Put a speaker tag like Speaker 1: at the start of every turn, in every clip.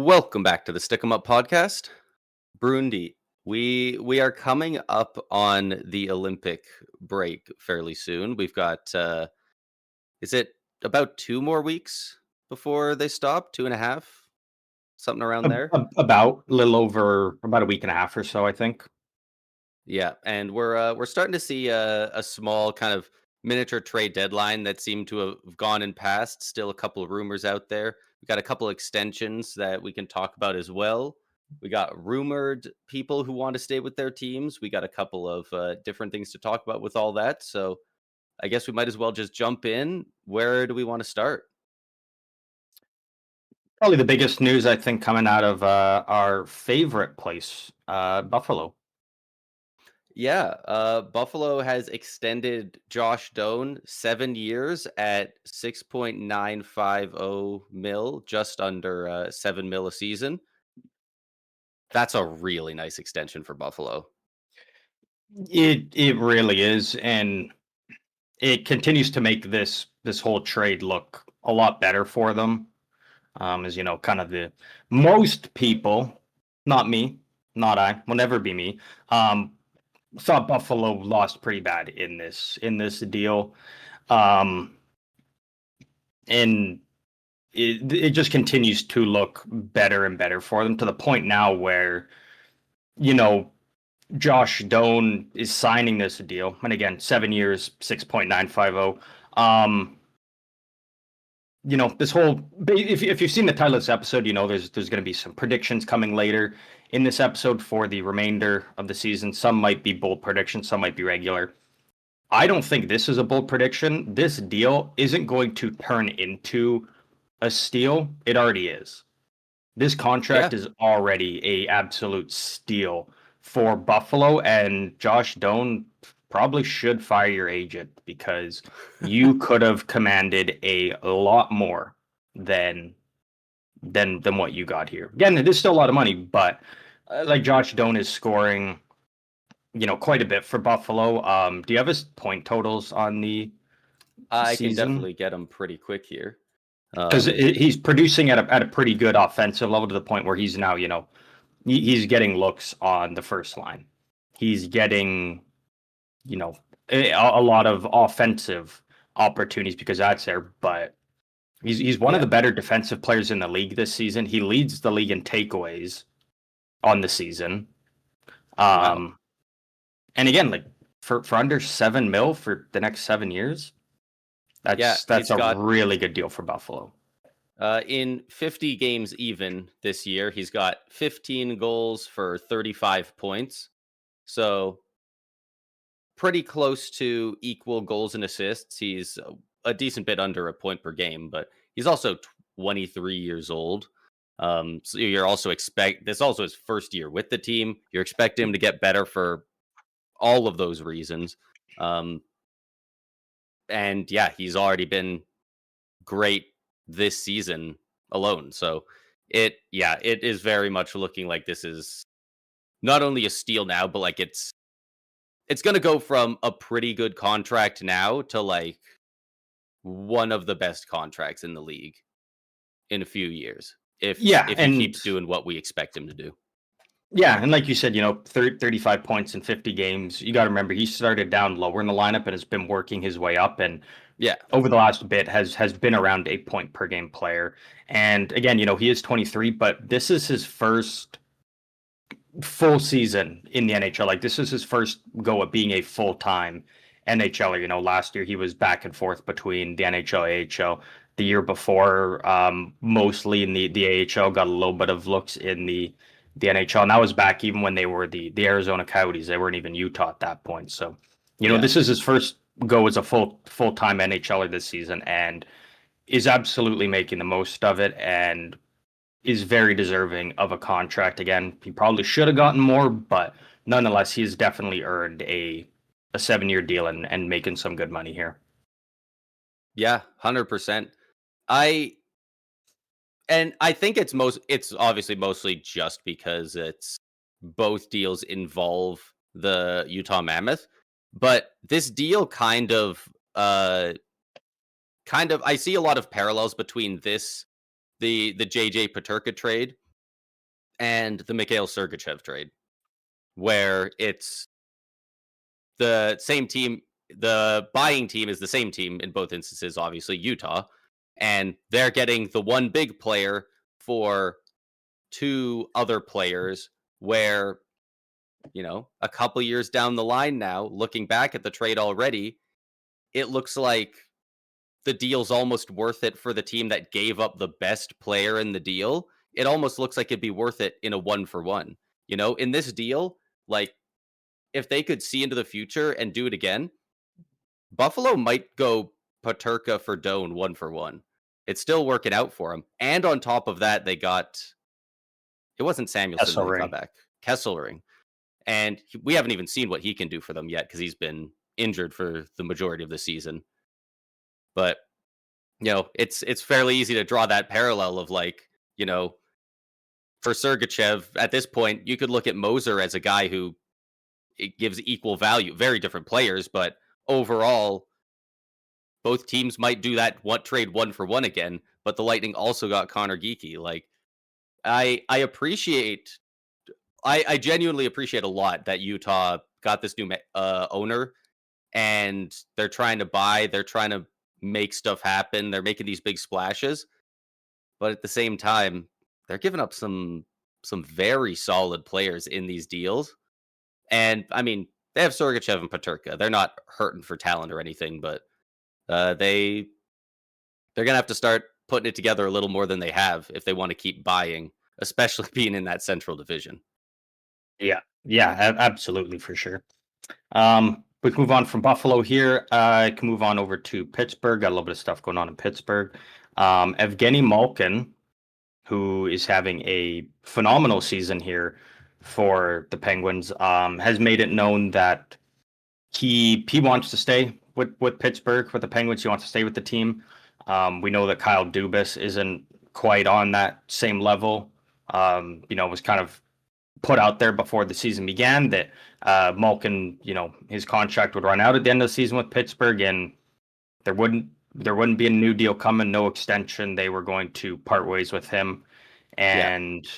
Speaker 1: Welcome back to the Stick 'em Up podcast. Brundi, we are coming up on the Olympic break fairly soon. We've got is it about 2 more weeks before they stop? 2.5? Something around there.
Speaker 2: About a little over about a week and a half or so, I think.
Speaker 1: Yeah, and we're starting to see a small kind of miniature trade deadline that seemed to have gone and passed. Still a couple of rumors out there. We got a couple extensions that we can talk about as well. We got rumored people who want to stay with their teams. We got a couple of different things to talk about with all that. So I guess we might as well just jump in. Where do we want to start?
Speaker 2: Probably the biggest news I think coming out of our favorite place, Buffalo.
Speaker 1: Yeah, Buffalo has extended Josh Doan 7 years at 6.950 mil, just under 7 mil a season. That's a really nice extension for Buffalo.
Speaker 2: It really is, and it continues to make this whole trade look a lot better for them. As you know, kind of the most people, not me, not I, will never be me. Thought Buffalo lost pretty bad in this deal. Um, and it just continues to look better and better for them to the point now where, you know, Josh Doan is signing this deal. And again, 7 years, 6.950. This whole, if you've seen the title of this episode, there's going to be some predictions coming later in this episode for the remainder of the season. Some might be bold predictions, some might be regular. I don't think this is a bold prediction. This deal isn't going to turn into a steal. It already is. This contract is already a absolute steal for Buffalo, and Josh Doan probably should fire your agent because you could have commanded a lot more than what you got here. Again, it is still a lot of money, but like Josh Doan is scoring, quite a bit for Buffalo. Do you have his point totals on the
Speaker 1: I can
Speaker 2: season?
Speaker 1: definitely get them pretty quick here.
Speaker 2: Because he's producing at a pretty good offensive level to the point where he's now, he's getting looks on the first line. He's getting, a lot of offensive opportunities because that's there. But he's one of the better defensive players in the league this season. He leads the league in takeaways on the season.
Speaker 1: Wow.
Speaker 2: And again, like for under 7 mil for the next 7 years, that's a really good deal for Buffalo.
Speaker 1: In 50 games even this year, he's got 15 goals for 35 points. So pretty close to equal goals and assists. He's a decent bit under a point per game, but he's also 23 years old. So you're also this also his first year with the team. You're expecting him to get better for all of those reasons. And yeah, he's already been great this season alone. So it is very much looking like this is not only a steal now, but like it's going to go from a pretty good contract now to like one of the best contracts in the league in a few years. If he keeps doing what we expect him to do.
Speaker 2: Yeah, and like you said, 35 points in 50 games. You got to remember he started down lower in the lineup and has been working his way up, and over the last bit has been around 8 point per game player. And again, he is 23, but this is his first full season in the NHL. Like this is his first go at being a full-time NHLer. Last year he was back and forth between the NHL, AHL. The year before, mostly in the AHL, got a little bit of looks in the NHL, and that was back even when they were the Arizona Coyotes. They weren't even Utah at that point. So, this is his first go as a full-time NHLer this season, and is absolutely making the most of it, and is very deserving of a contract. Again, he probably should have gotten more, but nonetheless, he's definitely earned a 7-year deal and making some good money here.
Speaker 1: Yeah, 100%. I think it's obviously mostly just because it's both deals involve the Utah Mammoth, but this deal kind of I see a lot of parallels between the JJ Peterka trade and the Mikhail Sergachev trade, where it's the same team. The buying team is the same team in both instances, obviously, Utah, and they're getting the one big player for two other players where, a couple years down the line now, looking back at the trade already, it looks like the deal's almost worth it for the team that gave up the best player in the deal. It almost looks like it'd be worth it in a one for one. In this deal, like if they could see into the future and do it again, Buffalo might go Paterka for Doan one for one. It's still working out for them. And on top of that, they got it wasn't Samuelson that they got
Speaker 2: Kesselring.
Speaker 1: back. Kesselring. And we haven't even seen what he can do for them yet because he's been injured for the majority of the season. But it's fairly easy to draw that parallel of for Sergachev at this point, you could look at Moser as a guy who it gives equal value. Very different players, but overall, both teams might do that trade one for one again. But the Lightning also got Connor Geekie. Like I appreciate I genuinely appreciate a lot that Utah got this new owner, and they're trying to buy, they're trying to make stuff happen, they're making these big splashes, but at the same time, they're giving up some very solid players in these deals. And I mean, they have Sergachev and Paterka. They're not hurting for talent or anything, but they're gonna have to start putting it together a little more than they have if they want to keep buying, especially being in that Central Division.
Speaker 2: Yeah, yeah, absolutely for sure. We can move on from Buffalo here. I can move on over to Pittsburgh. Got a little bit of stuff going on in Pittsburgh. Evgeni Malkin, who is having a phenomenal season here for the Penguins, has made it known that he wants to stay with Pittsburgh, with the Penguins. He wants to stay with the team. We know that Kyle Dubas isn't quite on that same level. Was kind of put out there before the season began that Malkin, his contract would run out at the end of the season with Pittsburgh, and there wouldn't be a new deal coming, no extension. They were going to part ways with him, and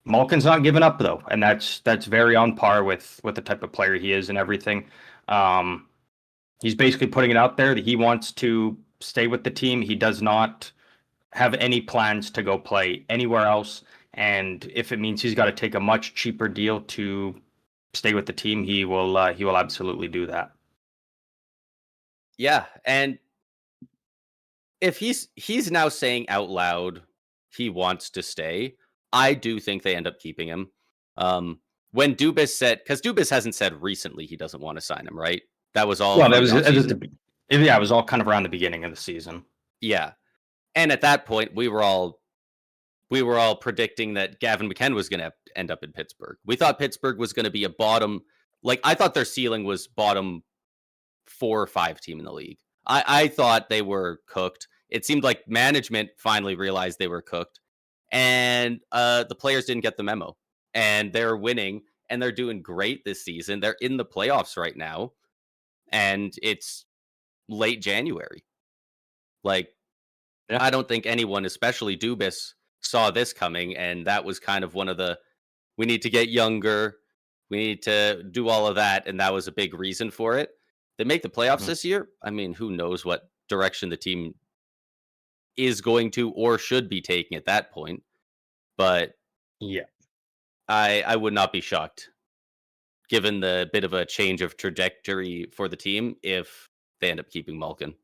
Speaker 2: Malkin's not giving up though, and that's very on par with the type of player he is and everything. He's basically putting it out there that he wants to stay with the team. He does not have any plans to go play anywhere else. And if it means he's got to take a much cheaper deal to stay with the team, he will absolutely do that.
Speaker 1: Yeah, and if he's now saying out loud he wants to stay, I do think they end up keeping him. When Dubas said, because Dubas hasn't said recently he doesn't want to sign him, right? That was all.
Speaker 2: Well, it was all kind of around the beginning of the season.
Speaker 1: Yeah, and at that point, we were all predicting that Gavin McKenna was going to end up in Pittsburgh. We thought Pittsburgh was going to be a bottom, I thought their ceiling was bottom 4 or 5 team in the league. I thought they were cooked. It seemed like management finally realized they were cooked, and the players didn't get the memo. And they're winning, and they're doing great this season. They're in the playoffs right now, and it's late January. I don't think anyone, especially Dubas, saw this coming, and that was kind of one of the, we need to get younger, we need to do all of that, and that was a big reason for it. They make the playoffs this year. I mean, who knows what direction the team is going to or should be taking at that point. But
Speaker 2: yeah,
Speaker 1: I would not be shocked, given the bit of a change of trajectory for the team, if they end up keeping Malkin.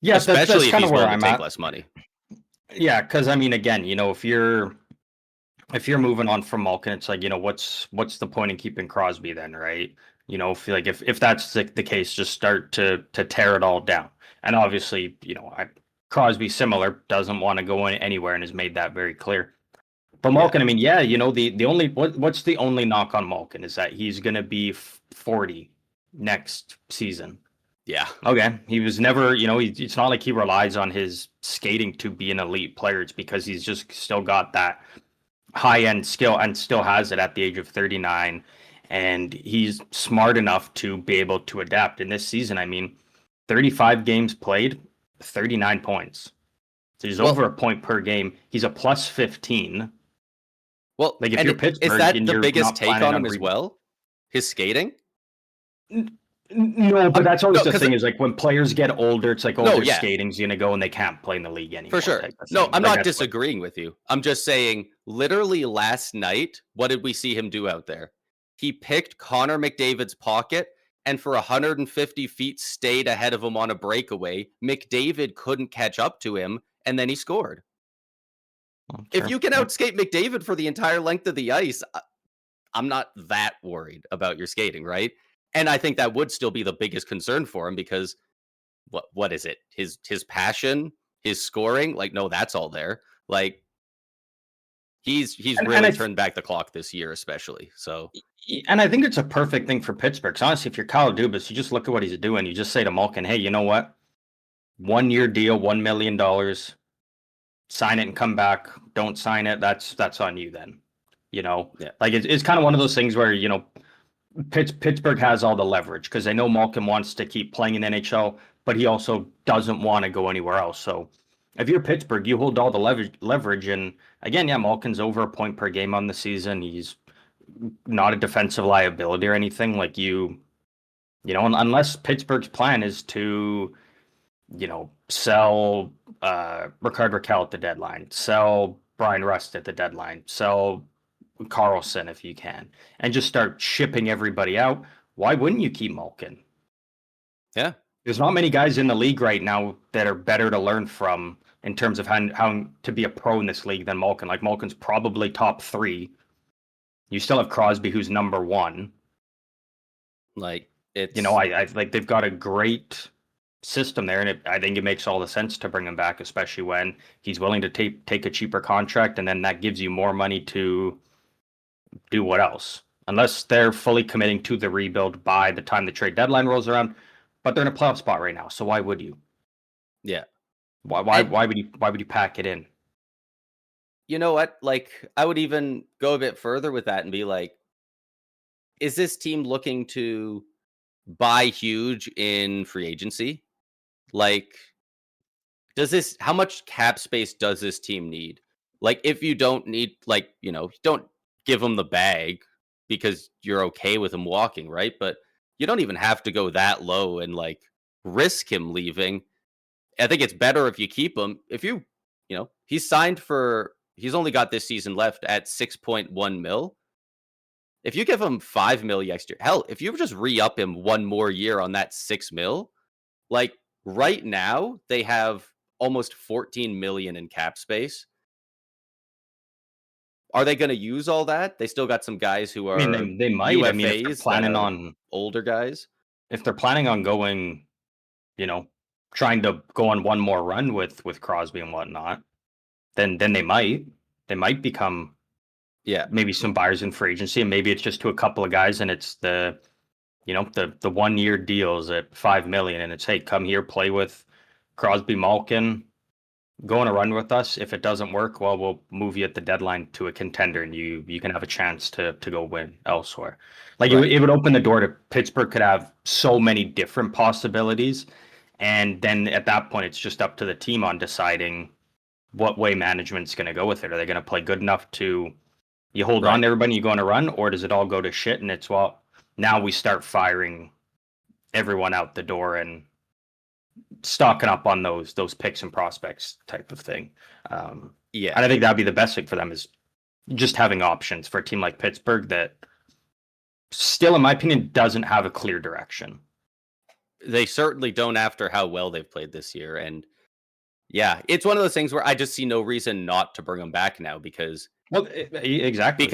Speaker 2: Yeah,
Speaker 1: especially
Speaker 2: that's kind
Speaker 1: if
Speaker 2: of
Speaker 1: he's
Speaker 2: where
Speaker 1: willing
Speaker 2: I'm
Speaker 1: to take
Speaker 2: at.
Speaker 1: less money.
Speaker 2: Yeah, because I mean, again, if you're moving on from Malkin, it's like, what's the point in keeping Crosby then, right? If that's the case, just start to tear it all down. And obviously, Crosby similar, doesn't want to go anywhere and has made that very clear. But Malkin, I mean, yeah, the only what's the only knock on Malkin is that he's going to be 40 next season.
Speaker 1: Yeah.
Speaker 2: Okay. He was never, it's not like he relies on his skating to be an elite player. It's because he's just still got that high-end skill and still has it at the age of 39. And he's smart enough to be able to adapt. In this season, I mean, 35 games played, 39 points. So he's over a point per game. He's a plus 15.
Speaker 1: Well,
Speaker 2: Like if
Speaker 1: and
Speaker 2: you're
Speaker 1: is
Speaker 2: Pittsburgh
Speaker 1: that
Speaker 2: and
Speaker 1: the
Speaker 2: you're
Speaker 1: biggest
Speaker 2: not
Speaker 1: take
Speaker 2: planning
Speaker 1: on
Speaker 2: on
Speaker 1: him as well? His skating?
Speaker 2: No, but that's always
Speaker 1: No,
Speaker 2: the
Speaker 1: because
Speaker 2: thing is like when players get older, it's like, oh,
Speaker 1: no,
Speaker 2: their
Speaker 1: yeah,
Speaker 2: skating's gonna go and they can't play in the league
Speaker 1: for
Speaker 2: anymore,
Speaker 1: sure.
Speaker 2: type of
Speaker 1: No,
Speaker 2: thing.
Speaker 1: I'm
Speaker 2: Like
Speaker 1: not
Speaker 2: that's what.
Speaker 1: disagreeing with you. I'm just saying, literally last night, what did we see him do out there? He picked Connor McDavid's pocket and for 150 feet stayed ahead of him on a breakaway. McDavid couldn't catch up to him, and then he scored.
Speaker 2: Oh,
Speaker 1: If
Speaker 2: sure.
Speaker 1: you can
Speaker 2: Yep.
Speaker 1: outskate McDavid for the entire length of the ice, I'm not that worried about your skating, right? And I think that would still be the biggest concern for him because what is it? His passion, his scoring, like no, that's all there. Like he's
Speaker 2: And
Speaker 1: really turned back the clock this year, especially. So
Speaker 2: and I think it's a perfect thing for Pittsburgh. So honestly, if you're Kyle Dubas, you just look at what he's doing. You just say to Malkin, hey, you know what? 1 year deal, $1 million. Sign it and come back. Don't sign it. That's on you then. You know,
Speaker 1: yeah,
Speaker 2: like it's kind of one of those things where Pittsburgh has all the leverage because they know Malkin wants to keep playing in the NHL, but he also doesn't want to go anywhere else. So if you're Pittsburgh, you hold all the leverage. And again, yeah, Malkin's over a point per game on the season. He's not a defensive liability or anything. Like unless Pittsburgh's plan is to, sell Rickard Raquel at the deadline, sell Brian Rust at the deadline, sell Carlson if you can, and just start shipping everybody out. Why wouldn't you keep Malkin?
Speaker 1: yeah,
Speaker 2: There's not many guys in the league right now that are better to learn from in terms of how to be a pro in this league than Malkin. Like Malkin's probably top three. You still have Crosby, who's number one.
Speaker 1: like it's
Speaker 2: I like they've got a great system there, and I think it makes all the sense to bring him back, especially when he's willing to take a cheaper contract, and then that gives you more money to do what else? Unless they're fully committing to the rebuild by the time the trade deadline rolls around, but they're in a playoff spot right now. So why would you?
Speaker 1: yeah.
Speaker 2: Why why
Speaker 1: And
Speaker 2: why would you pack it in?
Speaker 1: you know what? Like I would even go a bit further with that and be like, is this team looking to buy huge in free agency? Like how much cap space does this team need? Like, if you don't need, like, don't give them the bag because you're okay with him walking, right? But you don't even have to go that low and like risk him leaving. I think it's better if you keep him. If he's only got this season left at 6.1 mil. If you give him 5 mil next year, hell, if you just re up him one more year on that 6 mil, like right now, they have almost 14 million in cap space. Are they going to use all that? They still got some guys who
Speaker 2: I mean,
Speaker 1: are
Speaker 2: they might. I mean,
Speaker 1: UFAs that are older guys.
Speaker 2: if they're planning on going, you know, trying to go on one more run with Crosby and whatnot, then they might become
Speaker 1: Yeah,
Speaker 2: maybe some buyers in free agency, and maybe it's just to a couple of guys, and it's the 1 year deals at 5 million, and it's hey, come here, play with Crosby, Malkin, go on a run with us. If it doesn't work, well, we'll move you at the deadline to a contender, and you can have a chance to go win elsewhere. Like
Speaker 1: right.
Speaker 2: it would open the door to Pittsburgh could have so many different possibilities, and then at that point, it's just up to the team on deciding what way management's going to go with it. Are they going to play good enough to you hold on
Speaker 1: Right.
Speaker 2: to everybody, you go on a run, or does it all go to shit? And it's now we start firing everyone out the door and stocking up on those picks and prospects type of thing.
Speaker 1: Yeah.
Speaker 2: And I think that'd be the best thing for them is just having options for a team like Pittsburgh that still, in my opinion, doesn't have a clear direction.
Speaker 1: They certainly don't after how well they've played this year. And yeah, it's one of those things where I just see no reason not to bring them back now because
Speaker 2: Well, exactly.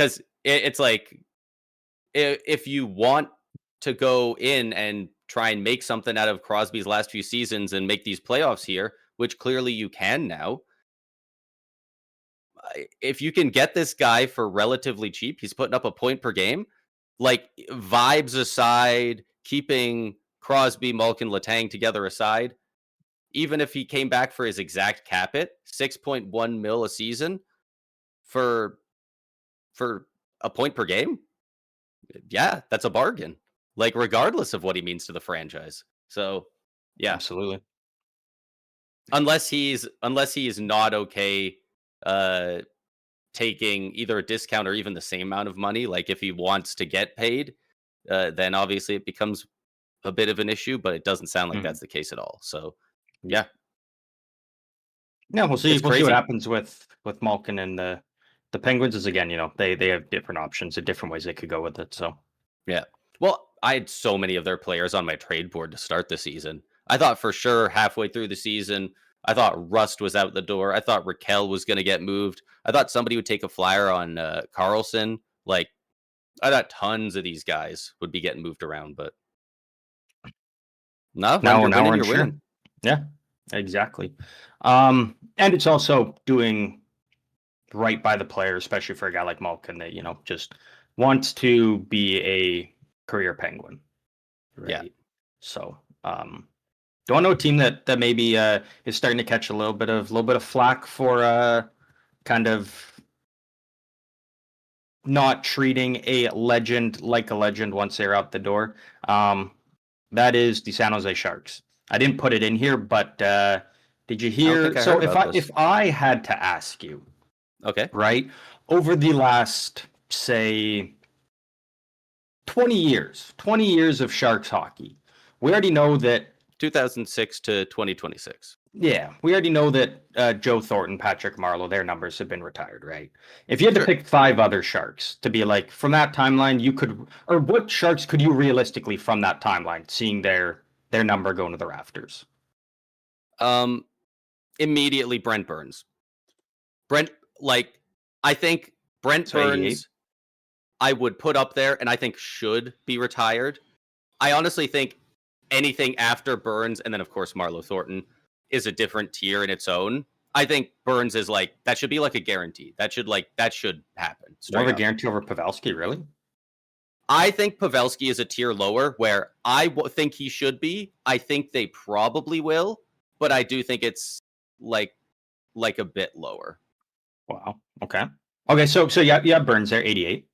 Speaker 1: it's like if you want to go in and try and make something out of Crosby's last few seasons and make these playoffs here, which clearly you can now, if you can get this guy for relatively cheap, he's putting up a point per game. Like vibes aside, keeping Crosby, Malkin, Letang together aside, even if he came back for his exact cap it, 6.1 mil a season for a point per game, yeah, that's a bargain. Like regardless of what he means to the franchise. So, yeah,
Speaker 2: Absolutely.
Speaker 1: unless he is not okay uh taking either a discount or even the same amount of money. Like if he wants to get paid, then obviously it becomes a bit of an issue, but it doesn't sound like
Speaker 2: Mhm.
Speaker 1: that's the case at all. So
Speaker 2: Yeah.
Speaker 1: yeah,
Speaker 2: Yeah, we'll see.
Speaker 1: it's
Speaker 2: We'll see what
Speaker 1: crazy.
Speaker 2: happens with Malkin and the Penguins. Is again, they have different options and different ways they could go with it. So
Speaker 1: Yeah. Well, I had so many of their players on my trade board to start the season. I thought for sure halfway through the season, I thought Rust was out the door. I thought Raquel was going to get moved. I thought somebody would take a flyer on Carlson. Like, I thought tons of these guys would be getting moved around, but no, when you're
Speaker 2: now we're
Speaker 1: winning, you're
Speaker 2: unsure.
Speaker 1: winning.
Speaker 2: Yeah, exactly. And it's also doing right by the player, especially for a guy like Malkin that just wants to be a career Penguin,
Speaker 1: Yeah.
Speaker 2: right? So, do I know a team that maybe is starting to catch a little bit of flack for kind of not treating a legend like a legend once they're out the door? That is the San Jose Sharks. I didn't put it in here, but did you
Speaker 1: I don't
Speaker 2: hear?
Speaker 1: think I heard
Speaker 2: So if
Speaker 1: about
Speaker 2: I
Speaker 1: this.
Speaker 2: if I had to ask you,
Speaker 1: Okay.
Speaker 2: right, over the last, say, 20 years of Sharks hockey, we already know that.
Speaker 1: 2006 to 2026.
Speaker 2: Yeah, we already know that Joe Thornton, Patrick Marleau, their numbers have been retired, right? If you had to
Speaker 1: Sure.
Speaker 2: pick 5 other Sharks to be like from that timeline, you could, or what Sharks could you realistically from that timeline, seeing their number going to the rafters?
Speaker 1: Um, Immediately Brent Burns. Brent, like, I think Brent
Speaker 2: So 88.
Speaker 1: Burns, I would put up there and I think should be retired. I honestly think anything after Burns and then, of course, Marlo Thornton is a different tier in its own. I think Burns is like, that should be like a guarantee. That should happen
Speaker 2: More of
Speaker 1: straight
Speaker 2: a
Speaker 1: up.
Speaker 2: guarantee over Pavelski, really?
Speaker 1: I think Pavelski is a tier lower where think he should be. I think they probably will, but I do think it's like a bit lower.
Speaker 2: Wow. Okay. Okay. So yeah, Burns there, 88.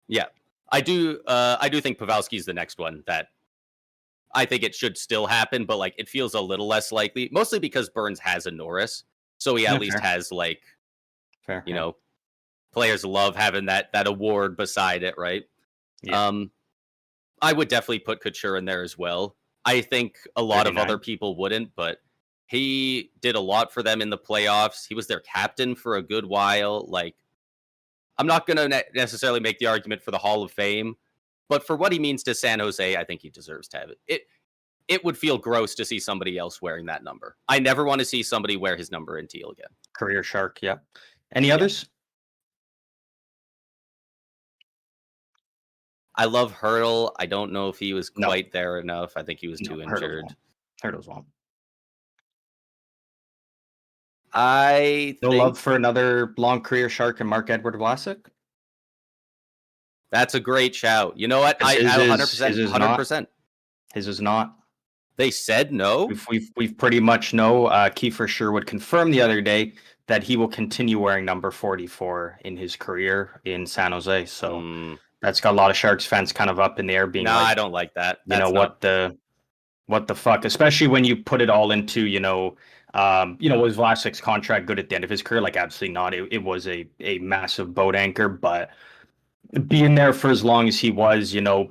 Speaker 1: Yeah. I do think Pavelski is the next one that I think it should still happen, but like it feels a little less likely, mostly because Burns has a Norris. So he
Speaker 2: Yeah,
Speaker 1: at least
Speaker 2: fair.
Speaker 1: has like,
Speaker 2: Fair.
Speaker 1: you
Speaker 2: Yeah.
Speaker 1: know, players love having that award beside it, right?
Speaker 2: Yeah.
Speaker 1: Um I would definitely put Couture in there as well. I think a lot of other
Speaker 2: 39.
Speaker 1: people wouldn't, but he did a lot for them in the playoffs. He was their captain for a good while. Like, I'm not going to necessarily make the argument for the Hall of Fame, but for what he means to San Jose, I think he deserves to have it. It would feel gross to see somebody else wearing that number. I never want to see somebody wear his number in teal again.
Speaker 2: Career Shark. Yeah. Any
Speaker 1: Yeah.
Speaker 2: others?
Speaker 1: I love Hurdle. I don't know if he was
Speaker 2: No.
Speaker 1: quite there enough. I think he was
Speaker 2: No.
Speaker 1: too
Speaker 2: Hurdles
Speaker 1: injured.
Speaker 2: won't. Hurdles won't.
Speaker 1: I
Speaker 2: No love
Speaker 1: think
Speaker 2: for another long career Shark and Mark-Edward Vlasic?
Speaker 1: that's a great shout. You know what?
Speaker 2: His
Speaker 1: I
Speaker 2: is
Speaker 1: 100%,
Speaker 2: his is not.
Speaker 1: 100%.
Speaker 2: His is not.
Speaker 1: They said no.
Speaker 2: We've pretty much know. Kiefer Sherwood confirmed the other day that he will continue wearing number 44 in his career in San Jose. So that's got a lot of Sharks fans kind of up in the air, being
Speaker 1: I
Speaker 2: like,
Speaker 1: don't like that.
Speaker 2: you know,
Speaker 1: That's not.
Speaker 2: what the fuck? Especially when you put it all into, was Vlasic's contract good at the end of his career? Like, absolutely not. It was a massive boat anchor, but being there for as long as he was, I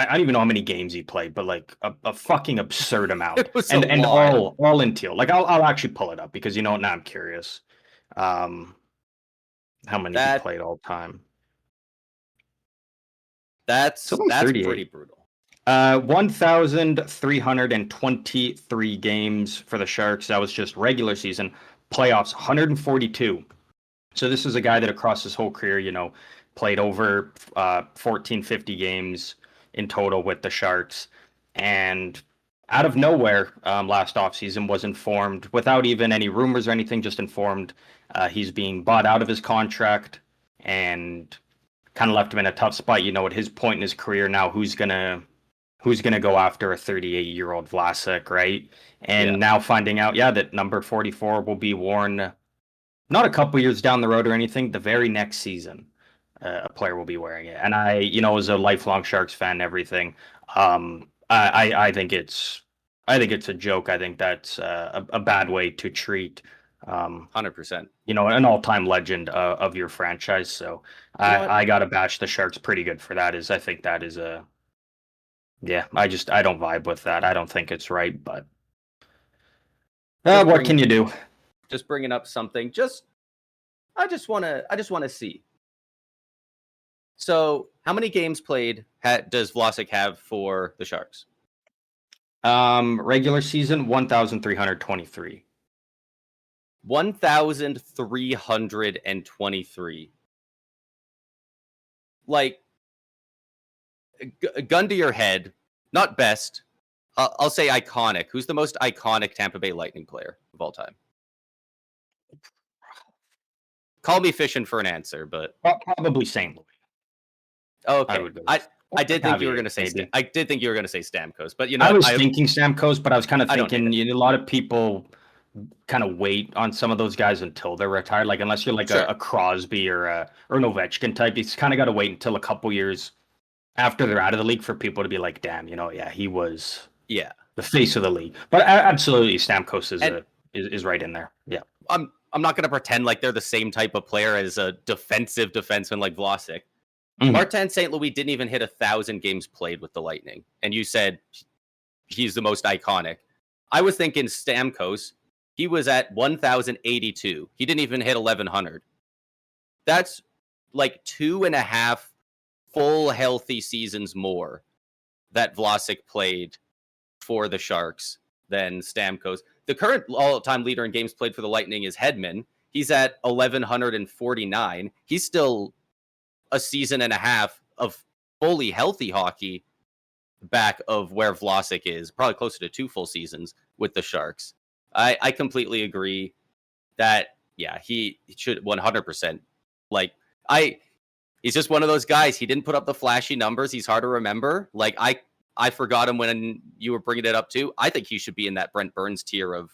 Speaker 2: don't even know how many games he played, but like a fucking absurd amount,
Speaker 1: It was a
Speaker 2: and
Speaker 1: lot.
Speaker 2: all in teal. Like I'll actually pull it up because now I'm curious, um, how many he
Speaker 1: That
Speaker 2: played all time. It's
Speaker 1: that's
Speaker 2: only
Speaker 1: that's pretty
Speaker 2: 38.
Speaker 1: brutal.
Speaker 2: 1,323 games for the Sharks. That was just regular season. Playoffs, 142. So this is a guy that across his whole career, played over 1450 games in total with the Sharks. And out of nowhere, last offseason was informed, without even any rumors or anything, just informed he's being bought out of his contract and kind of left him in a tough spot. At his point in his career now, who's gonna go after a 38-year-old Vlasic, right? And now finding out, that number 44 will be worn not a couple years down the road or anything, the very next season, a player will be wearing it. And I, as a lifelong Sharks fan and everything, I think it's a joke. I think that's a bad way to treat
Speaker 1: 100%.
Speaker 2: An all-time legend of your franchise. So
Speaker 1: You know what?
Speaker 2: I gotta bash the Sharks pretty good for that. I think that is a yeah. I don't vibe with that. I don't think it's right, but what can you do?
Speaker 1: Just bringing up something. I just want to see. So, how many games played does Vlasic have for the Sharks?
Speaker 2: Regular season 1,323.
Speaker 1: 1,323. Like, gun to your head, not best. I'll say iconic. Who's the most iconic Tampa Bay Lightning player of all time? Call me fishing for an answer, but
Speaker 2: probably St. Louis.
Speaker 1: Okay, I did think you were going to say I did think you were going to say Stamkos, but
Speaker 2: I was thinking Stamkos, but I was kind of thinking a lot of people kind of wait on some of those guys until they're retired. Like unless you're like a Crosby or an Ovechkin type, it's kind of got to wait until a couple years after they're out of the league for people to be like, damn, he was the face of the league. But absolutely, Stamkos is right in there. Yeah,
Speaker 1: I'm not going to pretend like they're the same type of player as a defensive defenseman like Vlasic. Mm-hmm. Martin St. Louis didn't even hit 1,000 games played with the Lightning, and you said he's the most iconic. I was thinking Stamkos. He was at 1,082. He didn't even hit 1,100. That's like 2.5 full healthy seasons more that Vlasic played for the Sharks than Stamkos. The current all-time leader in games played for the Lightning is Hedman. He's at 1,149. He's still a season and a half of fully healthy hockey back of where Vlasic is, probably closer to 2 full seasons with the Sharks. I completely agree that, he should 100%. He's just one of those guys. He didn't put up the flashy numbers. He's hard to remember. Like, I forgot him when you were bringing it up too. I think he should be in that Brent Burns tier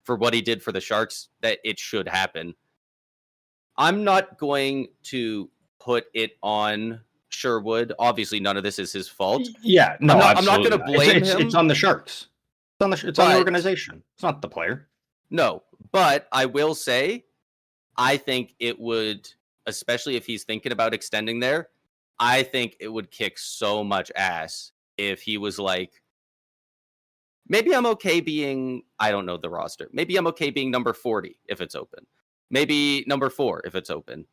Speaker 1: for what he did for the Sharks, that it should happen. I'm not going to put it on Sherwood. Obviously, none of this is his fault.
Speaker 2: Yeah, no,
Speaker 1: I'm not going to blame him.
Speaker 2: It's on the Sharks. It's on the organization. It's not the player.
Speaker 1: No, but I will say, I think it would, especially if he's thinking about extending there, I think it would kick so much ass if he was like, maybe I'm okay being, I don't know the roster. Maybe I'm okay being number 40 if it's open. Maybe number 4 if it's open.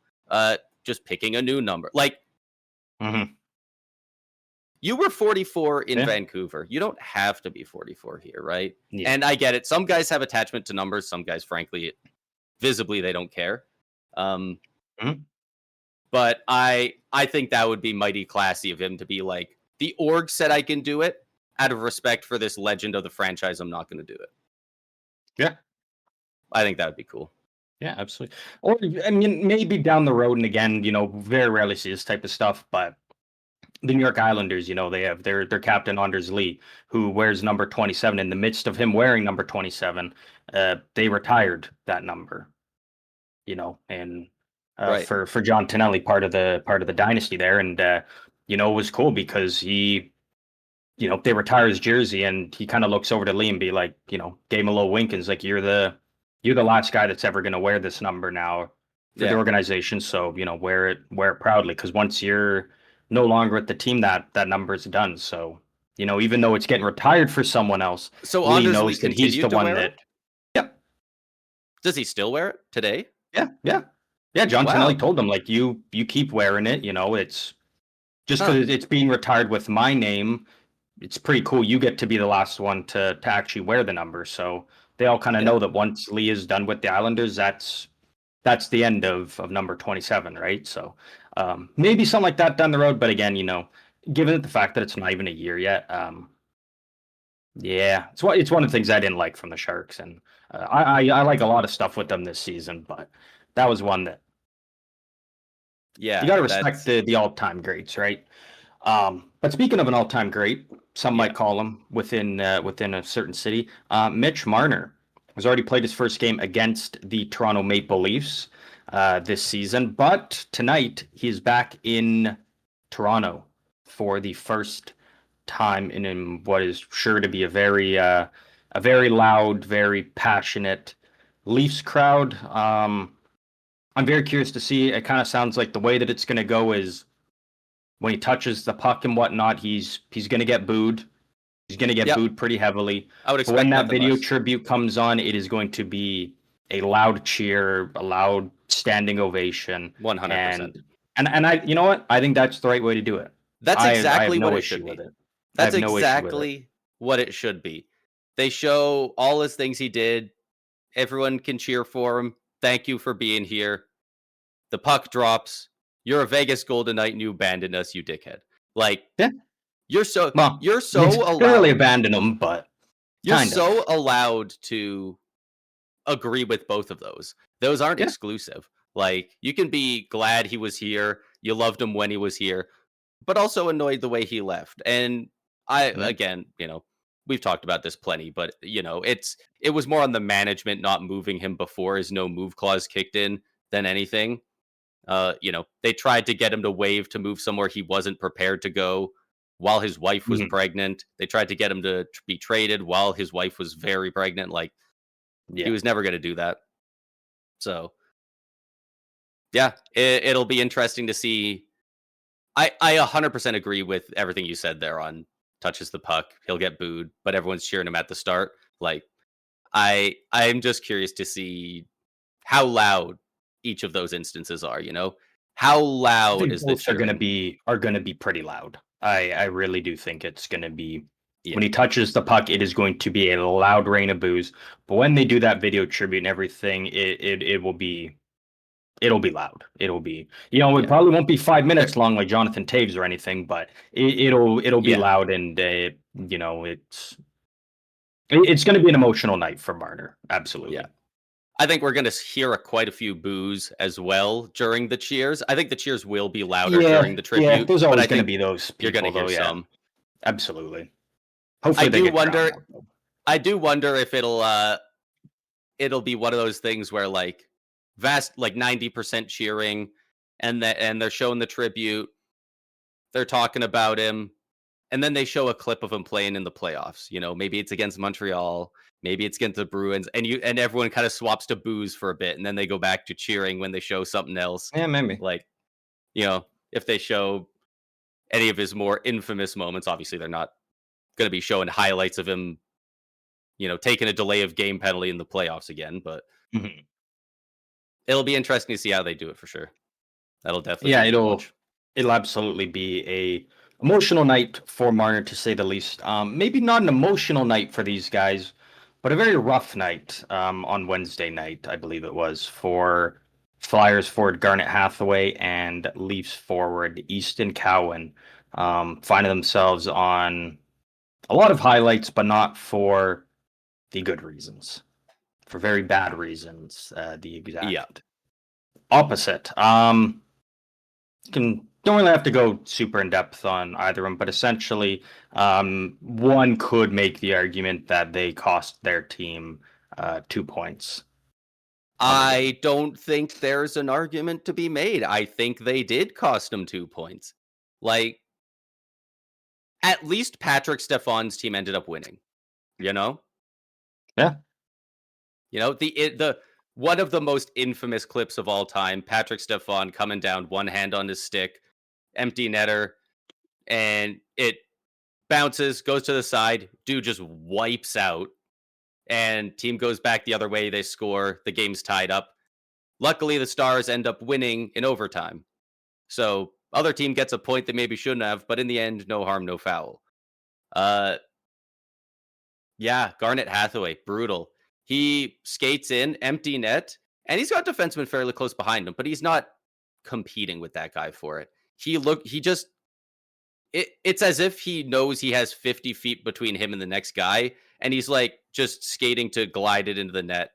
Speaker 1: Just picking a new number. Like, you were 44 in Vancouver. You don't have to be 44 here, right? Yeah. And I get it. Some guys have attachment to numbers. Some guys, frankly, visibly, they don't care. But I think that would be mighty classy of him to be like, the org said I can do it. Out of respect for this legend of the franchise, I'm not going to do it.
Speaker 2: Yeah. I
Speaker 1: think that would be cool.
Speaker 2: Yeah, absolutely. Or, I mean, maybe down the road, and again, very rarely see this type of stuff, but the New York Islanders, they have their captain, Anders Lee, who wears number 27. In the midst of him wearing number 27, they retired that number, and right. for John Tonelli, part of the dynasty there. And, it was cool because he, they retire his jersey and he kind of looks over to Lee and be like, gave him a little wink and is like, you're the last guy that's ever going to wear this number now for the organization. So, wear it proudly. Because once you're no longer at the team, that number is done. So, even though it's getting retired for someone else,
Speaker 1: so Lee knows that he's the one that. Yep. Does he still wear it today?
Speaker 2: Yeah. John Tonelli told him, like, you keep wearing it. It's just because it's being retired with my name. It's pretty cool. You get to be the last one to actually wear the number. So they all kind of know that once Lee is done with the Islanders, that's the end of number 27, right? So maybe something like that down the road. But again, given the fact that it's not even a year yet, it's one of the things I didn't like from the Sharks. And I like a lot of stuff with them this season, but that was one that you got to respect the all-time greats, right? But speaking of an all-time great, some might call him within a certain city. Mitch Marner has already played his first game against the Toronto Maple Leafs this season, but tonight he's back in Toronto for the first time in what is sure to be a very loud, very passionate Leafs crowd. I'm very curious to see. It kind of sounds like the way that it's going to go is when he touches the puck and whatnot, he's going to get booed. He's going to get
Speaker 1: Yep.
Speaker 2: booed pretty heavily.
Speaker 1: I would
Speaker 2: But when
Speaker 1: expect
Speaker 2: that
Speaker 1: nothing
Speaker 2: video
Speaker 1: less.
Speaker 2: tribute comes on, it is going to be a loud cheer, a loud standing ovation,
Speaker 1: 100%.
Speaker 2: and I, you know what? I think that's the right way to do it.
Speaker 1: That's
Speaker 2: I have
Speaker 1: exactly what
Speaker 2: no
Speaker 1: it should
Speaker 2: issue with
Speaker 1: be.
Speaker 2: it. I
Speaker 1: That's
Speaker 2: have no issue with it.
Speaker 1: exactly what it should be. They show all his things he did. Everyone can cheer for him. Thank you for being here. The puck drops. You're a Vegas Golden Knight and you abandoned us, you dickhead. Like,
Speaker 2: Yeah.
Speaker 1: you're so
Speaker 2: Well,
Speaker 1: you're so
Speaker 2: didn't
Speaker 1: allowed.
Speaker 2: really abandon him, but
Speaker 1: You're
Speaker 2: kind
Speaker 1: so
Speaker 2: of.
Speaker 1: allowed to agree with both of those. Those aren't
Speaker 2: Yeah.
Speaker 1: exclusive. Like, you can be glad he was here. You loved him when he was here, but also annoyed the way he left. And
Speaker 2: Yeah.
Speaker 1: again, we've talked about this plenty, but it was more on the management not moving him before his no move clause kicked in than anything. They tried to get him to waive to move somewhere he wasn't prepared to go while his wife was
Speaker 2: Mhm.
Speaker 1: pregnant. They tried to get him to be traded while his wife was very pregnant. Like, he
Speaker 2: Yeah.
Speaker 1: was never going to do that. So, yeah, it'll be interesting to see. I 100% agree with everything you said there on touches the puck, he'll get booed, but everyone's cheering him at the start. Like, I'm just curious to see how loud each of those instances are, How
Speaker 2: I
Speaker 1: loud
Speaker 2: think
Speaker 1: is the
Speaker 2: both are gonna
Speaker 1: cheering?
Speaker 2: be are gonna be pretty loud. I really do think it's gonna be when
Speaker 1: Yeah.
Speaker 2: he touches the puck, it is going to be a loud rain of boos. But when they do that video tribute and everything, it will be it'll be loud. It'll be it
Speaker 1: Yeah.
Speaker 2: probably won't be 5 minutes
Speaker 1: There
Speaker 2: long like Jonathan Taves or anything, but it'll be
Speaker 1: yeah.
Speaker 2: loud and it's gonna be an emotional night for Marner.
Speaker 1: Yeah.
Speaker 2: Absolutely.
Speaker 1: I think we're gonna hear quite a few boos as well during the cheers. I think the cheers will be louder during
Speaker 2: Yeah,
Speaker 1: the
Speaker 2: yeah.
Speaker 1: tribute,
Speaker 2: There's
Speaker 1: but
Speaker 2: always
Speaker 1: I
Speaker 2: gonna
Speaker 1: think
Speaker 2: be those
Speaker 1: you're gonna
Speaker 2: people
Speaker 1: hear
Speaker 2: though, yeah.
Speaker 1: some.
Speaker 2: Absolutely.
Speaker 1: I
Speaker 2: Hopefully they
Speaker 1: do
Speaker 2: get drowned
Speaker 1: wonder
Speaker 2: out though.
Speaker 1: I do wonder if it'll be one of those things where, like, vast, like, 90% cheering, and they're showing the tribute, they're talking about him, and then they show a clip of him playing in the playoffs. Maybe it's against Montreal, maybe it's against the Bruins, and everyone kind of swaps to booze for a bit, and then they go back to cheering when they show something else.
Speaker 2: Yeah, maybe.
Speaker 1: Like, if they show any of his more infamous moments, obviously they're not going to be showing highlights of him, taking a delay of game penalty in the playoffs again, but
Speaker 2: Mhm.
Speaker 1: it'll be interesting to see how they do it for sure. That'll definitely
Speaker 2: Yeah,
Speaker 1: be a good
Speaker 2: it'll
Speaker 1: watch.
Speaker 2: it'll absolutely be a emotional night for Marner to say the least. Maybe not an emotional night for these guys, but a very rough night on Wednesday night, I believe it was, for Flyers forward Garnet Hathaway and Leafs forward Easton Cowan, finding themselves on a lot of highlights, but not for the good reasons, for very bad reasons. The
Speaker 1: Yeah.
Speaker 2: exact opposite. Don't really have to go super in depth on either of them, but essentially, one could make the argument that they cost their team 2 points on the game.
Speaker 1: I don't think there's an argument to be made. I think they did cost him 2 points. Like, at least Patrick Stefan's team ended up winning. You know,
Speaker 2: Yeah,
Speaker 1: the one of the most infamous clips of all time: Patrick Stefan coming down, one hand on his stick, empty netter, and it bounces, goes to the side. Dude just wipes out, and team goes back the other way. They score. The game's tied up. Luckily, the Stars end up winning in overtime. So other team gets a point they maybe shouldn't have, but in the end, no harm, no foul. Uh, yeah, Garnet Hathaway, brutal. He skates in, empty net, and he's got defenseman fairly close behind him, but he's not competing with that guy for it. It's as if he knows he has 50 feet between him and the next guy, and he's like just skating to glide it into the net.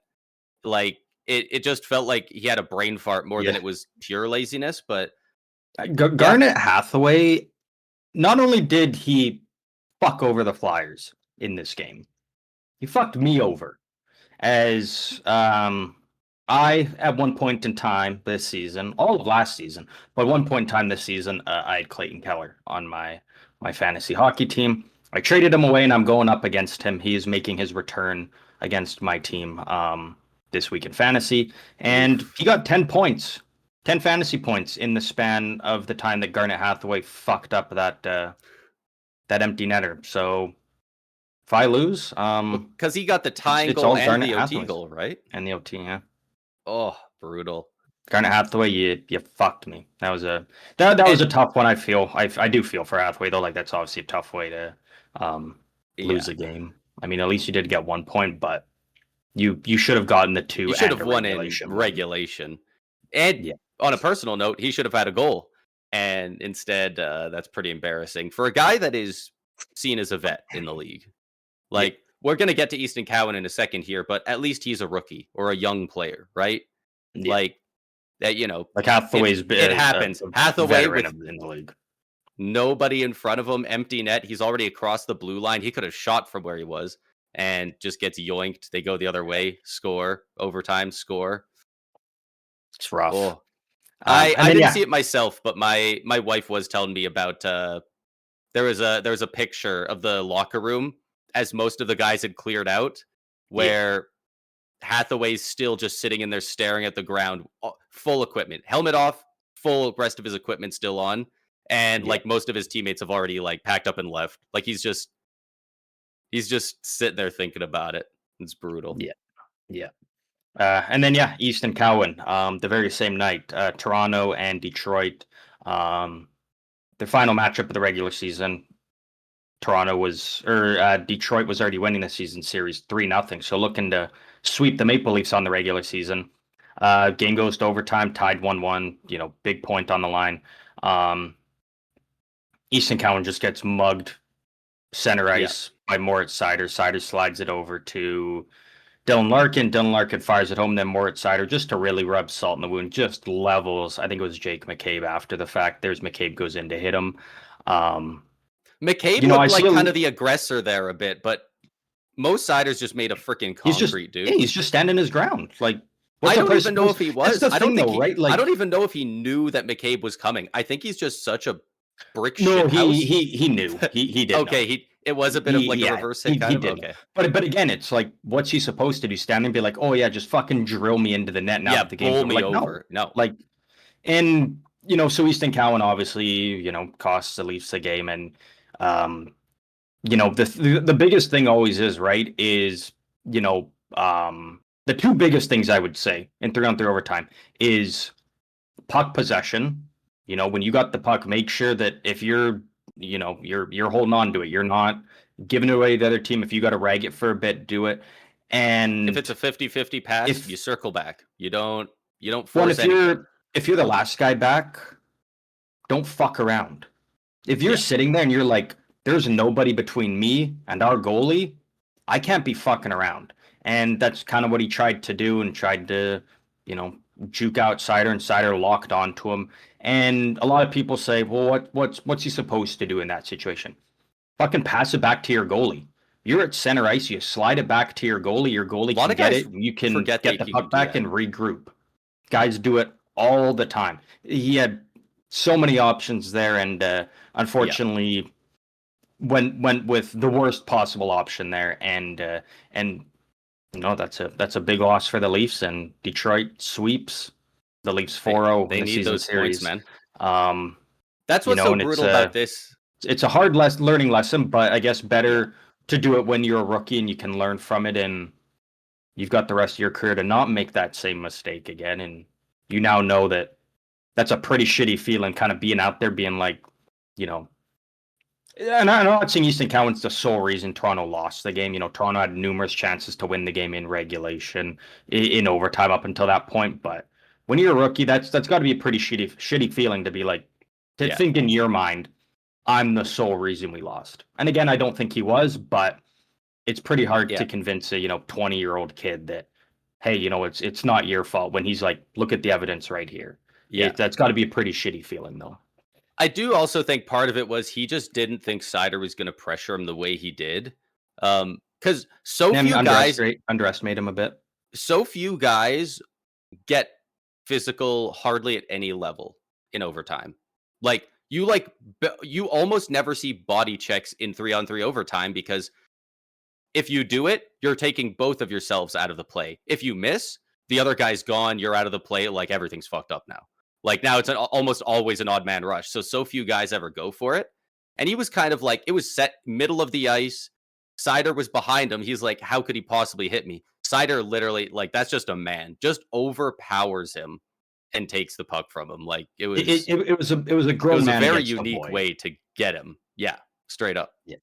Speaker 1: Like, it just felt like he had a brain fart more than
Speaker 2: yeah.
Speaker 1: it was pure laziness, but yeah,
Speaker 2: Garnet Hathaway. Not only did he fuck over the Flyers in this game, he fucked me over. As I at one point in time this season, all of last season, but at one point in time this season, I had Clayton Keller on my fantasy hockey team. I traded him away, and I'm going up against him. He is making his return against my team. this week in fantasy, and
Speaker 1: Oof.
Speaker 2: he got 10 points, 10 fantasy points in the span of the time that Garnet Hathaway fucked up that empty netter. So if I lose,
Speaker 1: Because he got the tying
Speaker 2: it's
Speaker 1: goal
Speaker 2: all
Speaker 1: and
Speaker 2: Garnet
Speaker 1: the OT
Speaker 2: Hathaway's
Speaker 1: goal, right?
Speaker 2: and the OT. Yeah,
Speaker 1: Oh, brutal.
Speaker 2: Garnet Hathaway, you fucked me. That was
Speaker 1: And
Speaker 2: a tough one. I do feel for Hathaway though. Like that's obviously a tough way to lose
Speaker 1: yeah,
Speaker 2: a game. I mean, at least you did get 1 point, but you should have gotten the
Speaker 1: you
Speaker 2: two
Speaker 1: should
Speaker 2: and
Speaker 1: have
Speaker 2: a
Speaker 1: won in
Speaker 2: regulation win.
Speaker 1: regulation. And
Speaker 2: Yeah,
Speaker 1: on a personal note, he should have had a goal. And instead, that's pretty embarrassing for a guy that is seen as a vet in the league.
Speaker 2: yeah,
Speaker 1: Like, we're going to get to Easton Cowan in a second here, but at least he's a rookie or a young player, right?
Speaker 2: yeah.
Speaker 1: Like, that,
Speaker 2: Like Hathaway's
Speaker 1: it
Speaker 2: been
Speaker 1: happens.
Speaker 2: a
Speaker 1: Hathaway
Speaker 2: veteran
Speaker 1: with
Speaker 2: in the league.
Speaker 1: nobody in front of him, empty net. He's already across the blue line. He could have shot from where he was and just gets yoinked. They go the other way, score, overtime, score.
Speaker 2: It's rough.
Speaker 1: Oh,
Speaker 2: And
Speaker 1: I
Speaker 2: then
Speaker 1: didn't
Speaker 2: yeah,
Speaker 1: see it myself, but my wife was telling me about there was a picture of the locker room as most of the guys had cleared out,
Speaker 2: yeah,
Speaker 1: where Hathaway's still just sitting in there staring at the ground, full equipment, helmet off, full rest of his equipment still on, and
Speaker 2: yeah,
Speaker 1: like most of his teammates have already like packed up and left. Like he's just sitting there thinking about it. It's brutal.
Speaker 2: yeah, yeah. And then yeah, Easton Cowan. The very same night, Toronto and Detroit. Um, the final matchup of the regular season. Detroit was already winning the season series 3-0. So looking to sweep the Maple Leafs on the regular season. Game goes to overtime, tied 1-1. Big point on the line. Um, Easton Cowan just gets mugged center
Speaker 1: Yeah.
Speaker 2: ice by Moritz Seider. Seider slides it over to Dylan Larkin. Dylan Larkin fires it home. Then Moritz Seider, just to really rub salt in the wound, just levels. I think it was Jake McCabe after the fact. There's McCabe goes in to hit him.
Speaker 1: McCabe
Speaker 2: I
Speaker 1: looked
Speaker 2: see
Speaker 1: like kind of the aggressor there a bit, but Mo Sider's just made of freaking concrete, dude.
Speaker 2: he's just standing his ground. Like,
Speaker 1: I
Speaker 2: what's
Speaker 1: don't even know if he
Speaker 2: That's
Speaker 1: was.
Speaker 2: the
Speaker 1: I don't
Speaker 2: thing,
Speaker 1: think
Speaker 2: though, right?
Speaker 1: I
Speaker 2: Like,
Speaker 1: don't even know if he knew that McCabe was coming. I think he's just such a brick
Speaker 2: no,
Speaker 1: shit house.
Speaker 2: he knew. He did know.
Speaker 1: Okay, it was a bit of like a
Speaker 2: Yeah,
Speaker 1: reverse hit
Speaker 2: he
Speaker 1: kind of.
Speaker 2: did know.
Speaker 1: Okay.
Speaker 2: But again, it's like, what's he supposed to do? Stand and be like, oh yeah, just fucking drill me into the net now
Speaker 1: Yeah,
Speaker 2: that the game's
Speaker 1: bowl
Speaker 2: over.
Speaker 1: me
Speaker 2: Like, no,
Speaker 1: over. No.
Speaker 2: like, and so Easton Cowan obviously, costs the Leafs the game, and the biggest thing always is, right, is, the two biggest things I would say in 3-on-3 overtime is puck possession. When you got the puck, make sure that if you're holding on to it, you're not giving it away to the other team. If you got to rag it for a bit, do it.
Speaker 1: If it's
Speaker 2: And
Speaker 1: a 50-50 pass,
Speaker 2: if
Speaker 1: you circle back. You don't
Speaker 2: well,
Speaker 1: force anything.
Speaker 2: if you're the last guy back, don't fuck around. If you're
Speaker 1: Yeah.
Speaker 2: sitting there and you're like, there's nobody between me and our goalie, I can't be fucking around. And that's kind of what he tried to do, and tried to, juke out Seider, and Seider locked onto him. And a lot of people say, well, what's he supposed to do in that situation? Fucking pass it back to your goalie. You're at center ice, you slide it back to your goalie. Your
Speaker 1: A
Speaker 2: goalie
Speaker 1: lot
Speaker 2: can
Speaker 1: of
Speaker 2: get
Speaker 1: guys
Speaker 2: it. You can
Speaker 1: forget
Speaker 2: get
Speaker 1: that
Speaker 2: the
Speaker 1: you
Speaker 2: puck
Speaker 1: can do
Speaker 2: back
Speaker 1: that.
Speaker 2: and regroup. Guys do it all the time. He had so many options there, and unfortunately, went with the worst possible option there, and that's a big loss for the Leafs, and Detroit sweeps the Leafs 4-0 in
Speaker 1: They
Speaker 2: the
Speaker 1: need
Speaker 2: season
Speaker 1: those points,
Speaker 2: series.
Speaker 1: man.
Speaker 2: Um,
Speaker 1: That's what's so
Speaker 2: and
Speaker 1: brutal about this.
Speaker 2: it's a hard learning lesson, but I guess
Speaker 1: Yeah.
Speaker 2: better to do it when you're a rookie and you can learn from it, and you've got the rest of your career to not make that same mistake again. And you now know that that's a pretty shitty feeling, kind of being out there being like, you know, and I'm not saying Easton Cowan's the sole reason Toronto lost the game. Toronto had numerous chances to win the game in regulation, in overtime up until that point. But when you're a rookie, that's got to be a pretty shitty feeling to be like, to
Speaker 1: Yeah.
Speaker 2: think in your mind, I'm the sole reason we lost. And again, I don't think he was, but it's pretty hard
Speaker 1: Yeah.
Speaker 2: to convince a 20-year-old kid that, hey, it's not your fault, when he's like, look at the evidence right here.
Speaker 1: Yeah.
Speaker 2: That's got to be a pretty shitty feeling, though.
Speaker 1: I do also think part of it was he just didn't think Seider was going to pressure him the way he did. Because
Speaker 2: And underestimate him a bit.
Speaker 1: so few guys get physical hardly at any level in overtime. Like you almost never see body checks in 3-on-3 overtime, because if you do it, you're taking both of yourselves out of the play. If you miss, the other guy's gone, you're out of the play, like everything's fucked up now. Like now it's almost always an odd man rush. So few guys ever go for it. And he was kind of like, it was set middle of the ice. Seider was behind him. He's like, how could he possibly hit me? Seider literally, like, that's just a man, just overpowers him and takes the puck from him. Like
Speaker 2: It was a
Speaker 1: it
Speaker 2: grown
Speaker 1: was a
Speaker 2: man
Speaker 1: very
Speaker 2: against a
Speaker 1: unique
Speaker 2: boy.
Speaker 1: way to get him. Yeah, straight up.
Speaker 2: Yeah.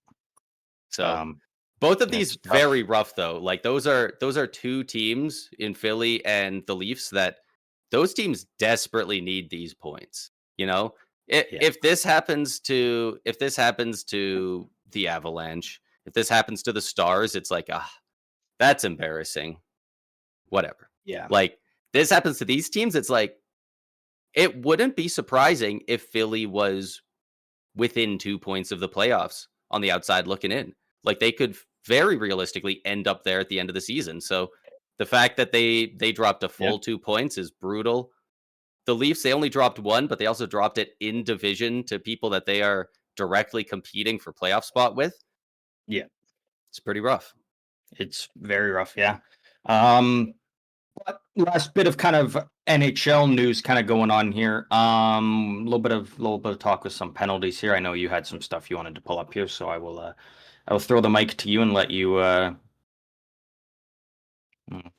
Speaker 1: So both of these
Speaker 2: It's tough.
Speaker 1: very rough though. Like those are two teams in Philly and the Leafs that those teams desperately need these points. You know, if this happens to the Avalanche, if this happens to the Stars, it's like that's embarrassing. Whatever.
Speaker 2: Yeah.
Speaker 1: Like this happens to these teams, it's like it wouldn't be surprising if Philly was within 2 points of the playoffs on the outside looking in. Like they could very realistically end up there at the end of the season. So the fact that they dropped a full 2 points is brutal. The Leafs, they only dropped 1, but they also dropped it in division to people that they are directly competing for playoff spot with.
Speaker 2: Yeah.
Speaker 1: It's pretty rough.
Speaker 2: It's very rough, yeah. But last bit of kind of NHL news kind of going on here. A little bit of talk with some penalties here. I know you had some stuff you wanted to pull up here, so I will throw the mic to you and let you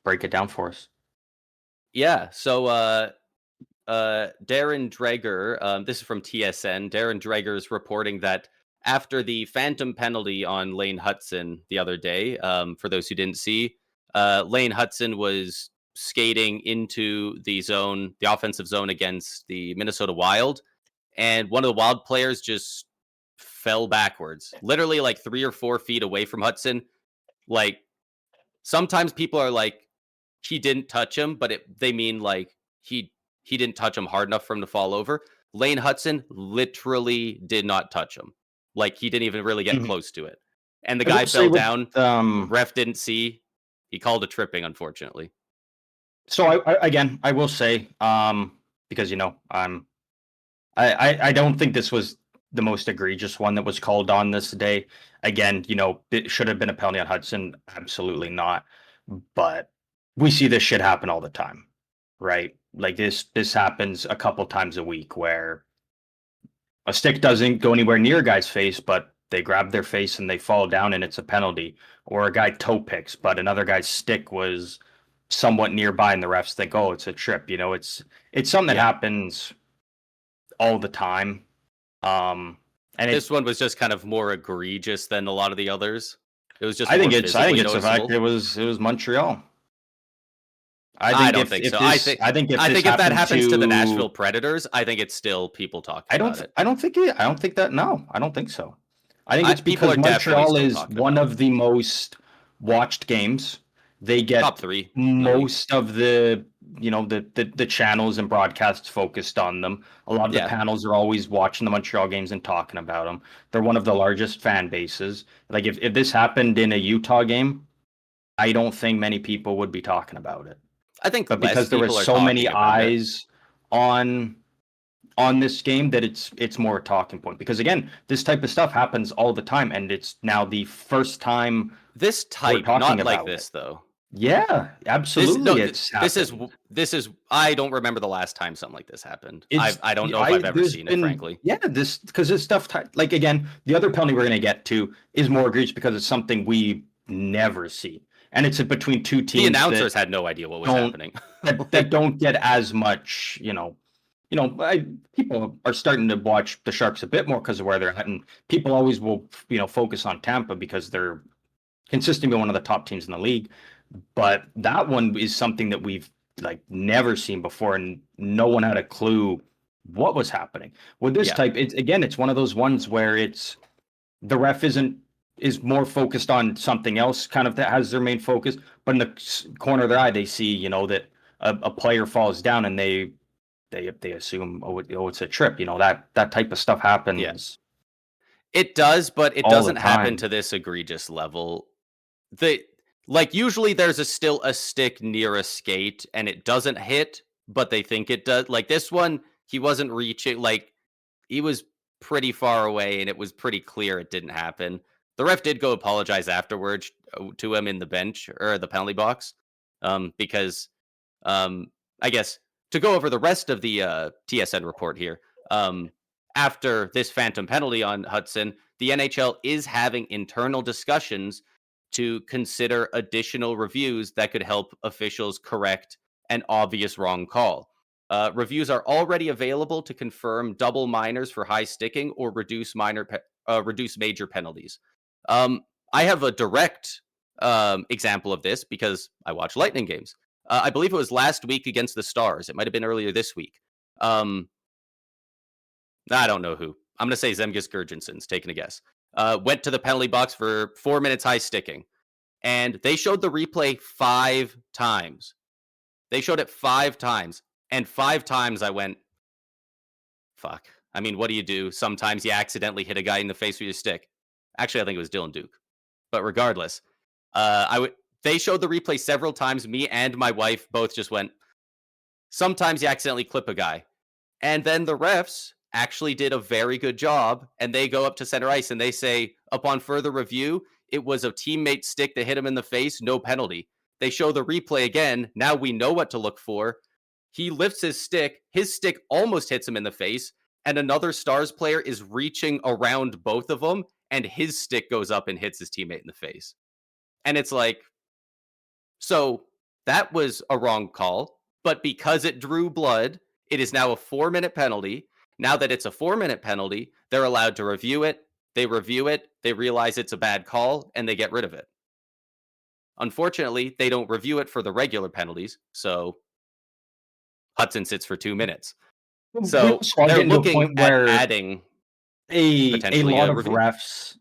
Speaker 2: break it down for us.
Speaker 1: Yeah, so Darren Dreger, this is from TSN. Darren Dreger is reporting that after the phantom penalty on Lane Hutson the other day, for those who didn't see, Lane Hutson was skating into the zone, the offensive zone against the Minnesota Wild, and one of the Wild players just fell backwards, literally like 3 or 4 feet away from Hutson. Like sometimes people are like, he didn't touch him, but they mean like he didn't touch him hard enough for him to fall over. Lane Hutson literally did not touch him. Like he didn't even really get close to it. And the guy fell down. Ref didn't see. He called a tripping, unfortunately.
Speaker 2: So I will say, because I don't think this was the most egregious one that was called on this day. Again, it should have been a penalty on Hudson. Absolutely not. But we see this shit happen all the time, right? Like this happens a couple times a week where a stick doesn't go anywhere near a guy's face, but they grab their face and they fall down and it's a penalty. Or a guy toe picks, but another guy's stick was somewhat nearby and the refs think, oh, it's a trip. It's something that happens all the time. And
Speaker 1: this one was just kind of more egregious than a lot of the others. It was just
Speaker 2: I think it's the fact it was Montreal.
Speaker 1: I don't think so. I think if that happens to the Nashville Predators, I think it's still people talking about it.
Speaker 2: I don't think that. No, I don't think so. I think it's because Montreal is one of the most watched games. They get
Speaker 1: top 3
Speaker 2: most of the the channels and broadcasts focused on them. A lot of the panels are always watching the Montreal games and talking about them. They're one of the largest fan bases. Like if this happened in a Utah game, I don't think many people would be talking about it.
Speaker 1: I think,
Speaker 2: but because there were so many eyes on this game, that it's more a talking point. Because again, this type of stuff happens all the time, and it's now the first time
Speaker 1: this type, not like this though.
Speaker 2: Yeah, absolutely.
Speaker 1: This is. I don't remember the last time something like this happened. I don't know if I've ever seen it, frankly.
Speaker 2: Yeah, because this stuff. Like again, the other penalty we're going to get to is more egregious because it's something we never see. And it's between two teams.
Speaker 1: The announcers had no idea what was happening.
Speaker 2: that don't get as much, people are starting to watch the Sharks a bit more because of where they're at, and people always will, focus on Tampa because they're consistently one of the top teams in the league. But that one is something that we've never seen before, and no one had a clue what was happening with this type. It's one of those ones where it's the ref is more focused on something else, kind of that has their main focus, but in the corner of their eye, they see, that a player falls down and they assume, it's a trip, that type of stuff happens.
Speaker 1: Yes. It does, but it doesn't happen to this egregious level. Usually there's still a stick near a skate and it doesn't hit, but they think it does. Like this one, he wasn't reaching, he was pretty far away and it was pretty clear it didn't happen. The ref did go apologize afterwards to him in the bench or the penalty box, because I guess to go over the rest of the TSN report here. After this phantom penalty on Hudson, the NHL is having internal discussions to consider additional reviews that could help officials correct an obvious wrong call. Reviews are already available to confirm double minors for high sticking or reduce major penalties. I have a direct example of this because I watch Lightning games. I believe it was last week against the Stars. It might have been earlier this week. I don't know who. I'm going to say Zemgus Girgensons, taking a guess. Went to the penalty box for 4 minutes high sticking. And they showed the replay 5 times. They showed it 5 times. And 5 times I went, fuck. I mean, what do you do? Sometimes you accidentally hit a guy in the face with your stick. Actually, I think it was Dylan Duke. But regardless, they showed the replay several times. Me and my wife both just went, sometimes you accidentally clip a guy. And then the refs actually did a very good job. And they go up to center ice and they say, upon further review, it was a teammate's stick that hit him in the face, no penalty. They show the replay again. Now we know what to look for. He lifts his stick almost hits him in the face, and another Stars player is reaching around both of them, and his stick goes up and hits his teammate in the face. And it's like, so that was a wrong call, but because it drew blood, it is now a 4-minute penalty. Now that it's a 4-minute penalty, they're allowed to review it. They review it, they realize it's a bad call, and they get rid of it. Unfortunately, they don't review it for the regular penalties, so Hudson sits for 2 minutes. So they're looking at adding
Speaker 2: a lot of refs.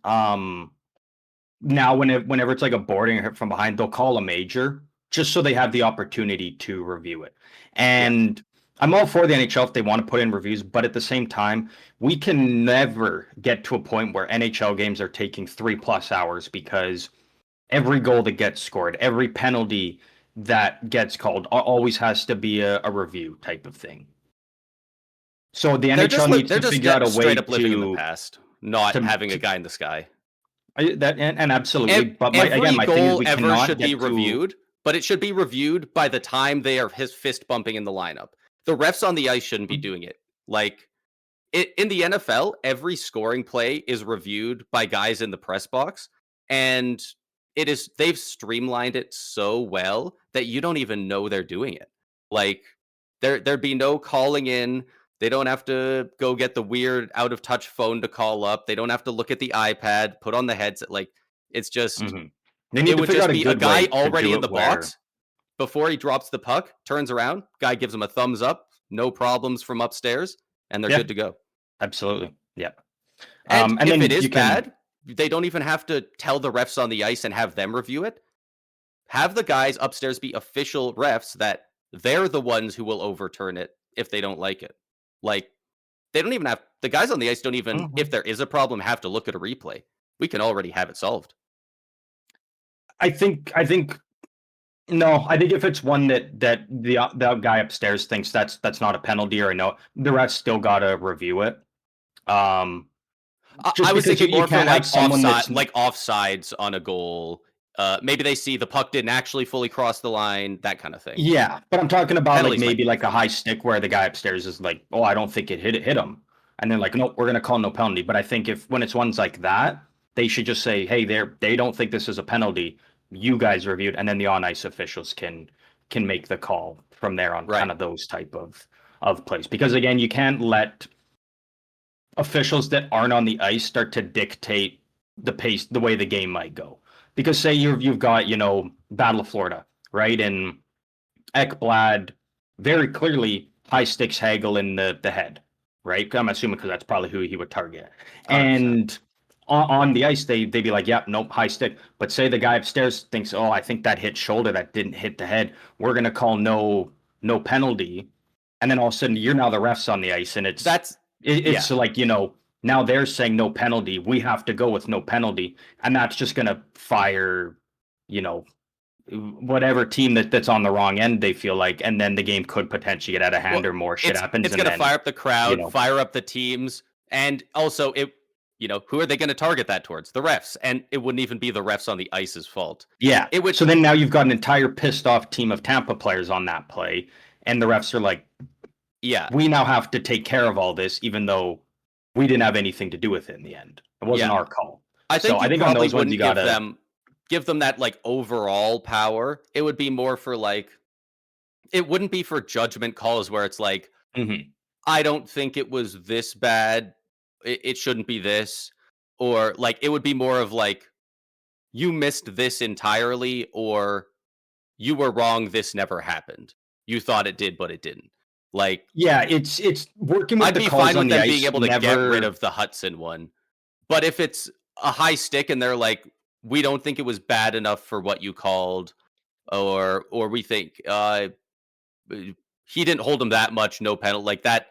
Speaker 2: Now, whenever it's like a boarding or hit from behind, they'll call a major just so they have the opportunity to review it. And I'm all for the NHL if they want to put in reviews, but at the same time, we can never get to a point where NHL games are taking 3+ hours because every goal that gets scored, every penalty that gets called always has to be a review type of thing. So the NHL needs to figure out a way to
Speaker 1: living in the past, not having a guy in the sky.
Speaker 2: And absolutely, but
Speaker 1: my
Speaker 2: thing is we cannot
Speaker 1: should be reviewed, but it should be reviewed by the time they are fist bumping in the lineup. The refs on the ice shouldn't be doing it. Like in the NFL, every scoring play is reviewed by guys in the press box, and they've streamlined it so well that you don't even know they're doing it. Like there'd be no calling in. They don't have to go get the weird out of touch phone to call up. They don't have to look at the iPad, put on the headset. Like it's just, it would just be a guy already in the box before he drops the puck, turns around, guy gives him a thumbs up, no problems from upstairs, and they're good to go.
Speaker 2: Absolutely. Yeah.
Speaker 1: And if it is bad, they don't even have to tell the refs on the ice and have them review it. Have the guys upstairs be official refs that they're the ones who will overturn it if they don't like it. Like, they don't even have, the guys on the ice don't even, if there is a problem, have to look at a replay. We can already have it solved.
Speaker 2: I think if it's one that the guy upstairs thinks that's not a penalty or no, the refs still gotta review it.
Speaker 1: I was thinking more for like offsides on a goal. Maybe they see the puck didn't actually fully cross the line, that kind of thing.
Speaker 2: Yeah, but I'm talking about penalties, like maybe like a high stick where the guy upstairs is like, oh, I don't think it hit him. And they're like, nope, we're going to call no penalty. But I think when it's ones like that, they should just say, hey, they don't think this is a penalty. You guys reviewed, and then the on-ice officials can make the call from there on kind of those type of plays. Because again, you can't let officials that aren't on the ice start to dictate the pace, the way the game might go. Because say you've got, Battle of Florida, right? And Ekblad very clearly high sticks Hagel in the head, right? I'm assuming because that's probably who he would target. 100%. And on the ice, they'd be like, yeah, nope, high stick. But say the guy upstairs thinks, oh, I think that hit shoulder, that didn't hit the head. We're going to call no penalty. And then all of a sudden, you're now the refs on the ice. And it's like, now they're saying no penalty. We have to go with no penalty. And that's just going to fire, whatever team that's on the wrong end, they feel like. And then the game could potentially get out of hand or more shit happens.
Speaker 1: It's going to fire up the crowd, fire up the teams. And also, who are they going to target that towards? The refs. And it wouldn't even be the refs on the ice's fault.
Speaker 2: Yeah.
Speaker 1: It would.
Speaker 2: So then now you've got an entire pissed off team of Tampa players on that play, and the refs are like,
Speaker 1: yeah,
Speaker 2: we now have to take care of all this, even though we didn't have anything to do with it in the end. It wasn't our call.
Speaker 1: I think
Speaker 2: I think on
Speaker 1: probably
Speaker 2: those ones you gotta
Speaker 1: give them that like overall power. It would be more for like, it wouldn't be for judgment calls where it's like, I don't think it was this bad. It shouldn't be this. Or like, it would be more of like, you missed this entirely, or you were wrong. This never happened. You thought it did, but it didn't. Like,
Speaker 2: yeah, it's working with
Speaker 1: I'd
Speaker 2: the
Speaker 1: be
Speaker 2: calls
Speaker 1: fine
Speaker 2: on
Speaker 1: with
Speaker 2: the
Speaker 1: them
Speaker 2: ice.
Speaker 1: being able to get rid of the Hudson one. But if it's a high stick and they're like, we don't think it was bad enough for what you called, or we think he didn't hold him that much, no penalty, like that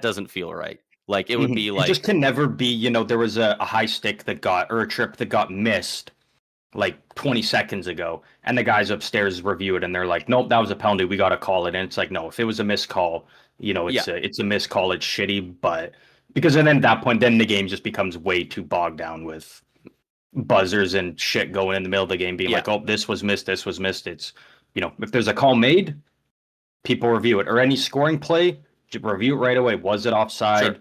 Speaker 1: doesn't feel right. Like it would be
Speaker 2: It just
Speaker 1: like,
Speaker 2: can never be, there was a high stick that got, or a trip that got missed like 20 seconds ago, and the guys upstairs review it and they're like, nope, that was a penalty, we got to call it. And it's like, no, if it was a missed call, it's a missed call, it's shitty. But because then at that point, then the game just becomes way too bogged down with buzzers and shit going in the middle of the game being like, oh, this was missed. It's, if there's a call made, people review it. Or any scoring play, review it right away. Was it offside?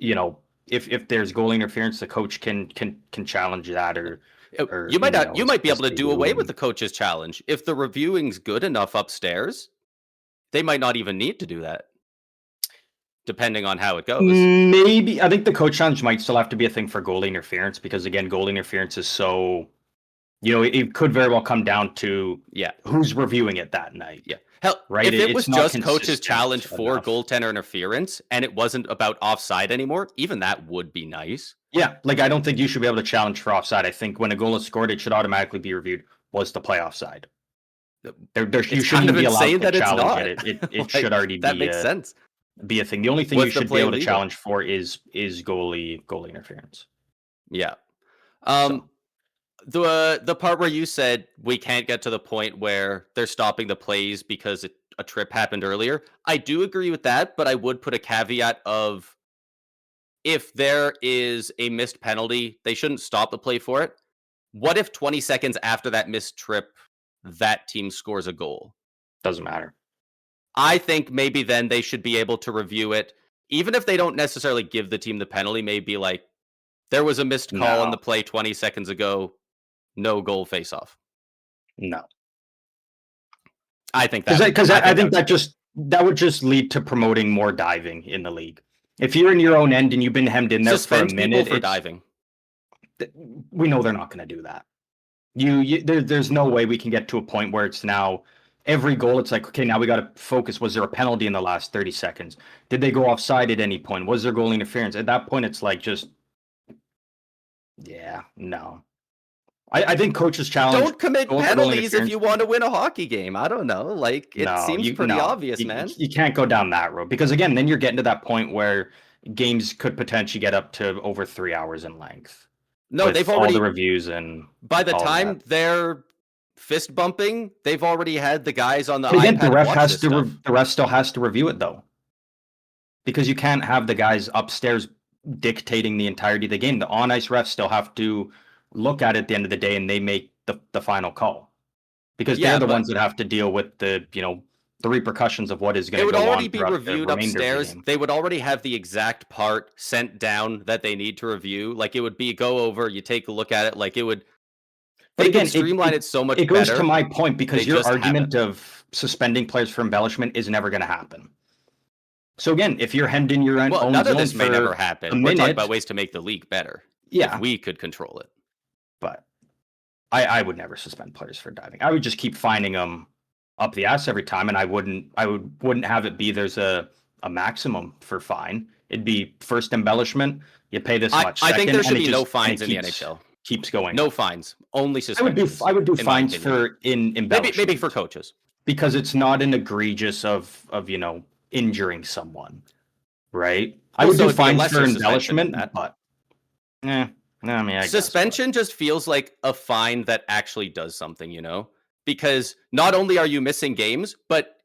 Speaker 2: Sure. If there's goal interference, the coach can challenge that, or
Speaker 1: you might be able to do away with the coach's challenge. If the reviewing's good enough upstairs, they might not even need to do that, depending on how it goes.
Speaker 2: Maybe. I think the coach challenge might still have to be a thing for goal interference, because again, goal interference is so, it could very well come down to who's reviewing it that night.
Speaker 1: Yeah. Hell,
Speaker 2: right?
Speaker 1: If it was just coach's challenge for goaltender interference and it wasn't about offside anymore, even that would be nice.
Speaker 2: Yeah, like I don't think you should be able to challenge for offside. I think when a goal is scored, it should automatically be reviewed. Was the play offside? You shouldn't be allowed to challenge it. It like, should already
Speaker 1: that makes sense.
Speaker 2: Be a thing. The only thing you should be able to challenge for is goalie interference.
Speaker 1: Yeah. The part where you said we can't get to the point where they're stopping the plays because a trip happened earlier, I do agree with that, but I would put a caveat of, if there is a missed penalty, they shouldn't stop the play for it. What if 20 seconds after that missed trip, that team scores a goal?
Speaker 2: Doesn't matter.
Speaker 1: I think maybe then they should be able to review it, even if they don't necessarily give the team the penalty. Maybe like, there was a missed call on the play 20 seconds ago, no goal face-off.
Speaker 2: No.
Speaker 1: I think that,
Speaker 2: because I think that would just lead to promoting more diving in the league. If you're in your own end and you've been hemmed in there for a minute,
Speaker 1: for diving.
Speaker 2: We know they're not going to do that. There's no way we can get to a point where it's now every goal. It's like, okay, now we got to focus. Was there a penalty in the last 30 seconds? Did they go offside at any point? Was there goal interference? At that point, it's like just, no. I think coaches challenge.
Speaker 1: Don't commit penalties if you want to win a hockey game. I don't know. Like, it seems pretty obvious, man.
Speaker 2: You can't go down that road, because again, then you're getting to that point where games could potentially get up to over 3 hours in length.
Speaker 1: No, they've already
Speaker 2: all the reviews, and
Speaker 1: by the time they're fist bumping, they've already had the guys on the
Speaker 2: but again,
Speaker 1: iPad.
Speaker 2: The ref still has to review it though, because you can't have the guys upstairs dictating the entirety of the game. The on ice refs still have to look at it at the end of the day, and they make the final call, because they're the ones that have to deal with the repercussions of what is going to go on.
Speaker 1: It would already be reviewed upstairs. They would already have the exact part sent down that they need to review. Like, it would be go over, you take a look at it. Like, it would. But again, streamline it so much.
Speaker 2: It goes to my point, because your argument of suspending players for embellishment is never going to happen. So again, if you're hemmed in your own zone,
Speaker 1: none of this may never happen. We're talking about ways to make the league better.
Speaker 2: Yeah,
Speaker 1: if we could control it.
Speaker 2: But I would never suspend players for diving. I would just keep finding them up the ass every time, and I wouldn't have it be there's a maximum for fine. It'd be first embellishment, you pay this much.
Speaker 1: I think there should be no fines in the NHL.
Speaker 2: Keeps going.
Speaker 1: No fines, only suspensions.
Speaker 2: I would do fines for embellishment.
Speaker 1: Maybe for coaches,
Speaker 2: because it's not an egregious of injuring someone, right? I would do fines for embellishment, but I mean,
Speaker 1: suspension just feels like a fine that actually does something, because not only are you missing games, but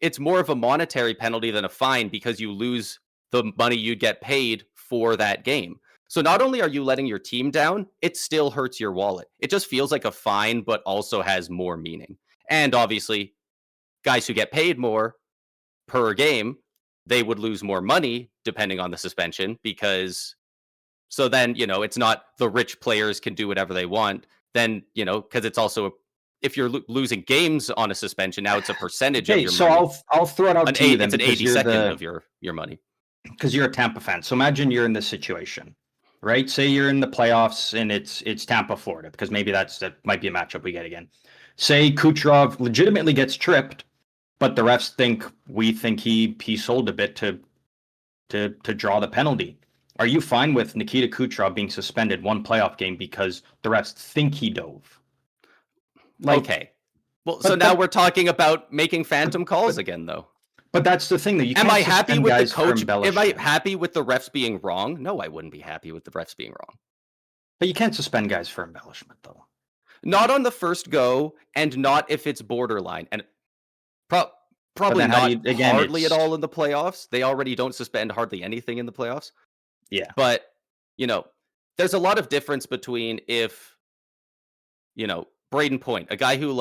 Speaker 1: it's more of a monetary penalty than a fine, because you lose the money you get paid for that game. So not only are you letting your team down, it still hurts your wallet. It just feels like a fine, but also has more meaning. And obviously, guys who get paid more per game, they would lose more money depending on the suspension because so then, it's not the rich players can do whatever they want. Then, because it's also if you're losing games on a suspension, now it's a percentage of
Speaker 2: Okay,
Speaker 1: your
Speaker 2: so
Speaker 1: money.
Speaker 2: I'll throw it out to you then
Speaker 1: It's an
Speaker 2: because you're
Speaker 1: 82nd of your money.
Speaker 2: because you're a Tampa fan. So imagine you're in this situation, right? Say you're in the playoffs and it's Tampa, Florida, because maybe that might be a matchup we get again. Say Kucherov legitimately gets tripped, but the refs think he sold a bit to draw the penalty. Are you fine with Nikita Kucherov being suspended one playoff game because the refs think he dove?
Speaker 1: Okay. Well, so now we're talking about making phantom calls again, though.
Speaker 2: But that's the thing that you can't.
Speaker 1: Am I happy with the coach? Am I happy with the refs being wrong? No, I wouldn't be happy with the refs being wrong.
Speaker 2: But you can't suspend guys for embellishment, though.
Speaker 1: Not on the first go, and not if it's borderline, and probably not hardly at all in the playoffs. They already don't suspend hardly anything in the playoffs.
Speaker 2: Yeah,
Speaker 1: but there's a lot of difference between if Braden Point, a guy who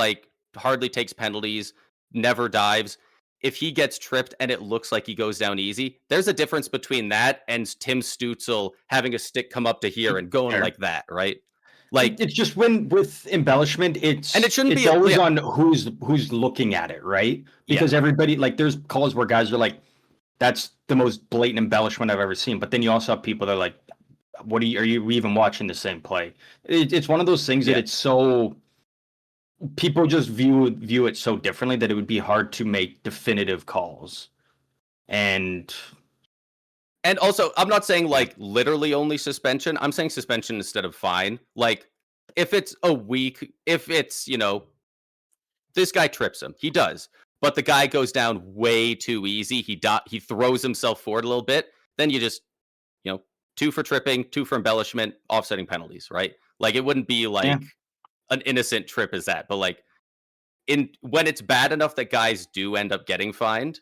Speaker 1: hardly takes penalties, never dives. If he gets tripped and it looks like he goes down easy, there's a difference between that and Tim Stützle having a stick come up to here and going like that, right?
Speaker 2: It's just with embellishment,
Speaker 1: and it shouldn't be
Speaker 2: always on who's looking at it, right? Because everybody there's calls where guys are like, that's the most blatant embellishment I've ever seen. But then you also have people that are like, are you even watching the same play? It's one of those things that it's so people just view it so differently that it would be hard to make definitive calls. And
Speaker 1: also, I'm not saying literally only suspension. I'm saying suspension instead of fine. If it's a week, if it's, this guy trips him, he does, but the guy goes down way too easy. He throws himself forward a little bit. Then you just, 2 for tripping, 2 for embellishment, offsetting penalties, right? It wouldn't be an innocent trip as that, but when it's bad enough that guys do end up getting fined,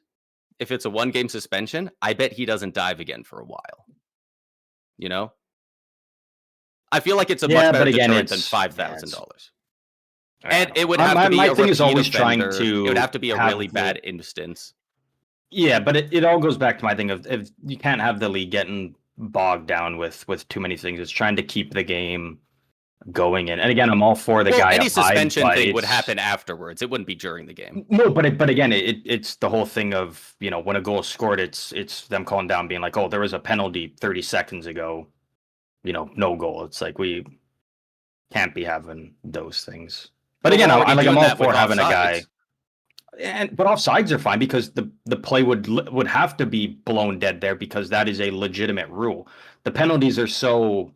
Speaker 1: if it's a 1-game suspension, I bet he doesn't dive again for a while. I feel like it's a much better deterrent than $5,000. And it would have to be a repeat offender. It would have to be a really bad instance.
Speaker 2: Yeah, but it all goes back to my thing of if you can't have the league getting bogged down with too many things. It's trying to keep the game going in. And again, I'm all for the guy.
Speaker 1: Any suspension thing would happen afterwards. It wouldn't be during the game.
Speaker 2: No, but again, it's the whole thing of, when a goal is scored, it's them calling down, being like, oh, there was a penalty 30 seconds ago, no goal. It's like we can't be having those things. But again, I'm all for having a guy. But offsides are fine because the play would have to be blown dead there because that is a legitimate rule. The penalties are so,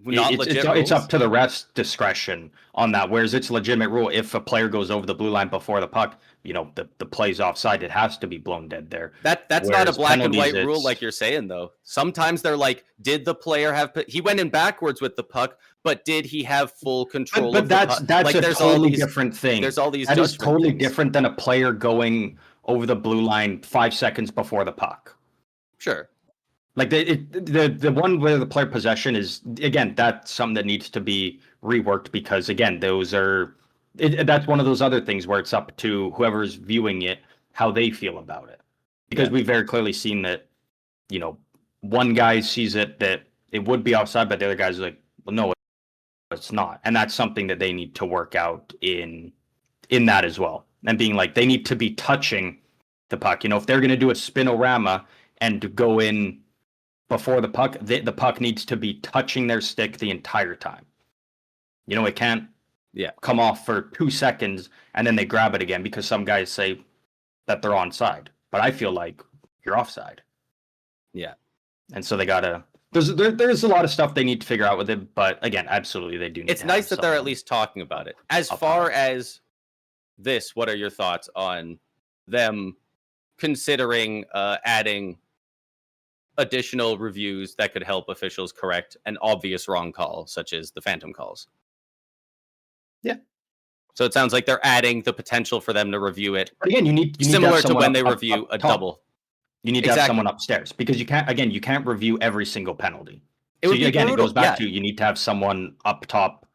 Speaker 2: it's up to the ref's discretion on that. Whereas it's a legitimate rule. If a player goes over the blue line before the puck, the play's offside. It has to be blown dead there.
Speaker 1: That's not a black and white rule like you're saying, though. Sometimes they're like, did the player he went in backwards with the puck, but did he have full control of the puck?
Speaker 2: That's a totally different thing.
Speaker 1: There's all these
Speaker 2: that is totally different than a player going over the blue line 5 seconds before the puck.
Speaker 1: Sure.
Speaker 2: The one where the player possession is, again, that's something that needs to be reworked because, again, that's one of those other things where it's up to whoever's viewing it how they feel about it. Because we've very clearly seen that, one guy sees it that it would be offside, but the other guy's like, well, no, it's not. And that's something that they need to work out in that as well. And being like, they need to be touching the puck. If they're going to do a spinorama and go in before the puck, the puck needs to be touching their stick the entire time. It can't come off for 2 seconds and then they grab it again because some guys say that they're onside. But I feel like you're offside.
Speaker 1: Yeah.
Speaker 2: And so they gotta. There's a lot of stuff they need to figure out with it, but again, absolutely they do need.
Speaker 1: It's nice that they're at least talking about it. As far as this, what are your thoughts on them considering adding additional reviews that could help officials correct an obvious wrong call, such as the phantom calls?
Speaker 2: Yeah.
Speaker 1: So it sounds like they're adding the potential for them to review it.
Speaker 2: But again, you need
Speaker 1: similar to when they review a double.
Speaker 2: You need to have someone upstairs because you can't review every single penalty.
Speaker 1: It would be
Speaker 2: again,
Speaker 1: brutal.
Speaker 2: It goes back to you need to have someone up top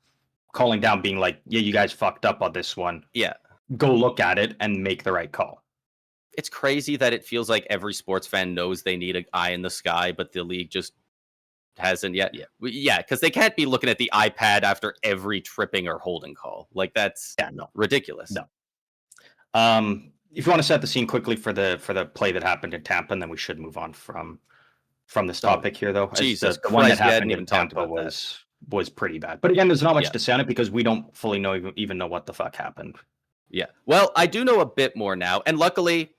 Speaker 2: calling down, being like, yeah, you guys fucked up on this one.
Speaker 1: Yeah.
Speaker 2: Go look at it and make the right call.
Speaker 1: It's crazy that it feels like every sports fan knows they need an eye in the sky, but the league just hasn't yet. Yeah, because they can't be looking at the iPad after every tripping or holding call. Like, that's ridiculous.
Speaker 2: No. If you want to set the scene quickly for the play that happened in Tampa, and then we should move on from this topic here, though.
Speaker 1: Jesus
Speaker 2: the one that happened
Speaker 1: in
Speaker 2: Tampa was pretty bad. But again, there's not much to say on it because we don't fully even know what the fuck happened.
Speaker 1: Yeah. Well, I do know a bit more now, and luckily,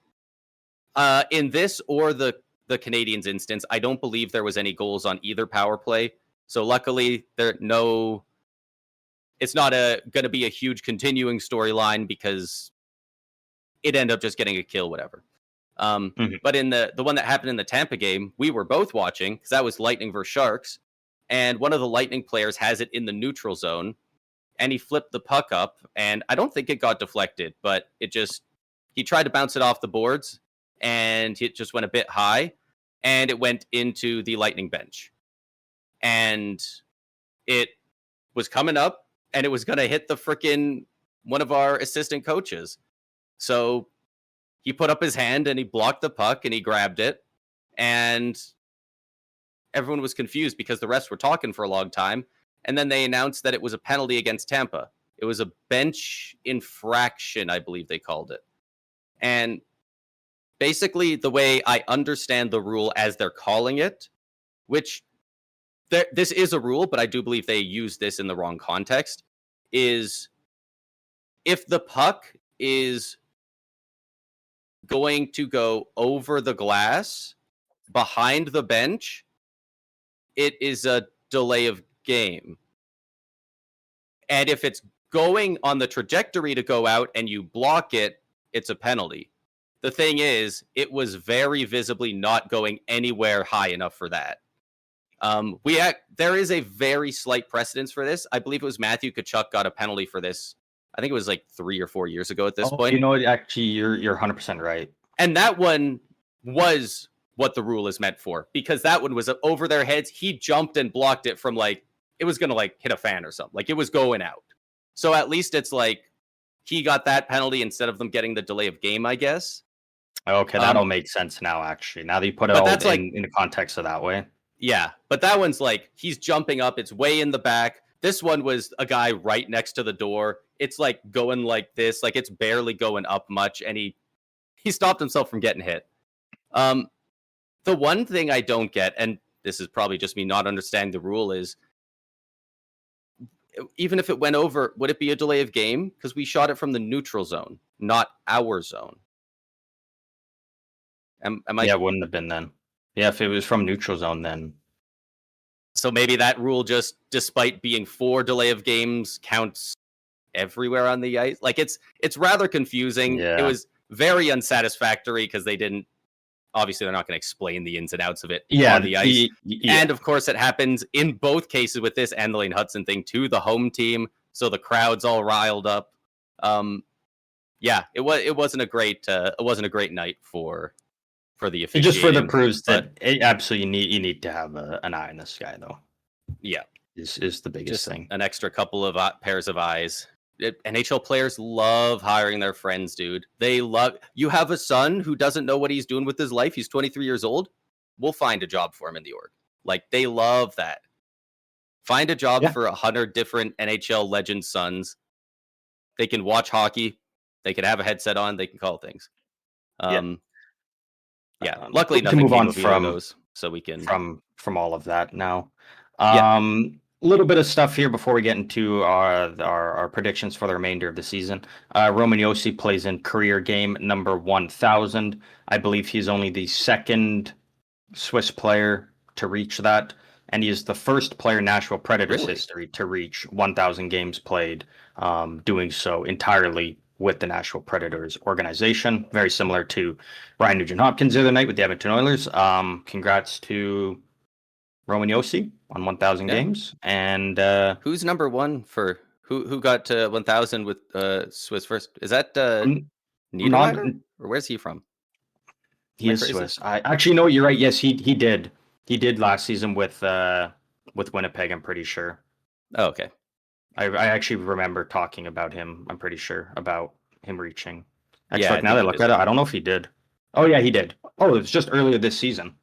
Speaker 1: in this or the Canadiens instance, I don't believe there was any goals on either power play. So luckily, it's not going to be a huge continuing storyline because it ended up just getting a kill, whatever. But in the one that happened in the Tampa game, we were both watching because that was Lightning versus Sharks, and one of the Lightning players has it in the neutral zone, and he flipped the puck up, and I don't think it got deflected, but he tried to bounce it off the boards, and it just went a bit high, and it went into the Lightning bench. And it was coming up, and it was going to hit the freaking one of our assistant coaches. So he put up his hand, and he blocked the puck, and he grabbed it, and everyone was confused because the refs were talking for a long time, and then they announced that it was a penalty against Tampa. It was a bench infraction, I believe they called it. And basically, the way I understand the rule as they're calling it, which this is a rule, but I do believe they use this in the wrong context, is if the puck is going to go over the glass behind the bench, it is a delay of game. And if it's going on the trajectory to go out and you block it, it's a penalty. The thing is, it was very visibly not going anywhere high enough for that. There is a very slight precedence for this. I believe it was Matthew Tkachuk got a penalty for this. I think it was like 3 or 4 years ago at this point.
Speaker 2: You know, actually, you're 100% right.
Speaker 1: And that one was what the rule is meant for, because that one was over their heads. He jumped and blocked it from it was going to hit a fan or something. It was going out. So at least it's he got that penalty instead of them getting the delay of game, I guess.
Speaker 2: Okay, that'll make sense now, actually. Now that you put it all in the context of that way.
Speaker 1: Yeah, but that one's he's jumping up. It's way in the back. This one was a guy right next to the door. It's going like this. It's barely going up much, and he stopped himself from getting hit. The one thing I don't get, and this is probably just me not understanding the rule, is even if it went over, would it be a delay of game? Because we shot it from the neutral zone, not our zone.
Speaker 2: Yeah, it wouldn't have been then. Yeah, if it was from neutral zone, then.
Speaker 1: So maybe that rule just, despite being 4 delay of games, counts everywhere on the ice. It's rather confusing.
Speaker 2: Yeah.
Speaker 1: It was very unsatisfactory because obviously they're not going to explain the ins and outs of it on the ice. And of course, it happens in both cases with this and the Lane Hudson thing to the home team. So the crowd's all riled up. It wasn't a great night for the officiating.
Speaker 2: It just further proves that absolutely you need to have an eye in the sky, though.
Speaker 1: Yeah,
Speaker 2: is the biggest thing.
Speaker 1: An extra couple of pairs of eyes. NHL players love hiring their friends, dude. You have a son who doesn't know what he's doing with his life. He's 23 years old. We'll find a job for him in the org. They love that. Find a job for 100 different NHL legend sons. They can watch hockey. They can have a headset on. They can call things. Luckily, nothing came of those, so we can
Speaker 2: from all of that now. A little bit of stuff here before we get into our predictions for the remainder of the season. Roman Josi plays in career game number 1,000. I believe he's only the second Swiss player to reach that, and he is the first player in Nashville Predators history to reach 1,000 games played, doing so entirely with the Nashville Predators organization. Very similar to Ryan Nugent-Hopkins the other night with the Edmonton Oilers. Congrats to Roman Josi on 1,000 games. And
Speaker 1: who's number one for who got 1,000 with Swiss first? Is that Niederreiter? Or where's he from?
Speaker 2: He
Speaker 1: Am I
Speaker 2: is
Speaker 1: crazy?
Speaker 2: Swiss. I actually know you're right. Yes, he did. He did last season with Winnipeg. I'm pretty sure.
Speaker 1: Oh, okay.
Speaker 2: I actually remember talking about him. I'm pretty sure about him reaching.
Speaker 1: Yeah,
Speaker 2: Actually,
Speaker 1: I
Speaker 2: like, now
Speaker 1: think
Speaker 2: that I
Speaker 1: he
Speaker 2: look at it,
Speaker 1: visited.
Speaker 2: I don't know if he did. Oh yeah, he did. Oh, it was just earlier this season.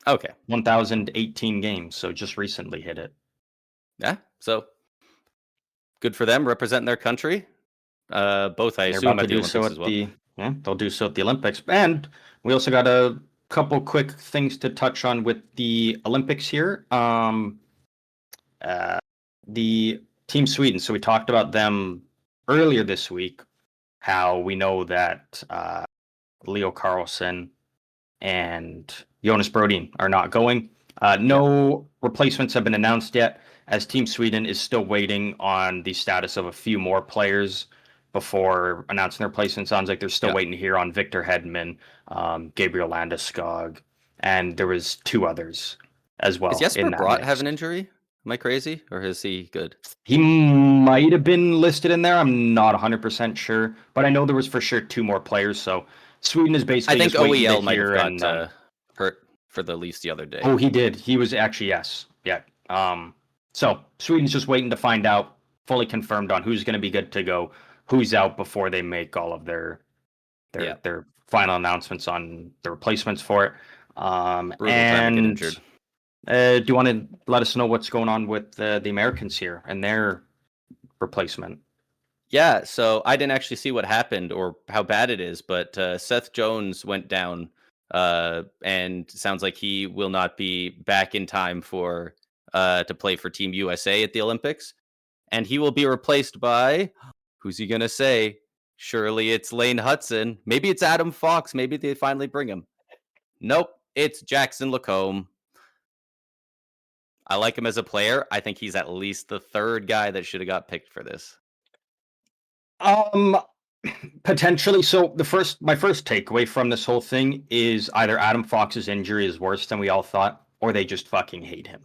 Speaker 1: Okay.
Speaker 2: 1,018 games, so just recently hit it.
Speaker 1: Yeah. So good for them representing their country. Both, I
Speaker 2: They're about
Speaker 1: assume,
Speaker 2: to
Speaker 1: at the
Speaker 2: do so
Speaker 1: Olympics as
Speaker 2: at
Speaker 1: well.
Speaker 2: the yeah, they'll do so at the Olympics. And we also got a couple quick things to touch on with the Olympics here. Uh, the Team Sweden. So we talked about them earlier this week. How we know that Leo Carlson and Jonas Brodin are not going.
Speaker 1: Yeah.
Speaker 2: No replacements have been announced yet, as Team Sweden is still waiting on the status of a few more players before announcing their replacements. Sounds like they're still
Speaker 1: Yeah.
Speaker 2: waiting to hear on Victor Hedman, Gabriel Landeskog, and there was two others as
Speaker 1: Is
Speaker 2: well
Speaker 1: Jesper
Speaker 2: in that
Speaker 1: Bratt have
Speaker 2: mix.
Speaker 1: an injury? Am I crazy, or is he good?
Speaker 2: He might have been listed in there. I'm not 100% sure, but I know there was for sure two more players. So Sweden is
Speaker 1: I
Speaker 2: basically
Speaker 1: think
Speaker 2: just waiting to
Speaker 1: OEL might have
Speaker 2: hear.
Speaker 1: got
Speaker 2: And
Speaker 1: hurt for the Leafs the other day.
Speaker 2: oh, he did. He was actually, yes, yeah. So Sweden's just waiting to find out, fully confirmed on who's going to be good to go, who's out before they make all of
Speaker 1: Yeah.
Speaker 2: their final announcements on the replacements for it.
Speaker 1: Brutal time to get
Speaker 2: And
Speaker 1: injured.
Speaker 2: do you want to let us know what's going on with the Americans here and their replacement?
Speaker 1: Yeah, so I didn't actually see what happened or how bad it is, but Seth Jones went down, and sounds like he will not be back in time for to play for Team USA at the Olympics, and he will be replaced by, who's he gonna say? Surely it's Lane Hudson. Maybe it's Adam Fox. Maybe they finally bring him. Nope, it's Jackson Lacombe. I like him as a player. I think he's at least the third guy that should have got picked for this.
Speaker 2: Um, Potentially. So my first takeaway from this whole thing is either Adam Fox's injury is worse than we all thought, or they just fucking hate him.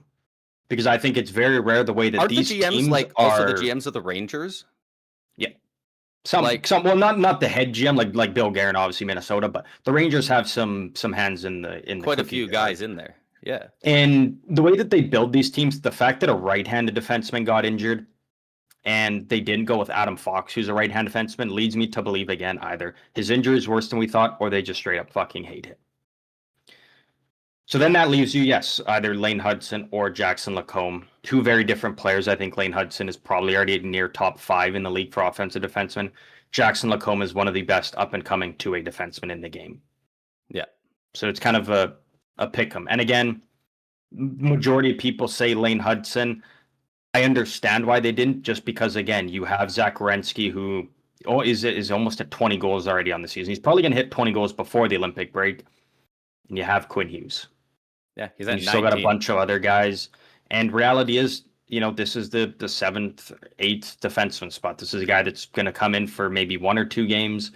Speaker 2: Because I think it's very rare the way that
Speaker 1: Aren't the
Speaker 2: these
Speaker 1: GMs
Speaker 2: teams
Speaker 1: like also the
Speaker 2: are.
Speaker 1: GMs of the Rangers?
Speaker 2: Yeah,
Speaker 1: Like
Speaker 2: some. Well, not the head GM like Bill Guerin, obviously Minnesota, but the Rangers have some hands in the
Speaker 1: quite a
Speaker 2: cookie
Speaker 1: few
Speaker 2: jar.
Speaker 1: guys in there. Yeah.
Speaker 2: And the way that they build these teams, the fact that a right-handed defenseman got injured and they didn't go with Adam Fox, who's a right-hand defenseman, leads me to believe again either his injury is worse than we thought, or they just straight up fucking hate him. So then that leaves you, yes, either Lane Hudson or Jackson Lacombe, two very different players. I think Lane Hudson is probably already near top 5 in the league for offensive defensemen. Jackson Lacombe is one of the best up-and-coming two-way defensemen in the game.
Speaker 1: Yeah.
Speaker 2: So it's kind of a pick 'em. And again, majority of people say Lane Hudson. I understand why they didn't, just because again, you have Zach Werenski, who is almost at 20 goals already on the season. He's probably going to hit 20 goals before the Olympic break. And you have Quinn Hughes.
Speaker 1: Yeah, he's
Speaker 2: And
Speaker 1: at
Speaker 2: you still got a
Speaker 1: 19.
Speaker 2: bunch of other guys. And reality is, this is the 7th, 8th defenseman spot. This is a guy that's going to come in for maybe 1 or 2 games.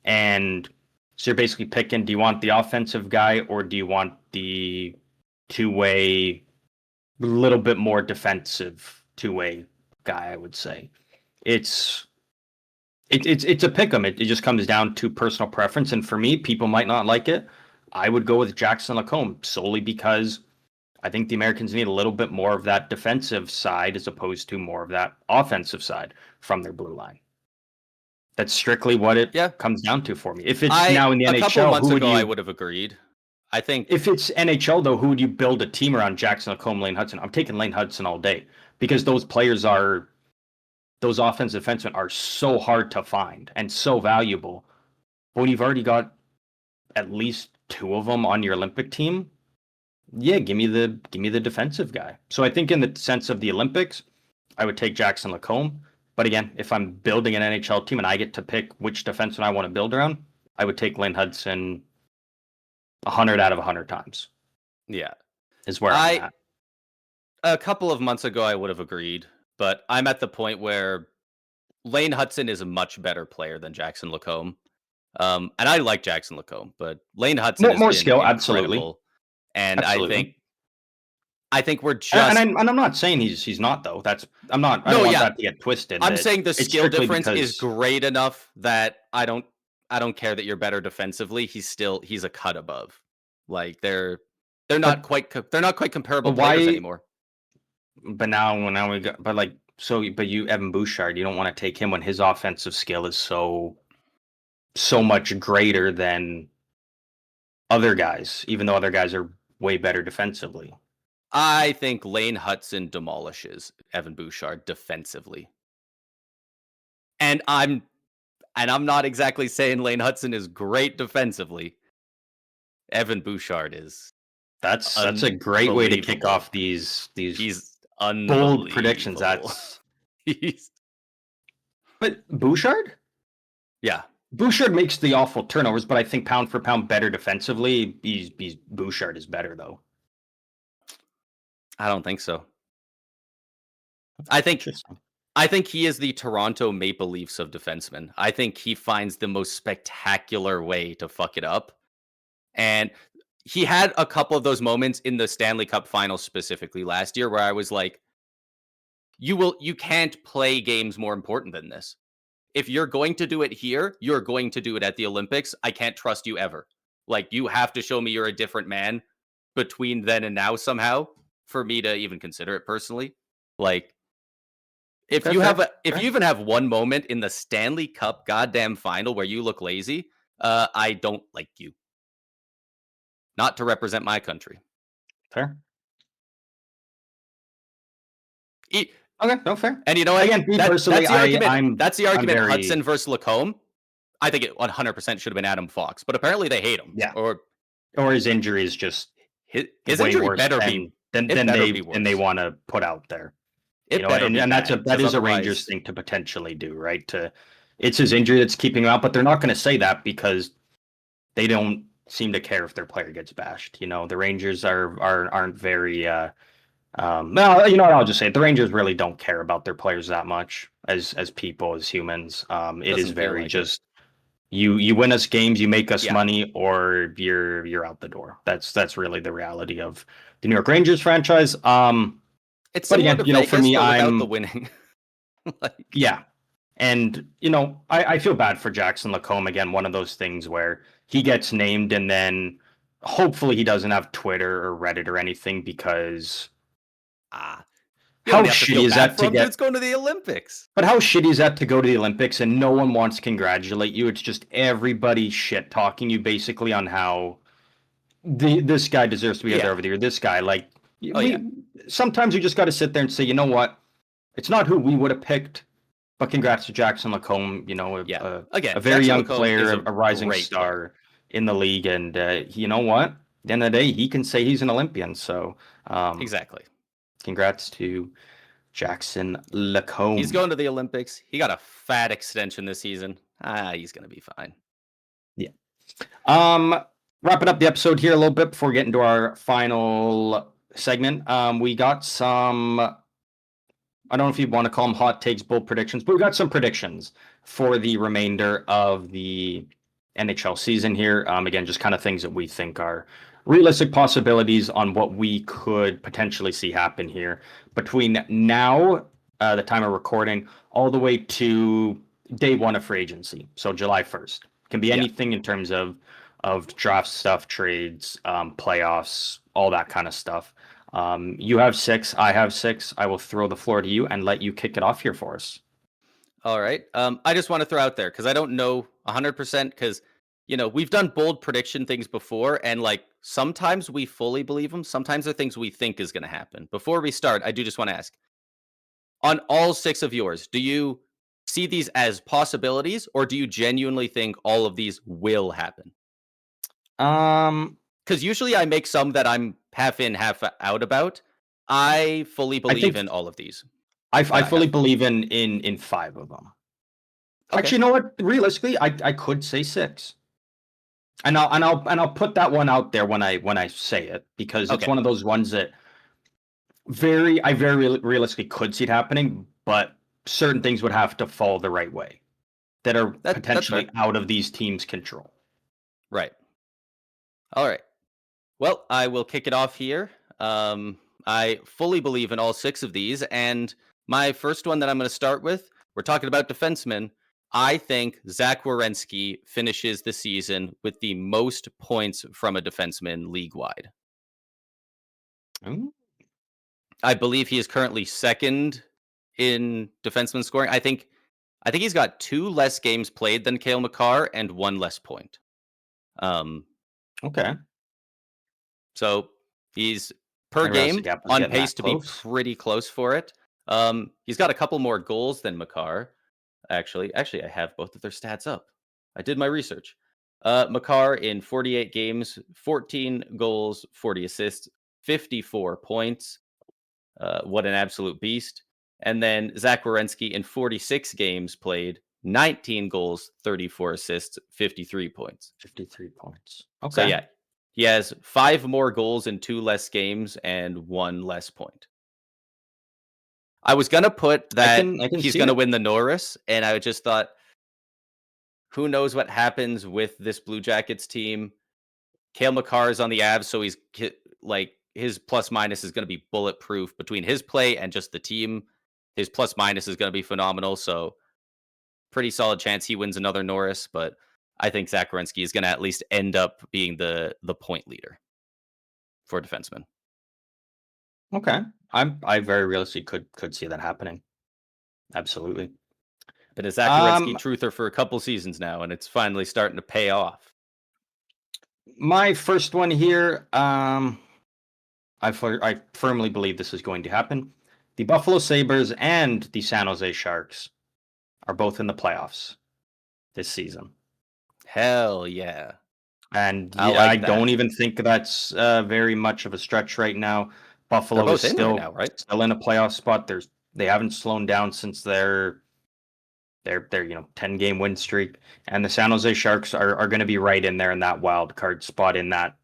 Speaker 2: And so you're basically picking, do you want the offensive guy or do you want the two-way, little bit more defensive two-way guy, I would say. It's a pick 'em. It just comes down to personal preference. And for me, people might not like it. I would go with Jackson Lacombe solely because I think the Americans need a little bit more of that defensive side as opposed to more of that offensive side from their blue line. That's strictly what it comes down to for me. If it's now in the
Speaker 1: A couple
Speaker 2: NHL,
Speaker 1: months
Speaker 2: who would
Speaker 1: ago,
Speaker 2: you?
Speaker 1: I would have agreed. I think
Speaker 2: If it's NHL though, who would you build a team around? Jackson Lacombe, Lane Hudson. I'm taking Lane Hudson all day because those offensive defensemen are so hard to find and so valuable. But when you've already got at least 2 of them on your Olympic team, yeah, give me the defensive guy. So I think in the sense of the Olympics, I would take Jackson Lacombe. But again, if I'm building an NHL team and I get to pick which defenseman I want to build around, I would take Lane Hudson 100 out of 100 times.
Speaker 1: Yeah.
Speaker 2: Is where I'm at.
Speaker 1: A couple of months ago, I would have agreed, but I'm at the point where Lane Hudson is a much better player than Jackson Lacombe. And I like Jackson Lacombe, but Lane Hudson has
Speaker 2: More
Speaker 1: been
Speaker 2: skill, absolutely.
Speaker 1: incredible. And
Speaker 2: Absolutely.
Speaker 1: I think we're
Speaker 2: And
Speaker 1: just.
Speaker 2: I'm not saying he's not though. I'm not. I don't want that to get twisted.
Speaker 1: I'm saying the skill difference is great enough that I don't. don't care that you're better defensively. He's a cut above. Like they're
Speaker 2: But
Speaker 1: not quite comparable
Speaker 2: but
Speaker 1: players
Speaker 2: why?
Speaker 1: anymore.
Speaker 2: But now we got. But like so. But you Evan Bouchard, you don't want to take him when his offensive skill is so much greater than other guys, even though other guys are way better defensively.
Speaker 1: I think Lane Hutson demolishes Evan Bouchard defensively. And I'm not exactly saying Lane Hutson is great defensively. Evan Bouchard is
Speaker 2: That's a great way to kick off these
Speaker 1: He's
Speaker 2: bold predictions.
Speaker 1: unbelievable.
Speaker 2: But Bouchard?
Speaker 1: Yeah.
Speaker 2: Bouchard makes the awful turnovers, but I think pound for pound better defensively. He's Bouchard is better though.
Speaker 1: I don't think so. I think he is the Toronto Maple Leafs of defensemen. I think he finds the most spectacular way to fuck it up. And he had a couple of those moments in the Stanley Cup Finals specifically last year where I was like, you can't play games more important than this. If you're going to do it here, you're going to do it at the Olympics. I can't trust you ever. Like, you have to show me you're a different man between then and now somehow for me to even consider it personally. Like, if you even have one moment in the Stanley Cup goddamn final where you look lazy, I don't like you. Not to represent my country.
Speaker 2: Fair. Okay, no, fair.
Speaker 1: And you know what?
Speaker 2: Again, personally,
Speaker 1: that's the argument. Hudson versus Lacombe. I think it 100% should have been Adam Fox, but apparently they hate him.
Speaker 2: Yeah. Or his injury is just
Speaker 1: his injury better be
Speaker 2: than they want to put out there. That is a Rangers thing to potentially do, right? It's his injury that's keeping him out, but they're not going to say that because they don't seem to care if their player gets bashed. The Rangers aren't very. No, I'll just say it. The Rangers really don't care about their players that much as people, as humans. It is very just you win us games, you make us money, or you're out the door. That's really the reality of the New York Rangers franchise.
Speaker 1: It's similar to Vegas,
Speaker 2: for me,
Speaker 1: without the winning.
Speaker 2: Yeah. And, I feel bad for Jackson Lacombe. Again, one of those things where he gets named and then hopefully he doesn't have Twitter or Reddit or anything because how shitty is that to get?
Speaker 1: It's going to the Olympics.
Speaker 2: But how shitty is that to go to the Olympics and no one wants to congratulate you? It's just everybody shit talking you basically on how this guy deserves to be there over the year. This guy, like, sometimes you just got to sit there and say, you know what? It's not who we would have picked, but congrats to Jackson Lacombe. A very young player, a rising star in the league, and you know what? At the end of the day, he can say he's an Olympian. So
Speaker 1: exactly.
Speaker 2: Congrats to Jackson Lacombe.
Speaker 1: He's going to the Olympics. He got a fat extension this season. He's going to be fine.
Speaker 2: Yeah. Wrapping up the episode here a little bit before we get into our final segment. We got some, I don't know if you want to call them hot takes, bold predictions, but we got some predictions for the remainder of the NHL season here. Again, just kind of things that we think are realistic possibilities on what we could potentially see happen here between now, the time of recording, all the way to day one of free agency. So July 1st. Can be anything in terms of draft stuff, trades, playoffs, all that kind of stuff. You have 6, I have 6. I will throw the floor to you and let you kick it off here for us.
Speaker 1: All right. I just want to throw out there because I don't know 100% because, we've done bold prediction things before and like sometimes we fully believe them. Sometimes they're things we think is going to happen. Before we start, I do just want to ask, on all 6 of yours, do you see these as possibilities or do you genuinely think all of these will happen? Because usually I make some that I'm half in, half out about. I fully believe in all of these.
Speaker 2: I fully believe in 5 of them. Okay. Actually, you know what? Realistically, I could say 6. And I'll put that one out there when I say it because it's one of those ones that I very realistically could see it happening, but certain things would have to fall the right way that are potentially out of these teams' control.
Speaker 1: Right. All right. Well, I will kick it off here. I fully believe in all 6 of these, and my first one that I'm going to start with, we're talking about defensemen. I think Zach Werenski finishes the season with the most points from a defenseman league-wide.
Speaker 2: Mm,
Speaker 1: I believe he is currently second in defenseman scoring. I think he's got 2 less games played than Cale Makar and 1 less point. Um,
Speaker 2: okay.
Speaker 1: so he's
Speaker 2: I
Speaker 1: per
Speaker 2: didn't realize the
Speaker 1: game
Speaker 2: gap was
Speaker 1: on
Speaker 2: getting
Speaker 1: pace
Speaker 2: that
Speaker 1: to be
Speaker 2: close.
Speaker 1: pretty close for it. He's got a couple more goals than Makar. Actually, I have both of their stats up. I did my research. Makar in 48 games, 14 goals, 40 assists, 54 points. What an absolute beast. And then Zach Werenski in 46 games played, 19 goals, 34 assists, 53 points.
Speaker 2: 53 points.
Speaker 1: So
Speaker 2: Okay.
Speaker 1: yeah, he has 5 more goals in 2 less games and 1 less point. I was gonna put that
Speaker 2: I can
Speaker 1: he's
Speaker 2: see
Speaker 1: gonna
Speaker 2: it.
Speaker 1: win the Norris, and I just thought, who knows what happens with this Blue Jackets team? Cale Makar is on the Avs, so like his plus minus is going to be bulletproof between his play and just the team. His plus minus is going to be phenomenal, so pretty solid chance he wins another Norris. But I think Zach Werenski is going to at least end up being the point leader for defensemen.
Speaker 2: Okay. I very realistically could see that happening. Absolutely.
Speaker 1: Been a Zach Werenski
Speaker 2: Um,
Speaker 1: truther for a couple seasons now, and it's finally starting to pay off.
Speaker 2: my first one here, I firmly believe this is going to happen. The Buffalo Sabres and the San Jose Sharks are both in the playoffs this season.
Speaker 1: Hell yeah.
Speaker 2: And
Speaker 1: I
Speaker 2: yeah, I
Speaker 1: like
Speaker 2: don't
Speaker 1: that.
Speaker 2: even think that's very much of a stretch right now.
Speaker 1: They're
Speaker 2: Buffalo is
Speaker 1: both in right now, right?
Speaker 2: still in a playoff spot. They haven't slowed down since their 10-game win streak, and the San Jose Sharks are going to be right in there in that wild card spot, in that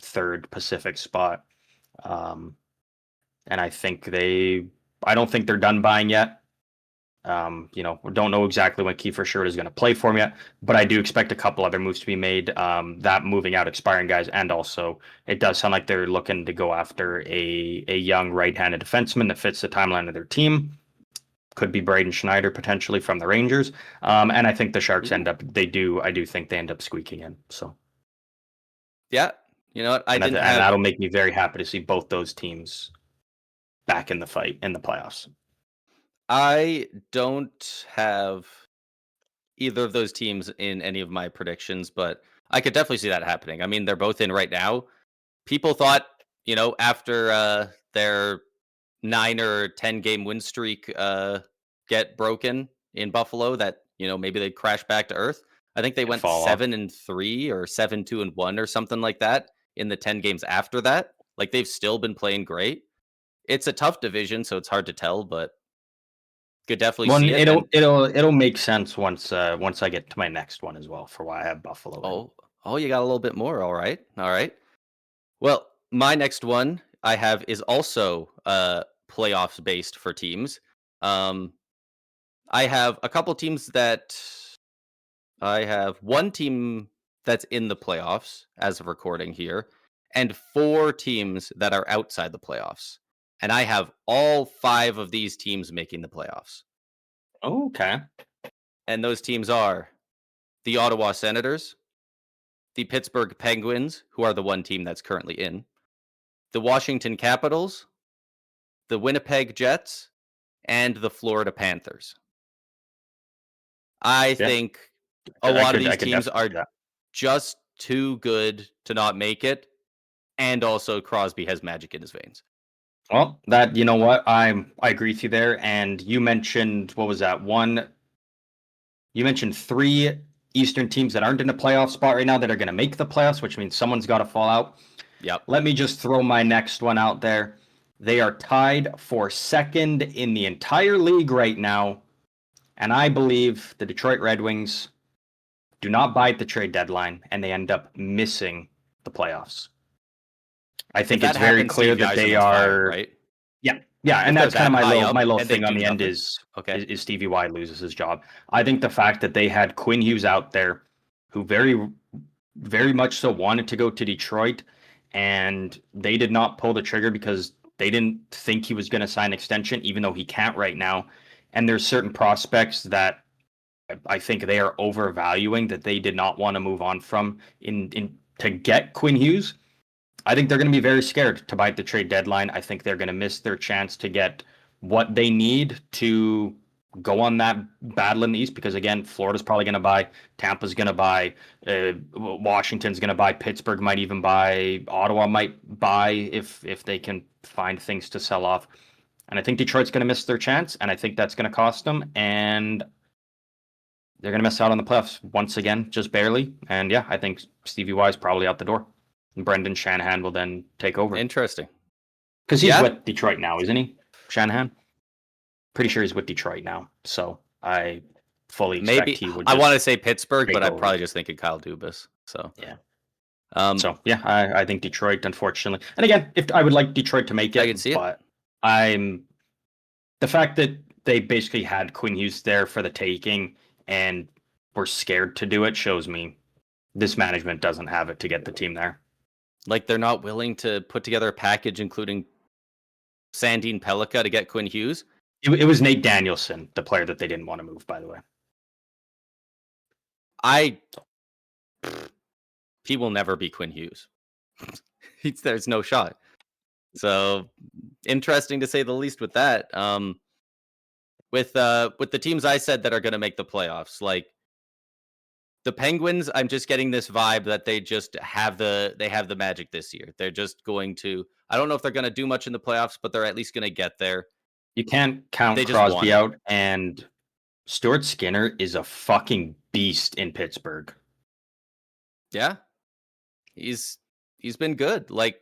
Speaker 2: third Pacific spot. And I don't think they're done buying yet. We don't know exactly when Kiefer Sherwood is going to play for them yet, but I do expect a couple other moves to be made. That moving out expiring guys, and also it does sound like they're looking to go after a young right-handed defenseman that fits the timeline of their team. Could be Braden Schneider potentially from the Rangers, and I think the Sharks
Speaker 1: Ooh.
Speaker 2: I do think they end up squeaking in. So
Speaker 1: Yeah. You know what?
Speaker 2: and that'll make me very happy to see both those teams back in the fight in the playoffs.
Speaker 1: I don't have either of those teams in any of my predictions, but I could definitely see that happening. I mean, they're both in right now. People thought, after their 9 or 10 game win streak get broken in Buffalo, that maybe they'd crash back to earth. I think they
Speaker 2: And
Speaker 1: went
Speaker 2: fall off.
Speaker 1: 7-3 or 7-2-1 or something like that in the 10 games after that. Like, they've still been playing great. It's a tough division, so it's hard to tell, but could definitely
Speaker 2: One,
Speaker 1: see it. And
Speaker 2: it'll make sense once I get to my next one as well, for why I have Buffalo in.
Speaker 1: you got a little bit more. All right, all right. Well, my next one I have is also playoffs based for teams. Um, I have a couple teams that I have one team that's in the playoffs as of recording here, and 4 teams that are outside the playoffs. And I have all 5 of these teams making the playoffs.
Speaker 2: Okay.
Speaker 1: And those teams are the Ottawa Senators, the Pittsburgh Penguins, who are the one team that's currently in, the Washington Capitals, the Winnipeg Jets, and the Florida Panthers. I
Speaker 2: Yeah.
Speaker 1: think a lot of
Speaker 2: I
Speaker 1: these
Speaker 2: could
Speaker 1: teams
Speaker 2: definitely
Speaker 1: are
Speaker 2: see that.
Speaker 1: just too good to not make it, and also Crosby has magic in his veins.
Speaker 2: Well, that you know what I agree with you there. And you mentioned, what was that one? You mentioned 3 Eastern teams that aren't in a playoff spot right now that are going to make the playoffs, which means someone's got to fall out.
Speaker 1: Yep.
Speaker 2: Let me just throw my next one out there. They are tied for second in the entire league right now, and I believe the Detroit Red Wings do not buy at the trade deadline, and they end up missing the playoffs. I
Speaker 1: If
Speaker 2: think
Speaker 1: that
Speaker 2: it's very
Speaker 1: happens,
Speaker 2: clear
Speaker 1: Steve
Speaker 2: that they
Speaker 1: Yzerman's fired,
Speaker 2: are.
Speaker 1: right?
Speaker 2: Yeah,
Speaker 1: If
Speaker 2: and
Speaker 1: they're
Speaker 2: that's kind of
Speaker 1: that high
Speaker 2: my
Speaker 1: up
Speaker 2: little
Speaker 1: and they
Speaker 2: thing on
Speaker 1: do
Speaker 2: the end
Speaker 1: nothing,
Speaker 2: is
Speaker 1: okay.
Speaker 2: Stevie Y loses his job. I think the fact that they had Quinn Hughes out there, who very much so wanted to go to Detroit, and they did not pull the trigger because they didn't think he was going to sign an extension, even though he can't right now. And there's certain prospects that I think they are overvaluing that they did not want to move on from in to get Quinn Hughes. I think they're going to be very scared to buy at the trade deadline. I think they're going to miss their chance to get what they need to go on that battle in the East, because again, Florida's probably going to buy, Tampa's going to buy, Washington's going to buy, Pittsburgh might even buy, Ottawa might buy if they can find things to sell off. And I think Detroit's going to miss their chance, and I think that's going to cost them, and they're going to miss out on the playoffs once again, just barely. And yeah, I think Stevie Y is probably out the door. And Brendan Shanahan will then take over.
Speaker 1: Interesting.
Speaker 2: Because he's with Detroit now, isn't he? Shanahan? Pretty sure he's with Detroit now. So I fully expect he would.
Speaker 1: I want to say Pittsburgh, but I'm probably just thinking Kyle Dubas. So
Speaker 2: yeah. I think Detroit, unfortunately. And again, if I would like Detroit to make it,
Speaker 1: I can see
Speaker 2: but the fact that they basically had Quinn Hughes there for the taking and were scared to do it shows me this management doesn't have it to get the team there.
Speaker 1: Like, they're not willing to put together a package including Sandin Pellikka to get Quinn Hughes.
Speaker 2: It was Nate Danielson, the player that they didn't want to move, by the way.
Speaker 1: He will never be Quinn Hughes. There's no shot. So interesting to say the least with that. With the teams I said that are going to make the playoffs, like the Penguins, I'm just getting this vibe that they just have the magic this year. They're just going to. I don't know if they're going to do much in the playoffs, but they're at least going to get there.
Speaker 2: You can't count Crosby out, and Stuart Skinner is a fucking beast in Pittsburgh.
Speaker 1: Yeah, he's been good. Like,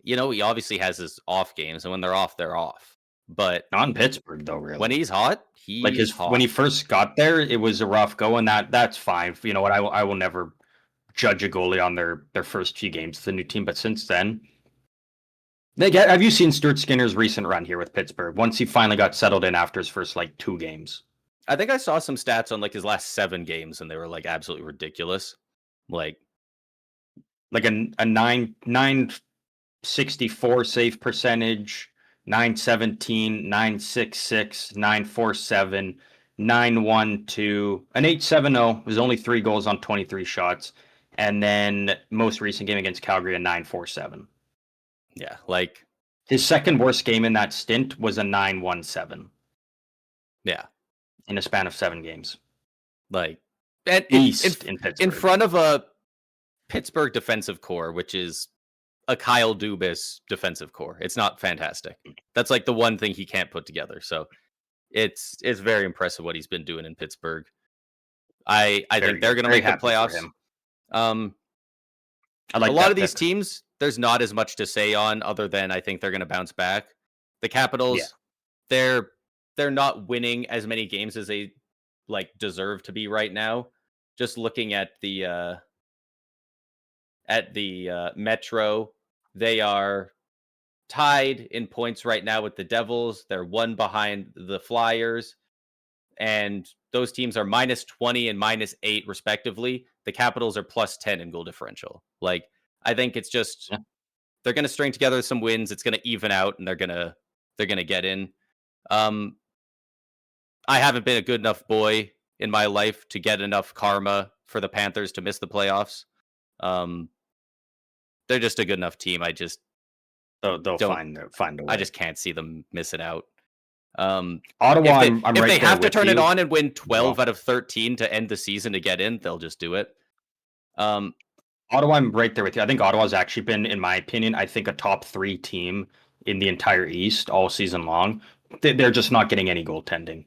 Speaker 1: he obviously has his off games, and when they're off, they're off. But
Speaker 2: not in Pittsburgh, though. Really,
Speaker 1: when he's hot, hot.
Speaker 2: When he first got there, it was a rough go, and that's fine. You know what? I will never judge a goalie on their first few games with the new team, but since then. Have you seen Stuart Skinner's recent run here with Pittsburgh? Once he finally got settled in after his first 2 games.
Speaker 1: I think I saw some stats on his last 7 games, and they were absolutely ridiculous. Like
Speaker 2: a 964 save percentage, 917, 966, 947, 912, an 870 was only 3 goals on 23 shots, and then most recent game against Calgary, a 947.
Speaker 1: Yeah,
Speaker 2: his second worst game in that stint was a 917.
Speaker 1: Yeah,
Speaker 2: in a span of 7 games.
Speaker 1: And
Speaker 2: in Pittsburgh,
Speaker 1: in front of a Pittsburgh defensive core, which is a Kyle Dubas defensive core. It's not fantastic. That's the one thing he can't put together. So it's very impressive what he's been doing in Pittsburgh. I think they're going to make the playoffs. A lot of these teams, there's not as much to say on other than I think they're going to bounce back. The Capitals, they're not winning as many games as they deserve to be right now. Just looking at the Metro, they are tied in points right now with the Devils. They're 1 behind the Flyers, and those teams are -20 and -8 respectively. The Capitals are +10 in goal differential. I think it's just they're going to string together some wins. It's going to even out, and they're going to get in. I haven't been a good enough boy in my life to get enough karma for the Panthers to miss the playoffs. They're just a good enough team. I just
Speaker 2: they'll find a way.
Speaker 1: I just can't see them missing out.
Speaker 2: Ottawa,
Speaker 1: if they have to turn it on and win 12 out of 13 to end the season to get in, they'll just do it.
Speaker 2: Ottawa, I'm right there with you. I think Ottawa's actually been, in my opinion, I think a top 3 team in the entire East all season long. They're just not getting any goaltending.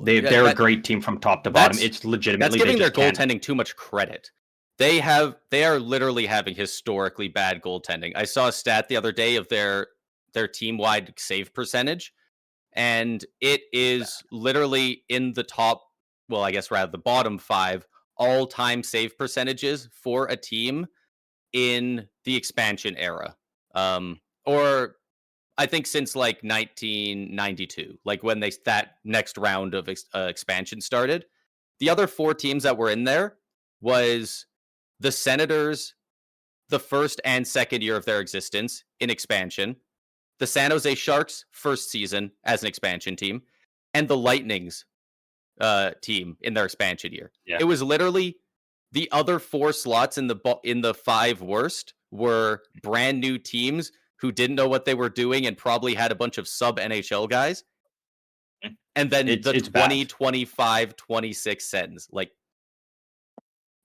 Speaker 2: They're a great team from top to bottom. It's legitimately
Speaker 1: that's giving their goaltending too much credit. They are literally having historically bad goaltending. I saw a stat the other day of their team-wide save percentage, and it is literally in the top, well, I guess rather the bottom 5 all-time save percentages for a team in the expansion era. Or I think since 1992, when that next round of expansion started. The other 4 teams that were in there was the Senators, the first and second year of their existence in expansion, the San Jose Sharks first season as an expansion team, and the Lightning's team in their expansion year.
Speaker 2: Yeah.
Speaker 1: It was literally the other 4 slots in the 5 worst were brand new teams who didn't know what they were doing and probably had a bunch of sub NHL guys. And then the
Speaker 2: It's bad.
Speaker 1: 20, 25, 26 sends. Like,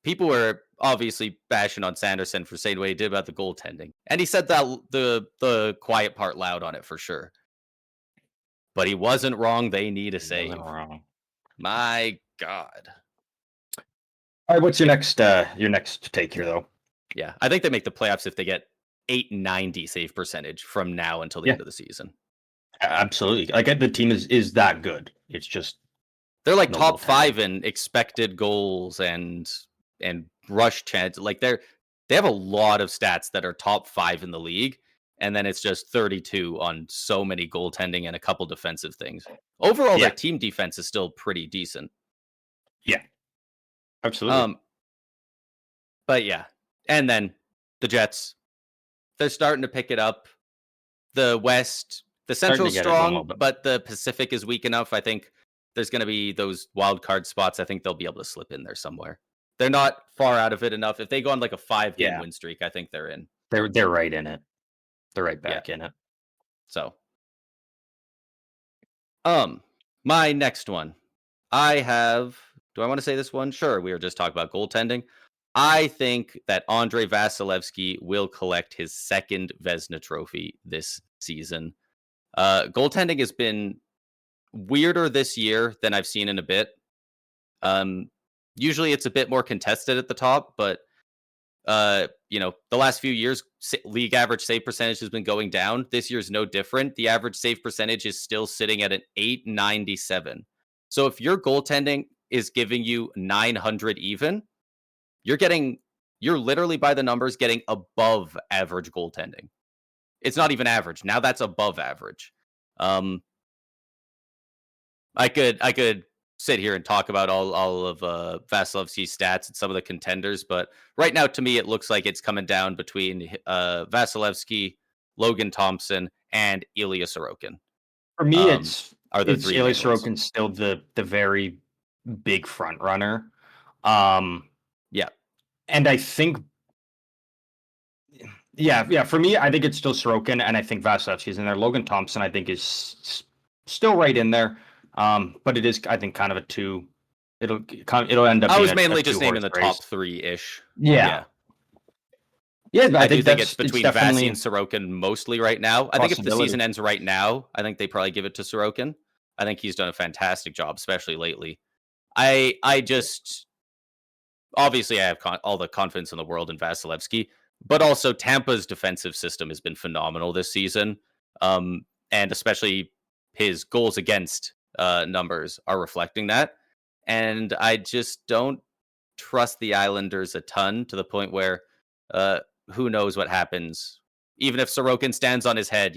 Speaker 1: people were obviously bashing on Sanderson for saying what he did about the goaltending. And he said that the quiet part loud on it for sure. But he wasn't wrong. They need a save.
Speaker 2: Wasn't wrong.
Speaker 1: My God.
Speaker 2: All right, what's your next take here, though?
Speaker 1: Yeah, I think they make the playoffs if they get 890 save percentage from now until the end of the season.
Speaker 2: Absolutely. Like, the team is that good. It's just
Speaker 1: they're like top 5 in expected goals and rush chance. Like, they have a lot of stats that are top 5 in the league, and then it's just 32 on so many goaltending and a couple defensive things. Overall, their team defense is still pretty decent.
Speaker 2: Yeah. Absolutely.
Speaker 1: But yeah. And then the Jets, they're starting to pick it up. The West, the Central's strong, but the Pacific is weak enough. I think there's going to be those wild card spots. I think they'll be able to slip in there somewhere. They're not far out of it enough. If they go on like a 5-game win streak, I think they're in.
Speaker 2: They're right in it. They're right back in it.
Speaker 1: So, my next one, I have. Do I want to say this one? Sure. We were just talking about goaltending. I think that Andrei Vasilevsky will collect his 2nd Vezina trophy this season. Goaltending has been weirder this year than I've seen in a bit. Usually it's a bit more contested at the top, but the last few years, league average save percentage has been going down. This year's no different. The average save percentage is still sitting at an 897. So if your goaltending is giving you 900 even, you're literally by the numbers getting above average goaltending. It's not even average. Now that's above average. I could sit here and talk about all of Vasilevsky's stats and some of the contenders, but right now to me it looks like it's coming down between Vasilevsky, Logan Thompson, and Ilya Sorokin.
Speaker 2: For me, it's Ilya Sorokin's still the very big front runner. And I think, for me, I think it's still Sorokin, and I think Vasilevsky's in there. Logan Thompson, I think, is still right in there. But it is, I think, kind of a 2. It'll end up.
Speaker 1: I was mainly just naming the top 3-ish.
Speaker 2: Yeah.
Speaker 1: I do think it's between Vasi and Sorokin mostly right now. I think if the season ends right now, I think they probably give it to Sorokin. I think he's done a fantastic job, especially lately. I just obviously I have all the confidence in the world in Vasilevsky, but also Tampa's defensive system has been phenomenal this season, and especially his goals against numbers are reflecting that. And I just don't trust the Islanders a ton, to the point where who knows what happens. Even if Sorokin stands on his head,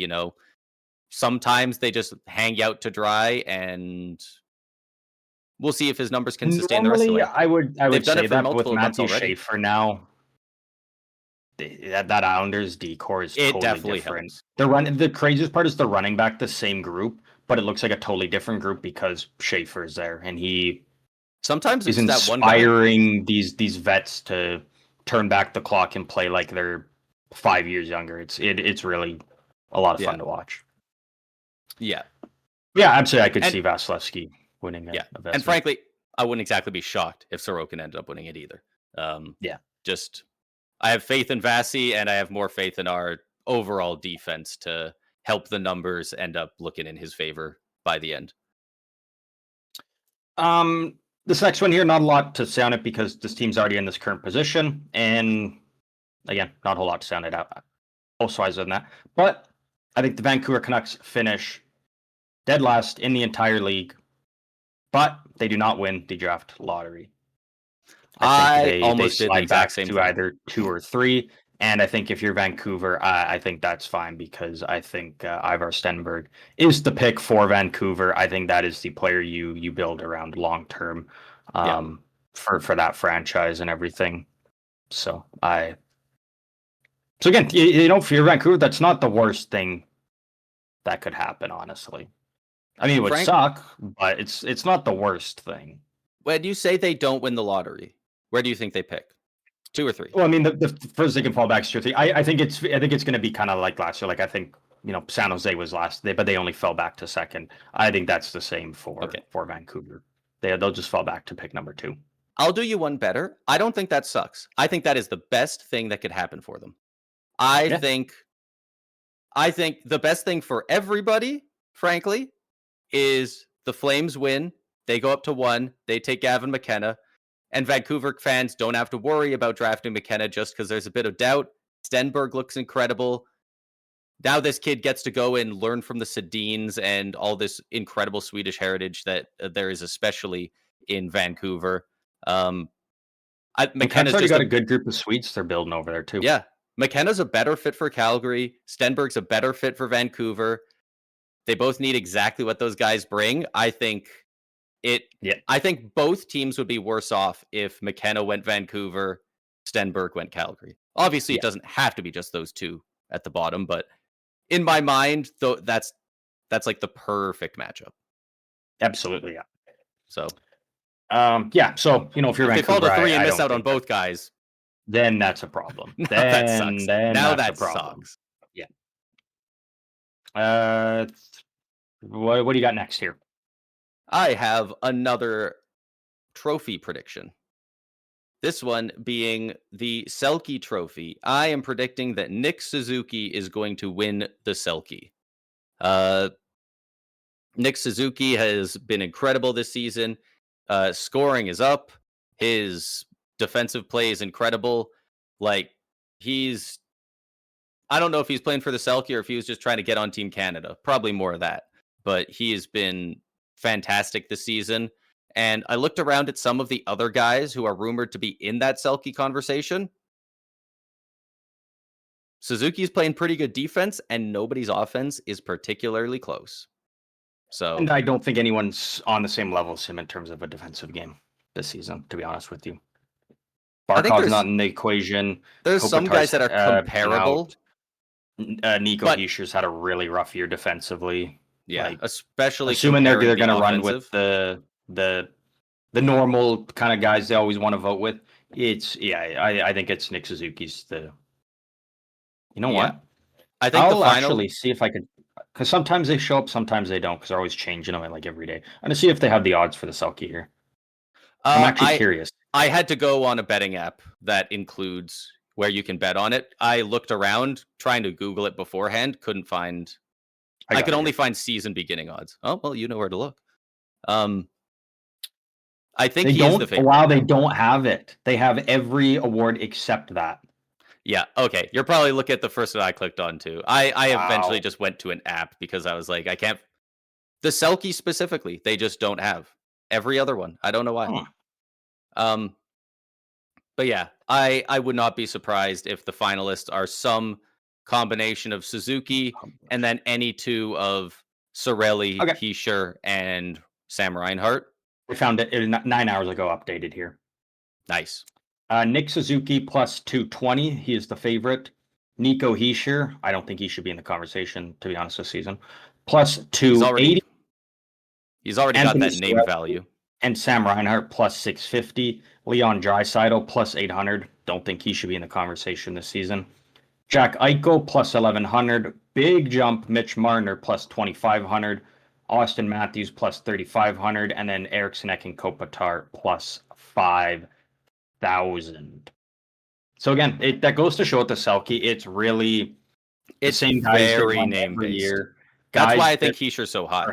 Speaker 1: sometimes they just hang out to dry, and we'll see if his numbers can sustain the rest of the way.
Speaker 2: I would say that with Matthew Schaefer now, that Islanders decor is totally different.
Speaker 1: Helps.
Speaker 2: The craziest part is the running back, the same group, but it looks like a totally different group because Schaefer's there, and he
Speaker 1: sometimes
Speaker 2: is inspiring these vets to turn back the clock and play like they're 5 years younger. It's really a lot of fun to watch.
Speaker 1: Yeah,
Speaker 2: absolutely. I could see Vasilevsky winning it.
Speaker 1: And frankly, I wouldn't exactly be shocked if Sorokin ended up winning it either. Just I have faith in Vasi, and I have more faith in our overall defense to help the numbers end up looking in his favor by the end.
Speaker 2: This next one here, not a lot to say on it because this team's already in this current position, and again, not a whole lot to say on it elsewise than that. But I think the Vancouver Canucks finish dead last in the entire league, but they do not win the draft lottery.
Speaker 1: I think they almost did the exact same
Speaker 2: to either 2 or 3. And I think if you're Vancouver, I think that's fine because I think Ivar Stenberg is the pick for Vancouver. I think that is the player you build around long term for that franchise and everything. So again, if you're Vancouver, that's not the worst thing that could happen, honestly. I mean, it would
Speaker 1: Frank,
Speaker 2: suck, but it's not the worst thing.
Speaker 1: when you say they don't win the lottery, where do you think they pick? 2 or 3?
Speaker 2: Well, I mean, the first they can fall back is 2 or 3. I think it's going to be kind of like last year. Like I think San Jose was last, but they only fell back to second. I think that's the same for Vancouver. They'll just fall back to pick number 2.
Speaker 1: I'll do you one better. I don't think that sucks. I think that is the best thing that could happen for them. I think the best thing for everybody, frankly, is the Flames win. They go up to 1. They take Gavin McKenna. And Vancouver fans don't have to worry about drafting McKenna just because there's a bit of doubt. Stenberg looks incredible. Now this kid gets to go and learn from the Sedins and all this incredible Swedish heritage that there is, especially in Vancouver.
Speaker 2: McKenna's already got a good group of Swedes they're building over there too.
Speaker 1: Yeah, McKenna's a better fit for Calgary. Stenberg's a better fit for Vancouver. They both need exactly what those guys bring. I think both teams would be worse off if McKenna went Vancouver, Stenberg went Calgary. Obviously, it doesn't have to be just those two at the bottom, but in my mind, though, that's like the perfect matchup.
Speaker 2: Absolutely, yeah.
Speaker 1: So,
Speaker 2: So if you're
Speaker 1: if
Speaker 2: Vancouver,
Speaker 1: they fall to 3 and miss out on both guys,
Speaker 2: then that's a problem.
Speaker 1: That sucks. Now that sucks.
Speaker 2: Yeah. What do you got next here?
Speaker 1: I have another trophy prediction. This one being the Selke Trophy. I am predicting that Nick Suzuki is going to win the Selke. Nick Suzuki has been incredible this season. Scoring is up. His defensive play is incredible. Like, I don't know if he's playing for the Selke or if he was just trying to get on Team Canada. Probably more of that. But he has been fantastic this season. And I looked around at some of the other guys who are rumored to be in that Selke conversation. Suzuki's playing pretty good defense, and nobody's offense is particularly close. So,
Speaker 2: and I don't think anyone's on the same level as him in terms of a defensive game this season, to be honest with you. Barkov's not in the equation.
Speaker 1: There's some guys that are comparable.
Speaker 2: Nico Hischier's had a really rough year defensively.
Speaker 1: Yeah, especially
Speaker 2: assuming they're going to run with the normal kind of guys they always want to vote with. I think it's Nick Suzuki's the. You know what?
Speaker 1: I think
Speaker 2: I'll actually see if I could, because sometimes they show up, sometimes they don't, because they're always changing them like every day. I'm gonna see if they have the odds for the Selke here. I'm actually curious.
Speaker 1: I had to go on a betting app that includes where you can bet on it. I looked around trying to Google it beforehand, couldn't find. I could only find season beginning odds. Oh well, you know where to look. I think he is the favorite.
Speaker 2: Wow, they don't have it. They have every award except that.
Speaker 1: Yeah, okay. You're probably looking at the first one I clicked on too. I eventually just went to an app because I was like, I can't. The Selke specifically, they just don't have. Every other one, I don't know why. But yeah, I would not be surprised if the finalists are some combination of Suzuki and then any two of Cirelli, Hischier, and Sam Reinhart.
Speaker 2: I found it 9 hours ago, updated here.
Speaker 1: Nice.
Speaker 2: Nick Suzuki plus 220. He is the favorite. Nico Hischier. I don't think he should be in the conversation, to be honest, this season. Plus 280.
Speaker 1: He's already got that name value.
Speaker 2: And Sam Reinhart plus 650. Leon Draisaitl plus 800. Don't think he should be in the conversation this season. Jack Eichel plus 1100. Big jump. Mitch Marner plus 2500. Austin Matthews plus 3,500. And then Eriksson and Kopitar plus 5,000. So again, that goes to show at the Selke, it's really the same guys
Speaker 1: very name every year. That's why I think Hischier's so hot.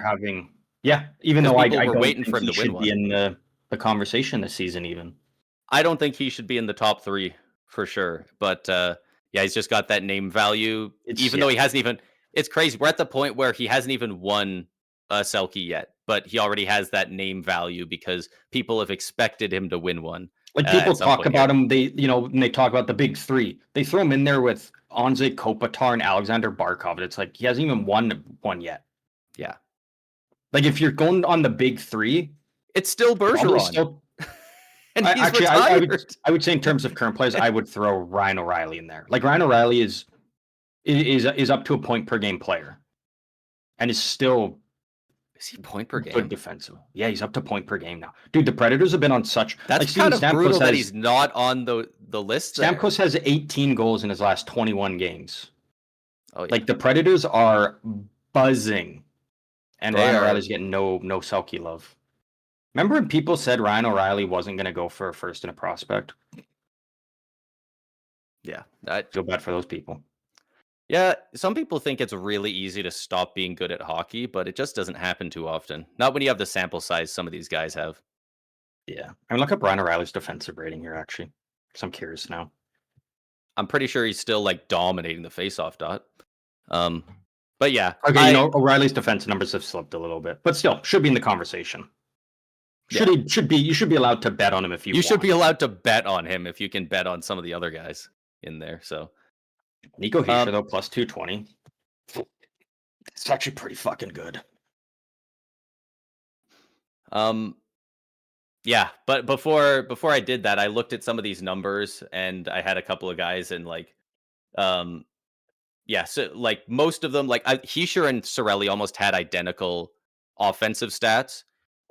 Speaker 2: Even though I
Speaker 1: don't waiting for him to win one.
Speaker 2: Be in the conversation this season even.
Speaker 1: I don't think he should be in the top 3 for sure. But he's just got that name value. Though he hasn't even. It's crazy. We're at the point where he hasn't even won a Selke yet, but he already has that name value because people have expected him to win one.
Speaker 2: Like people talk about him, when they talk about the big 3, they throw him in there with Anze Kopitar and Alexander Barkov. It's like he hasn't even won one yet.
Speaker 1: Yeah.
Speaker 2: Like if you're going on the big 3,
Speaker 1: it's still Bergeron. And he's retired.
Speaker 2: I would say in terms of current players, I would throw Ryan O'Reilly in there. Like Ryan O'Reilly is up to a point per game player, and is still
Speaker 1: Is he point per
Speaker 2: Good
Speaker 1: game?
Speaker 2: defensive. Yeah, he's up to point per game now. Dude, the Predators have been on such
Speaker 1: That's
Speaker 2: like Steven
Speaker 1: kind of
Speaker 2: Stamkos
Speaker 1: brutal that
Speaker 2: has
Speaker 1: he's not on the list there.
Speaker 2: Stamkos has 18 goals in his last 21 games.
Speaker 1: Oh yeah,
Speaker 2: Like the Predators are buzzing, and
Speaker 1: they
Speaker 2: Ryan
Speaker 1: are.
Speaker 2: O'Reilly's getting no Selke love. Remember when people said Ryan O'Reilly wasn't going to go for a first and a prospect?
Speaker 1: Yeah,
Speaker 2: Feel bad for those people.
Speaker 1: yeah. Some people think it's really easy to stop being good at hockey, but it just doesn't happen too often. Not when you have the sample size some of these guys have.
Speaker 2: Yeah. I mean, look up Ryan O'Reilly's defensive rating here, actually. Because I'm curious now.
Speaker 1: I'm pretty sure he's still like dominating the faceoff dot. Um, but yeah,
Speaker 2: Okay, you know, O'Reilly's defense numbers have slipped a little bit, but still should be in the conversation.
Speaker 1: Yeah.
Speaker 2: You should be allowed to bet on him if you want.
Speaker 1: Should be allowed to bet on him if you can bet on some of the other guys in there. So
Speaker 2: Nico Hischier, though, plus 220. It's actually pretty fucking good.
Speaker 1: Yeah, but before I did that, I looked at some of these numbers and I had a couple of guys and like yeah, so like most of them Hischier and Sorelli almost had identical offensive stats,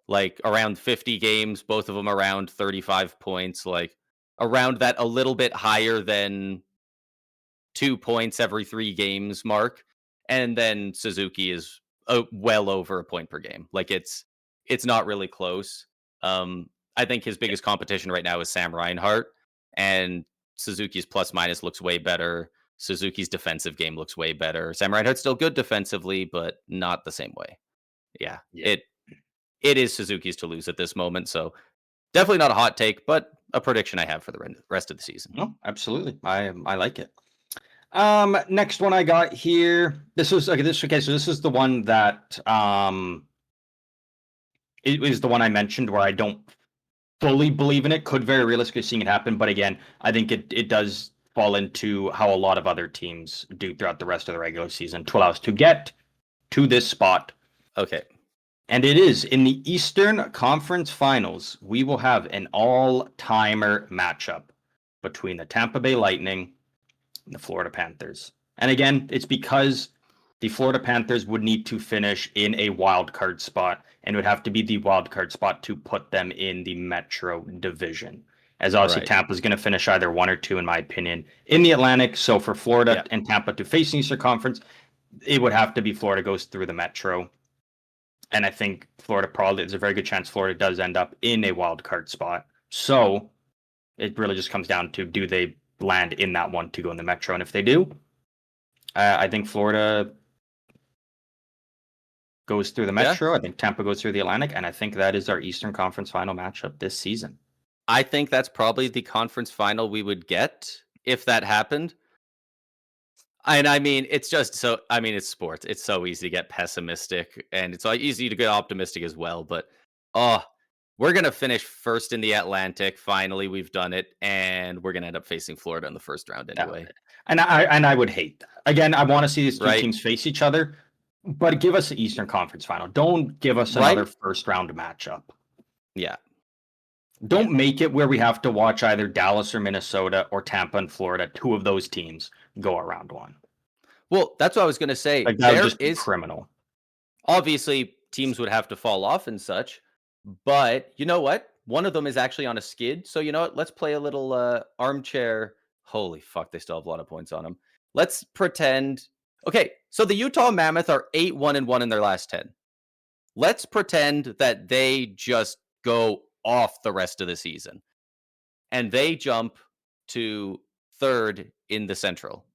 Speaker 1: like around 50 games, both of them around 35 points, like around that a little bit higher than 2 points every 3 games mark. And then Suzuki is well over a point per game. Like it's not really close. I think his biggest competition right now is Sam Reinhart, and Suzuki's plus minus looks way better. Suzuki's defensive game looks way better. Sam Reinhart's still good defensively, but not the same way. Yeah,
Speaker 2: Yeah.
Speaker 1: it is Suzuki's to lose at this moment. So definitely not a hot take, but a prediction I have for the rest of the season.
Speaker 2: No, absolutely. I like it. Next one I got here. This was okay. So this is the one that it was the one I mentioned where I don't fully believe in it. Could very realistically seeing it happen, but again, I think it does fall into how a lot of other teams do throughout the rest of the regular season to allow us to get to this spot.
Speaker 1: Okay.
Speaker 2: And it is in the Eastern Conference Finals. We will have an all-timer matchup between the Tampa Bay Lightning and the Florida Panthers. And again, it's because the Florida Panthers would need to finish in a wild card spot, and it would have to be the wild card spot to put them in the Metro Division. As obviously Tampa's going to finish either 1 or 2, in my opinion, in the Atlantic. So for Florida and Tampa to face the Eastern Conference, it would have to be Florida goes through the Metro. And I think Florida probably, there's a very good chance Florida does end up in a wild card spot. So it really just comes down to, do they land in that one to go in the Metro? And if they do, I think Florida goes through the Metro. I think Tampa goes through the Atlantic. And I think that is our Eastern Conference final matchup this season.
Speaker 1: I think that's probably the conference final we would get if that happened. And I mean, it's just so, I mean, it's sports. It's so easy to get pessimistic and it's easy to get optimistic as well. But, we're going to finish first in the Atlantic. Finally, we've done it. And we're going to end up facing Florida in the first round anyway.
Speaker 2: And I would hate that. Again, I want to see these two teams face each other, but give us the Eastern Conference final. Don't give us another first round matchup.
Speaker 1: Yeah.
Speaker 2: Don't make it where we have to watch either Dallas or Minnesota or Tampa and Florida, 2 of those teams, go around 1.
Speaker 1: Well, that's what I was going to say.
Speaker 2: Like, that would just be criminal.
Speaker 1: Obviously, teams would have to fall off and such, but you know what? One of them is actually on a skid. So you know what? Let's play a little armchair. Holy fuck, they still have a lot of points on them. Let's pretend. Okay, so the Utah Mammoth are 8-1-1 in their last 10. Let's pretend that they just go off the rest of the season and they jump to 3rd in the Central.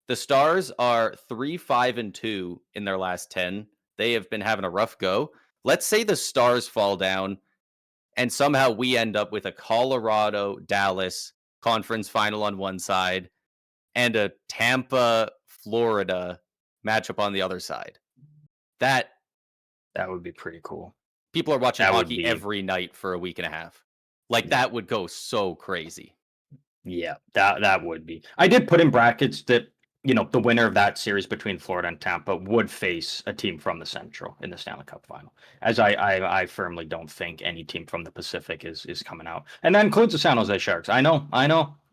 Speaker 1: The Stars are 3-5-2 in their last 10. They have been having a rough go. Let's say the Stars fall down and somehow we end up with a Colorado Dallas conference final on one side and a Tampa Florida matchup on the other side. That
Speaker 2: would be pretty cool.
Speaker 1: People are watching hockey every night for a week and a half. Like that would go so crazy.
Speaker 2: Yeah, that would be. I did put in brackets that, you know, the winner of that series between Florida and Tampa would face a team from the Central in the Stanley Cup final. As I firmly don't think any team from the Pacific is coming out. And that includes the San Jose Sharks. I know.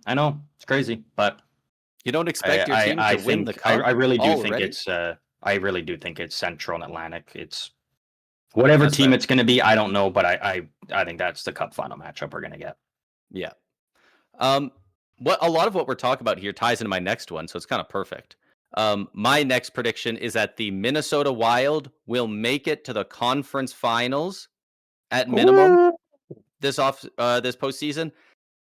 Speaker 2: It's crazy, but
Speaker 1: you don't expect your team to win the cup.
Speaker 2: I really do think it's I really do think it's Central and Atlantic. It's Whatever
Speaker 1: That's
Speaker 2: team
Speaker 1: fair.
Speaker 2: it's going to be, I don't know, but I think that's the Cup final matchup we're going to get.
Speaker 1: Yeah. What a lot of what we're talking about here ties into my next one, so it's kind of perfect. My next prediction is that the Minnesota Wild will make it to the conference finals at minimum this postseason,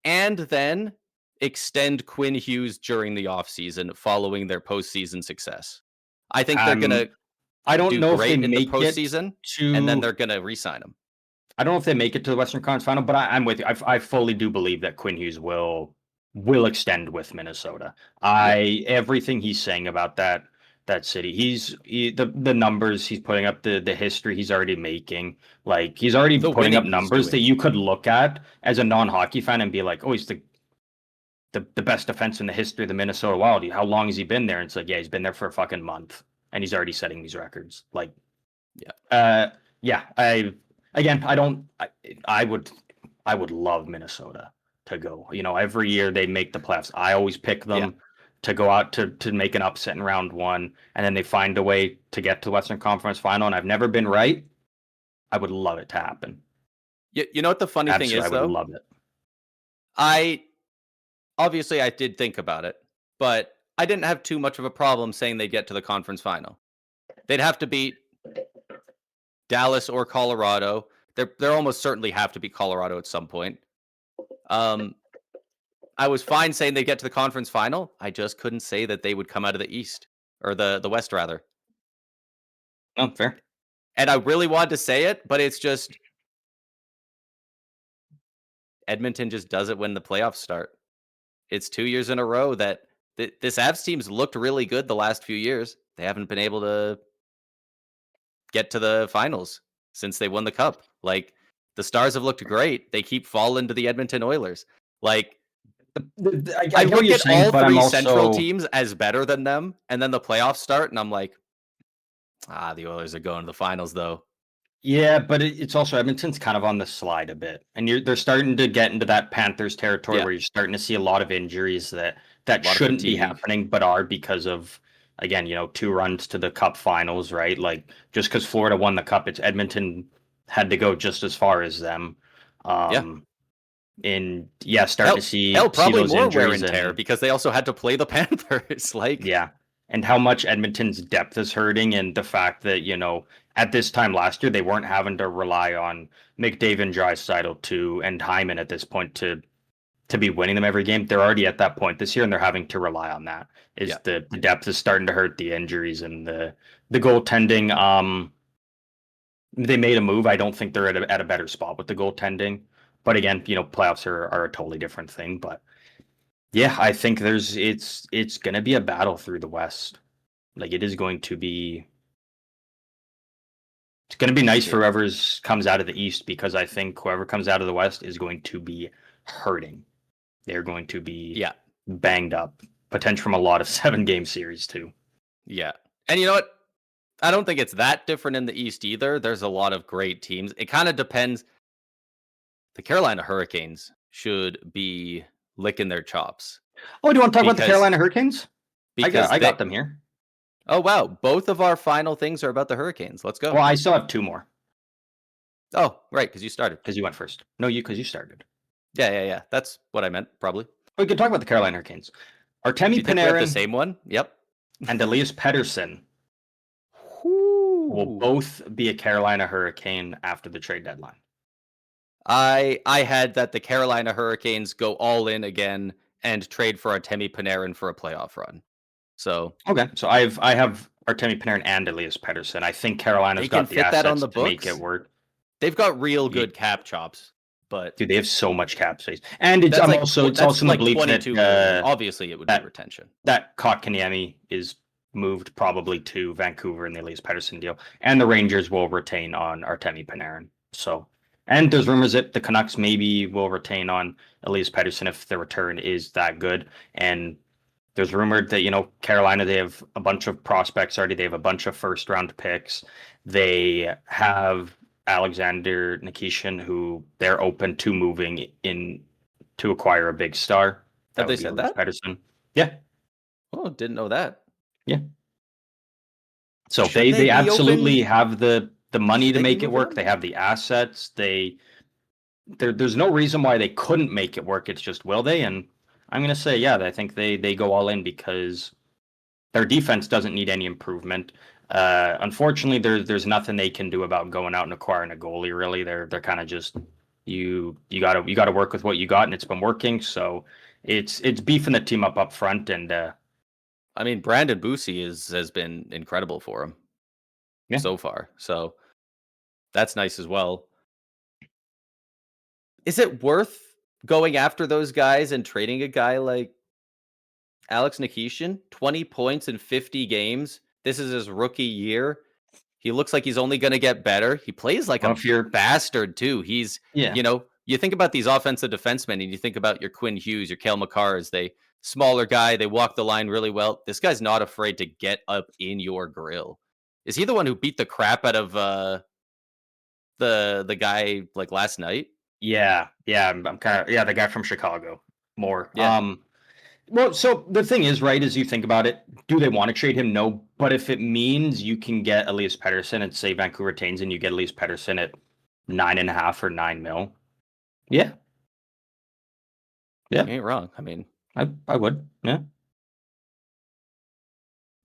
Speaker 1: and then extend Quinn Hughes during the offseason following their postseason success. I think they're gonna
Speaker 2: I don't
Speaker 1: do
Speaker 2: know if they
Speaker 1: great in the
Speaker 2: make it
Speaker 1: postseason, and then
Speaker 2: to.
Speaker 1: they're gonna re-sign him.
Speaker 2: I don't know if they make it to the Western Conference Final, but I'm with you. I fully do believe that Quinn Hughes will extend with Minnesota.
Speaker 1: Yeah,
Speaker 2: Everything he's saying about that city, the numbers he's putting up, the history he's already making, like he's already
Speaker 1: the
Speaker 2: putting up
Speaker 1: winning he's
Speaker 2: numbers that
Speaker 1: doing.
Speaker 2: you could look at as a non-hockey fan and be like, oh, he's the best defense in the history of the Minnesota Wild. How long has he been there? And it's like, yeah, he's been there for a fucking month, and he's already setting these records. Like,
Speaker 1: Yeah,
Speaker 2: yeah, I don't. I would love Minnesota to go. Every year they make the playoffs. I always pick
Speaker 1: yeah.
Speaker 2: them to go out to make an upset in round one, and then they find a way to get to the Western Conference Final. And I've never been right. I would love it to happen.
Speaker 1: You know what the funny thing
Speaker 2: Absolutely,
Speaker 1: is,
Speaker 2: I would
Speaker 1: though?
Speaker 2: love it.
Speaker 1: I obviously I did think about it, but I didn't have too much of a problem saying they'd get to the conference final. They'd have to beat Dallas or Colorado. They're almost certainly have to beat Colorado at some point. I was fine saying they'd get to the conference final. I just couldn't say that they would come out of the East or the West rather.
Speaker 2: Oh, fair.
Speaker 1: And I really wanted to say it, but it's just Edmonton just does it when the playoffs start. It's 2 years in a row that this Avs team's looked really good the last few years. They haven't been able to get to the finals since they won the cup. Like, the Stars have looked great. They keep falling to the Edmonton Oilers. Like,
Speaker 2: I
Speaker 1: I
Speaker 2: get what
Speaker 1: look
Speaker 2: you're
Speaker 1: at
Speaker 2: saying,
Speaker 1: all
Speaker 2: but I'm
Speaker 1: 3 Central
Speaker 2: also.
Speaker 1: teams as better than them, and then the playoffs start, and I'm like, the Oilers are going to the finals, though.
Speaker 2: Yeah, but it's also Edmonton's kind of on the slide a bit, and they're starting to get into that Panthers territory
Speaker 1: Yeah,
Speaker 2: where you're starting to see a lot of injuries that
Speaker 1: a lot of
Speaker 2: shouldn't be
Speaker 1: fatigue.
Speaker 2: happening, but are because of, again, 2 runs to the Cup Finals, right? Like, just because Florida won the Cup, it's Edmonton had to go just as far as them.
Speaker 1: Yeah.
Speaker 2: Um, and yeah, starting to
Speaker 1: Hell,
Speaker 2: see
Speaker 1: probably
Speaker 2: those
Speaker 1: more wear
Speaker 2: injuries
Speaker 1: and tear
Speaker 2: and.
Speaker 1: because they also had to play the Panthers. Like,
Speaker 2: Yeah. And how much Edmonton's depth is hurting, and the fact that, at this time last year, they weren't having to rely on McDavid, Draisaitl, and Hyman at this point to be winning them every game. They're already at that point this year, and they're having to rely on that. Is
Speaker 1: yeah,
Speaker 2: the depth is starting to hurt, the injuries and the goaltending. They made a move. I don't think they're at a better spot with the goaltending. But again, playoffs are a totally different thing. But yeah, I think it's gonna be a battle through the West. Like, it is going to be. It's going to be nice for
Speaker 1: it,
Speaker 2: whoever's comes out of the East, because I think whoever comes out of the West is going to be hurting. They're going to be
Speaker 1: yeah,
Speaker 2: banged up, potential from a lot of 7-game series too.
Speaker 1: yeah. And you know what? I don't think it's that different in the East either. There's a lot of great teams. It kind of depends. The Carolina Hurricanes should be licking their chops
Speaker 2: Oh, do you want to talk about the
Speaker 1: because
Speaker 2: Carolina Hurricanes? I
Speaker 1: they.
Speaker 2: got them here.
Speaker 1: Oh wow! Both of our final things are about the Hurricanes. Let's go.
Speaker 2: Well, I still have 2 more
Speaker 1: Oh right, because you started.
Speaker 2: because you went first. No, because you started.
Speaker 1: Yeah. That's what I meant. Probably.
Speaker 2: We could talk about the Carolina Hurricanes.
Speaker 1: Do
Speaker 2: Artemi
Speaker 1: you think we have the
Speaker 2: Panarin
Speaker 1: same one? Yep.
Speaker 2: and Elias Pettersson will
Speaker 1: Whoo.
Speaker 2: both be a Carolina Hurricane after the trade deadline.
Speaker 1: I had that the Carolina Hurricanes go all in again and trade for Artemi Panarin for a playoff run. So
Speaker 2: Okay, so I have Artemi Panarin and Elias Pettersson. I think
Speaker 1: they
Speaker 2: Carolina's
Speaker 1: can
Speaker 2: got the
Speaker 1: fit that on
Speaker 2: assets
Speaker 1: the
Speaker 2: to make it
Speaker 1: books.
Speaker 2: work.
Speaker 1: They've got real
Speaker 2: Ye-
Speaker 1: good cap chops, but
Speaker 2: Dude, they have so much cap space, and it's
Speaker 1: that's
Speaker 2: I'm
Speaker 1: like
Speaker 2: also it's
Speaker 1: that's
Speaker 2: also in the
Speaker 1: like
Speaker 2: belief that
Speaker 1: 22 million. Obviously, it would be
Speaker 2: that
Speaker 1: retention.
Speaker 2: that Kotkaniemi is moved probably to Vancouver in the Elias Pettersson deal, and the Rangers will retain on Artemi Panarin. So, and there's rumors that the Canucks maybe will retain on Elias Pettersson if the return is that good. And there's rumored that, Carolina, they have a bunch of prospects already. They have a bunch of first round picks. They have Alexander Nikishin, who they're open to moving in to acquire a big star.
Speaker 1: Have
Speaker 2: That
Speaker 1: they
Speaker 2: would be
Speaker 1: said
Speaker 2: Elias
Speaker 1: that?
Speaker 2: Pettersson. Yeah,
Speaker 1: Oh, didn't know that.
Speaker 2: yeah. So
Speaker 1: Should
Speaker 2: they
Speaker 1: they
Speaker 2: they
Speaker 1: be
Speaker 2: absolutely
Speaker 1: open?
Speaker 2: have the the money to
Speaker 1: They can
Speaker 2: make it
Speaker 1: move
Speaker 2: work. They
Speaker 1: him.
Speaker 2: have the assets. There's no reason why they couldn't make it work. It's just, will they? And I'm gonna say, yeah, I think they go all in because their defense doesn't need any improvement. Unfortunately, there's nothing they can do about going out and acquiring a goalie. Really, they're kind of just you gotta work with what you got, and it's been working. So it's beefing the team up front, and
Speaker 1: I mean, Brandon Bussi has been incredible for him
Speaker 2: yeah,
Speaker 1: so far. So that's nice as well. Is it worth going after those guys and trading a guy like Alex Nikishin? 20 points in 50 games. This is his rookie year. He looks like he's only going to get better. He plays like
Speaker 2: well,
Speaker 1: a
Speaker 2: if you're
Speaker 1: bastard too. He's,
Speaker 2: yeah,
Speaker 1: you think about these offensive defensemen and you think about your Quinn Hughes, your Cale Makars. They smaller guy, they walk the line really well. This guy's not afraid to get up in your grill. Is he the one who beat the crap out of the guy like last night?
Speaker 2: yeah, I'm kind of, yeah, the guy from Chicago more.
Speaker 1: Yeah.
Speaker 2: Well, so the thing is, right, as you think about it, do they want to trade him? No. But if it means you can get Elias Pettersson and say Vancouver retains and you get Elias Pettersson at 9.5 or 9 mil, yeah, yeah,
Speaker 1: You ain't wrong. I mean,
Speaker 2: I would, yeah.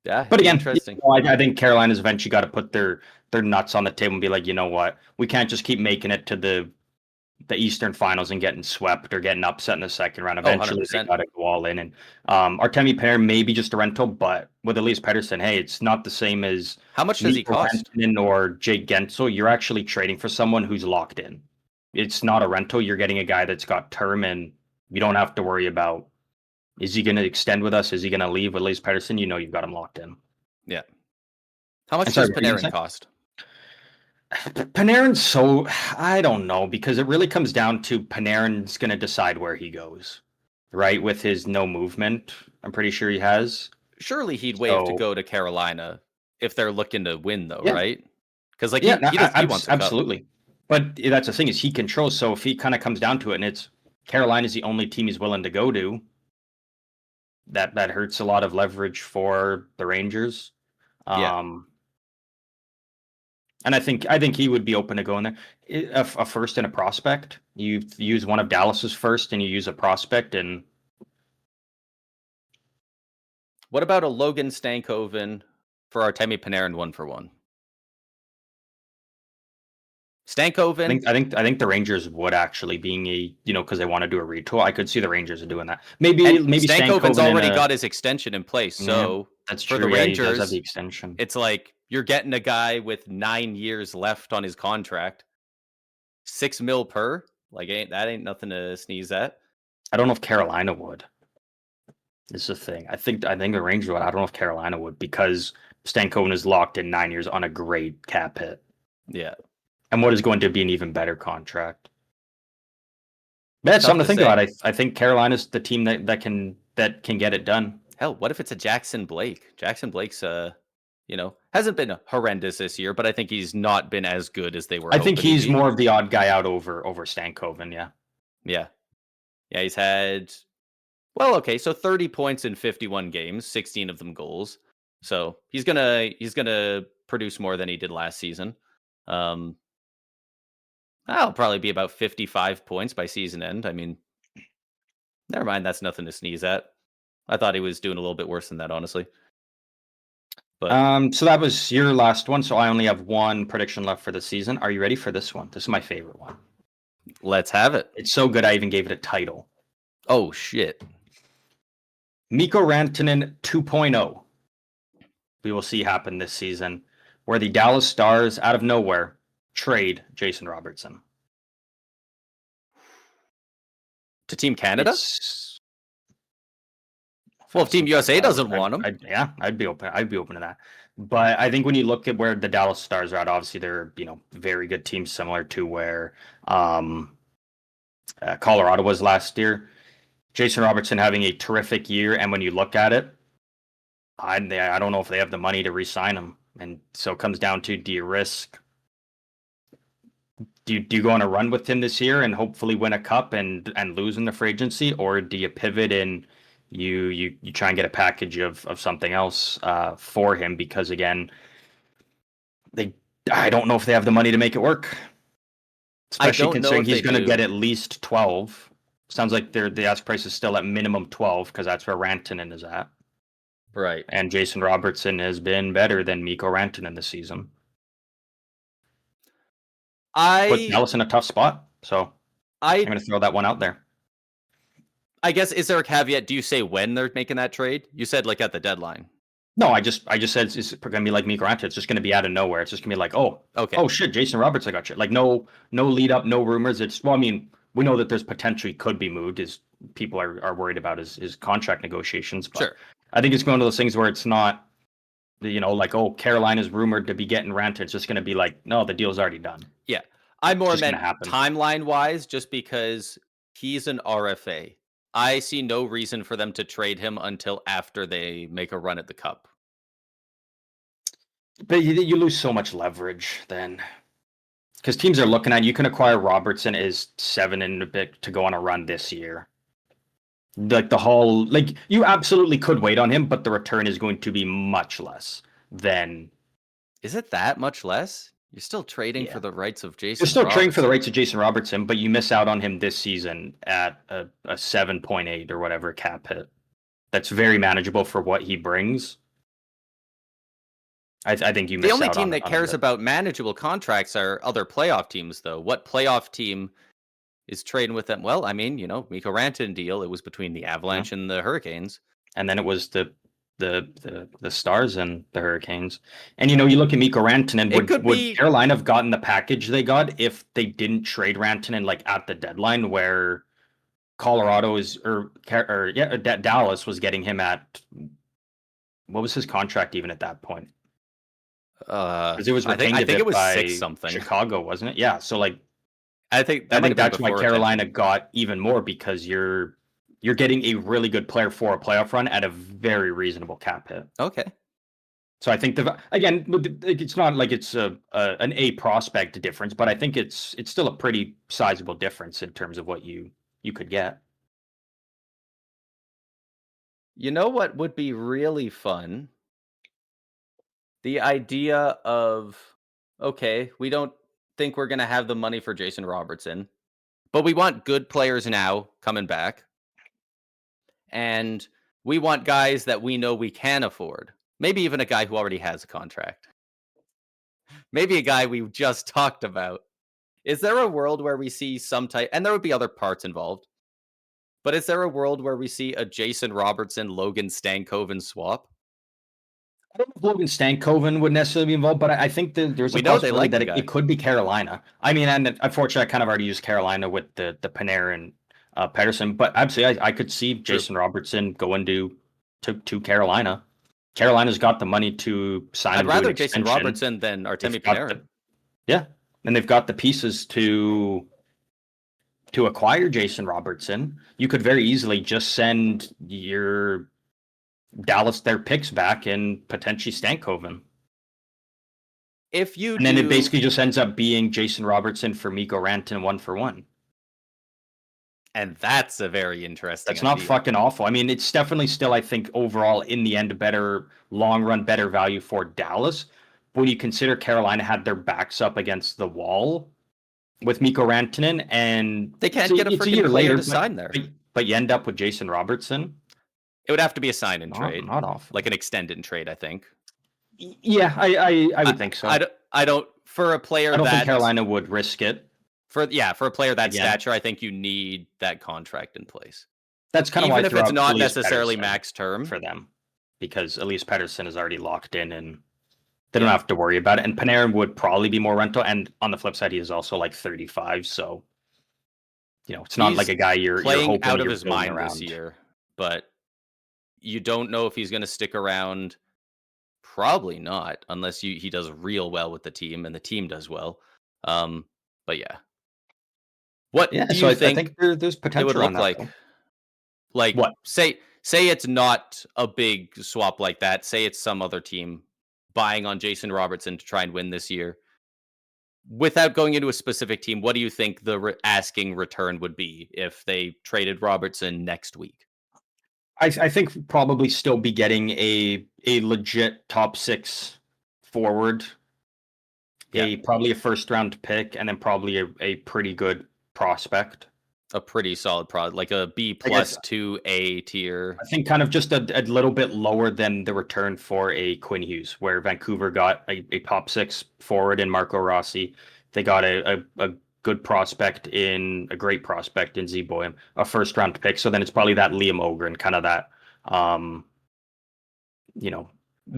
Speaker 1: yeah,
Speaker 2: But
Speaker 1: it'd be
Speaker 2: again,
Speaker 1: interesting.
Speaker 2: I think Carolina's eventually got to put their nuts on the table and be like, you know what, we can't just keep making it to the Eastern Finals and getting swept or getting upset in the second round.
Speaker 1: Oh,
Speaker 2: Eventually, they
Speaker 1: 100%.
Speaker 2: got to go all in. And Artemi Panarin may be just a rental, but with Elias Pettersson, hey, it's not the same as
Speaker 1: How much does he
Speaker 2: Mikko
Speaker 1: cost?
Speaker 2: Rantanen or Jake Gensel. You're actually trading for someone who's locked in. It's not a rental. You're getting a guy that's got term, and you don't have to worry about, is he going to extend with us? Is he going to leave with Elias Pettersson? You know you've got him locked in.
Speaker 1: Yeah. How much
Speaker 2: I'm sorry,
Speaker 1: does
Speaker 2: what were you
Speaker 1: Panarin
Speaker 2: going to
Speaker 1: cost?
Speaker 2: say? Panarin's so, I don't know, because it really comes down to Panarin's going to decide where he goes, right? With his no movement, I'm pretty sure he has.
Speaker 1: Surely he'd wave to
Speaker 2: So
Speaker 1: go to Carolina if they're looking to win, though,
Speaker 2: yeah,
Speaker 1: right? Because like
Speaker 2: yeah, no,
Speaker 1: he wants a cup.
Speaker 2: absolutely. But that's the thing, is he controls. So if he kind of comes down to it, and it's Carolina's the only team he's willing to go to, that hurts a lot of leverage for the Rangers.
Speaker 1: Yeah.
Speaker 2: Um, and I think he would be open to going there. A first and a prospect. You use one of Dallas's first, and you use a prospect, and
Speaker 1: What about a Logan Stankoven for Artemi Panarin 1-for-1? Stankoven,
Speaker 2: I think the Rangers would actually, being a, because they want to do a retool. I could see the Rangers doing that. Maybe
Speaker 1: and
Speaker 2: maybe
Speaker 1: Stankoven's
Speaker 2: Stankoven in
Speaker 1: already
Speaker 2: a,
Speaker 1: got his extension in place.
Speaker 2: yeah,
Speaker 1: So
Speaker 2: that's
Speaker 1: for the
Speaker 2: true. Yeah, he does have the
Speaker 1: Rangers,
Speaker 2: extension.
Speaker 1: it's like you're getting a guy with 9 years left on his contract, 6 mil per. Like ain't nothing to sneeze at.
Speaker 2: I don't know if Carolina would. This is the thing. I think the Rangers would. I don't know if Carolina would, because Stankoven is locked in 9 years on a great cap hit,
Speaker 1: Yeah,
Speaker 2: and what is going to be an even better contract. That's
Speaker 1: tough
Speaker 2: something
Speaker 1: to
Speaker 2: to think
Speaker 1: say.
Speaker 2: about. I think Carolina's the team that can get it done.
Speaker 1: Hell, what if it's a Jackson Blake? Jackson Blake's hasn't been horrendous this year, but I think he's not been as good as they were
Speaker 2: I think
Speaker 1: hoping he'd
Speaker 2: he's
Speaker 1: be.
Speaker 2: more of the odd guy out over Stankoven. Yeah.
Speaker 1: Yeah. Yeah, he's had well, okay, so 30 points in 51 games, 16 of them goals. So he's gonna produce more than he did last season. Um That'll probably be about 55 points by season end. I mean, never mind, that's nothing to sneeze at. I thought he was doing a little bit worse than that, honestly. But
Speaker 2: So that was your last one. So I only have one prediction left for the season. Are you ready for this one? This is my favorite one.
Speaker 1: let's have it.
Speaker 2: It's so good I even gave it a title.
Speaker 1: Oh shit.
Speaker 2: Mikko Rantanen 2.0. We will see happen this season, where the Dallas Stars, out of nowhere, trade Jason Robertson.
Speaker 1: To Team Canada?
Speaker 2: It's
Speaker 1: Well, if Team
Speaker 2: something like
Speaker 1: USA
Speaker 2: that.
Speaker 1: doesn't want him.
Speaker 2: Yeah, I'd be open. I'd be open to that. But I think when you look at where the Dallas Stars are at, obviously they're very good teams, similar to where Colorado was last year. Jason Robertson having a terrific year, and when you look at it, I don't know if they have the money to re-sign him, and so it comes down to, do you risk? Do you go on a run with him this year and hopefully win a cup and lose in the free agency, or do you pivot and you try and get a package of something else for him? Because again, they I don't know if they have the money to make it work,
Speaker 1: I
Speaker 2: especially
Speaker 1: don't know
Speaker 2: considering
Speaker 1: if
Speaker 2: he's
Speaker 1: they
Speaker 2: going to
Speaker 1: do.
Speaker 2: get at least 12. Sounds like the ask price is still at minimum 12 because that's where Rantanen is at.
Speaker 1: Right.
Speaker 2: And Jason Robertson has been better than Mikko Rantanen this season. Put
Speaker 1: I
Speaker 2: Dallas in a tough spot, so I'm
Speaker 1: I
Speaker 2: going to throw that one out there.
Speaker 1: I guess, is there a caveat? Do you say when they're making that trade? You said like at the deadline.
Speaker 2: No, I just said it's going to be like Mikko Rantanen. It's just going to be out of nowhere. It's just going to be like,
Speaker 1: Okay.
Speaker 2: oh shit, Jason Robertson got shit. Like no lead up, no rumors. It's well, I mean, we know that there's potentially could be moved. Is people are worried about his contract negotiations, but
Speaker 1: Sure.
Speaker 2: I think it's one of those things where it's not, like, oh, Carolina's rumored to be getting Rantanen. It's just going to be like, no, the deal's already done.
Speaker 1: Yeah. I
Speaker 2: It's
Speaker 1: more
Speaker 2: just going to
Speaker 1: meant
Speaker 2: happen.
Speaker 1: timeline wise, just because he's an RFA. I see no reason for them to trade him until after they make a run at the cup.
Speaker 2: But you lose so much leverage then. Because teams are looking at, you can acquire Robertson as 7 and a bit to go on a run this year. Like the whole, like you absolutely could wait on him, but the return is going to be much less than.
Speaker 1: Is it that much less? You're still trading
Speaker 2: Yeah.
Speaker 1: for the rights of
Speaker 2: You're
Speaker 1: Jason
Speaker 2: still trading for the
Speaker 1: Robertson.
Speaker 2: rights of Jason Robertson, but you miss out on him this season at a 7.8 or whatever cap hit. That's very manageable for what he brings. I think you
Speaker 1: The
Speaker 2: miss
Speaker 1: only
Speaker 2: out
Speaker 1: team
Speaker 2: on
Speaker 1: that
Speaker 2: on a
Speaker 1: cares
Speaker 2: bit.
Speaker 1: about manageable contracts are other playoff teams, though. What playoff team is trading with them? Well, I mean, Mikko Rantanen deal. It was between the
Speaker 2: Yeah.
Speaker 1: Avalanche and the Hurricanes.
Speaker 2: And then it was the Stars and the Hurricanes. And you look at Mikko Rantanen.
Speaker 1: It
Speaker 2: Would
Speaker 1: could
Speaker 2: would
Speaker 1: be.
Speaker 2: Carolina have gotten the package they got if they didn't trade Rantanen like at the deadline, where Colorado is Dallas was getting him at, what was his contract even at that point? Because it was
Speaker 1: I
Speaker 2: retained a
Speaker 1: think it
Speaker 2: bit
Speaker 1: was six
Speaker 2: by
Speaker 1: something.
Speaker 2: Chicago, wasn't it? Yeah. So like
Speaker 1: I think
Speaker 2: I
Speaker 1: that might
Speaker 2: think
Speaker 1: have been
Speaker 2: that's why
Speaker 1: before
Speaker 2: Carolina
Speaker 1: retention.
Speaker 2: got even more, because you're getting a really good player for a playoff run at a very reasonable cap hit.
Speaker 1: Okay.
Speaker 2: So I think again, it's not like it's an A prospect difference, but I think it's still a pretty sizable difference in terms of what you could get.
Speaker 1: You know what would be really fun? The idea of, okay, we don't think we're going to have the money for Jason Robertson, but we want good players now coming back. And we want guys that we know we can afford. Maybe even a guy who already has a contract. Maybe a guy we just talked about. Is there a world where we see some type, and there would be other parts involved, but is there a world where we see a Jason Robertson, Logan Stankoven swap?
Speaker 2: I don't know if Logan Stankoven would necessarily be involved, but I think that there's a
Speaker 1: We know they
Speaker 2: possibility
Speaker 1: like
Speaker 2: that
Speaker 1: the
Speaker 2: it
Speaker 1: guy.
Speaker 2: could be Carolina. I mean, and unfortunately, I kind of already used Carolina with the Panarin, Pedersen, but absolutely, I could see
Speaker 1: True.
Speaker 2: Jason Robertson going to Carolina. Carolina's got the money to sign
Speaker 1: I'd
Speaker 2: him to an
Speaker 1: rather Jason
Speaker 2: extension.
Speaker 1: Robertson than Artemi
Speaker 2: They've got
Speaker 1: Panarin.
Speaker 2: yeah, and they've got the pieces to acquire Jason Robertson. You could very easily just send your Dallas their picks back and potentially Stankoven.
Speaker 1: If you
Speaker 2: And then it
Speaker 1: do,
Speaker 2: basically just ends up being Jason Robertson for Mikko Rantanen 1-for-1.
Speaker 1: and that's a very interesting
Speaker 2: That's not
Speaker 1: idea.
Speaker 2: fucking awful. I mean, it's definitely still, I think, overall in the end, a better long run, better value for Dallas. When you consider Carolina had their backs up against the wall with Mikko Rantanen, and
Speaker 1: They
Speaker 2: it's
Speaker 1: can't get a
Speaker 2: it's a
Speaker 1: freaking
Speaker 2: year
Speaker 1: player
Speaker 2: later,
Speaker 1: to
Speaker 2: but
Speaker 1: sign there.
Speaker 2: but you end up with Jason Robertson.
Speaker 1: It would have to be a sign and
Speaker 2: Not
Speaker 1: trade,
Speaker 2: not awful.
Speaker 1: like an extend and trade, I think.
Speaker 2: Yeah, I
Speaker 1: I,
Speaker 2: would think so.
Speaker 1: I don't, for a
Speaker 2: I
Speaker 1: player
Speaker 2: don't think
Speaker 1: that,
Speaker 2: Carolina would risk it
Speaker 1: for a player that
Speaker 2: again.
Speaker 1: stature, I think you need that contract in place.
Speaker 2: That's kind of why I
Speaker 1: Even if
Speaker 2: threw
Speaker 1: it's
Speaker 2: out
Speaker 1: not
Speaker 2: Elias
Speaker 1: necessarily
Speaker 2: Pettersson
Speaker 1: max term.
Speaker 2: for them, because Elias Pettersson is already locked in and they don't
Speaker 1: Yeah.
Speaker 2: have to worry about it. And Panarin would probably be more rental. And on the flip side, he is also like 35, so it's not like
Speaker 1: He's
Speaker 2: a guy you're
Speaker 1: playing
Speaker 2: hoping
Speaker 1: out of
Speaker 2: you're
Speaker 1: his
Speaker 2: building
Speaker 1: mind this
Speaker 2: around.
Speaker 1: year, but you don't know if he's going to stick around. Probably not, unless he does real well with the team and the team does well. But yeah. What
Speaker 2: Yeah,
Speaker 1: do
Speaker 2: so
Speaker 1: you
Speaker 2: I think
Speaker 1: think
Speaker 2: there's
Speaker 1: it would
Speaker 2: potential on
Speaker 1: look
Speaker 2: that
Speaker 1: like?
Speaker 2: though.
Speaker 1: Like,
Speaker 2: What?
Speaker 1: say it's not a big swap like that. Say it's some other team buying on Jason Robertson to try and win this year. Without going into a specific team, what do you think the asking return would be if they traded Robertson next week?
Speaker 2: I think probably still be getting a legit top 6 forward probably a first-round pick, and then probably a pretty good prospect.
Speaker 1: A pretty solid product, like a B plus to A tier.
Speaker 2: I think kind of just a little bit lower than the return for a Quinn Hughes, where Vancouver got a top 6 forward in Marco Rossi. They got a good prospect a great prospect in Z Boyum, a first-round pick. So then it's probably that Liam Ogren, kind of that,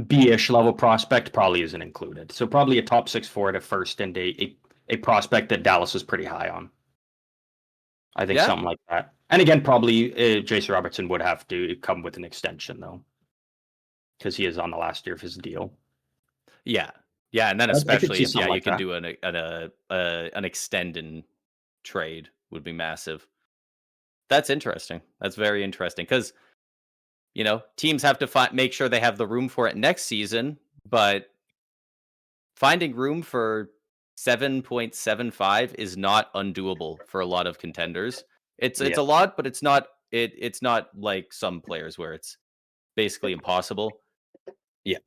Speaker 2: B-ish level prospect probably isn't included. So probably a top 6 forward at first and a prospect that Dallas is pretty high on. I think something like that. And again, probably Jason Robertson would have to come with an extension, though, because he is on the last year of his deal.
Speaker 1: Yeah. Yeah, and then especially if you can do an extend and trade would be massive. That's interesting. That's very interesting because, teams have to make sure they have the room for it next season, but finding room for 7.75 is not undoable for a lot of contenders. It's a lot, but it's not like some players where it's basically impossible.
Speaker 2: Yeah.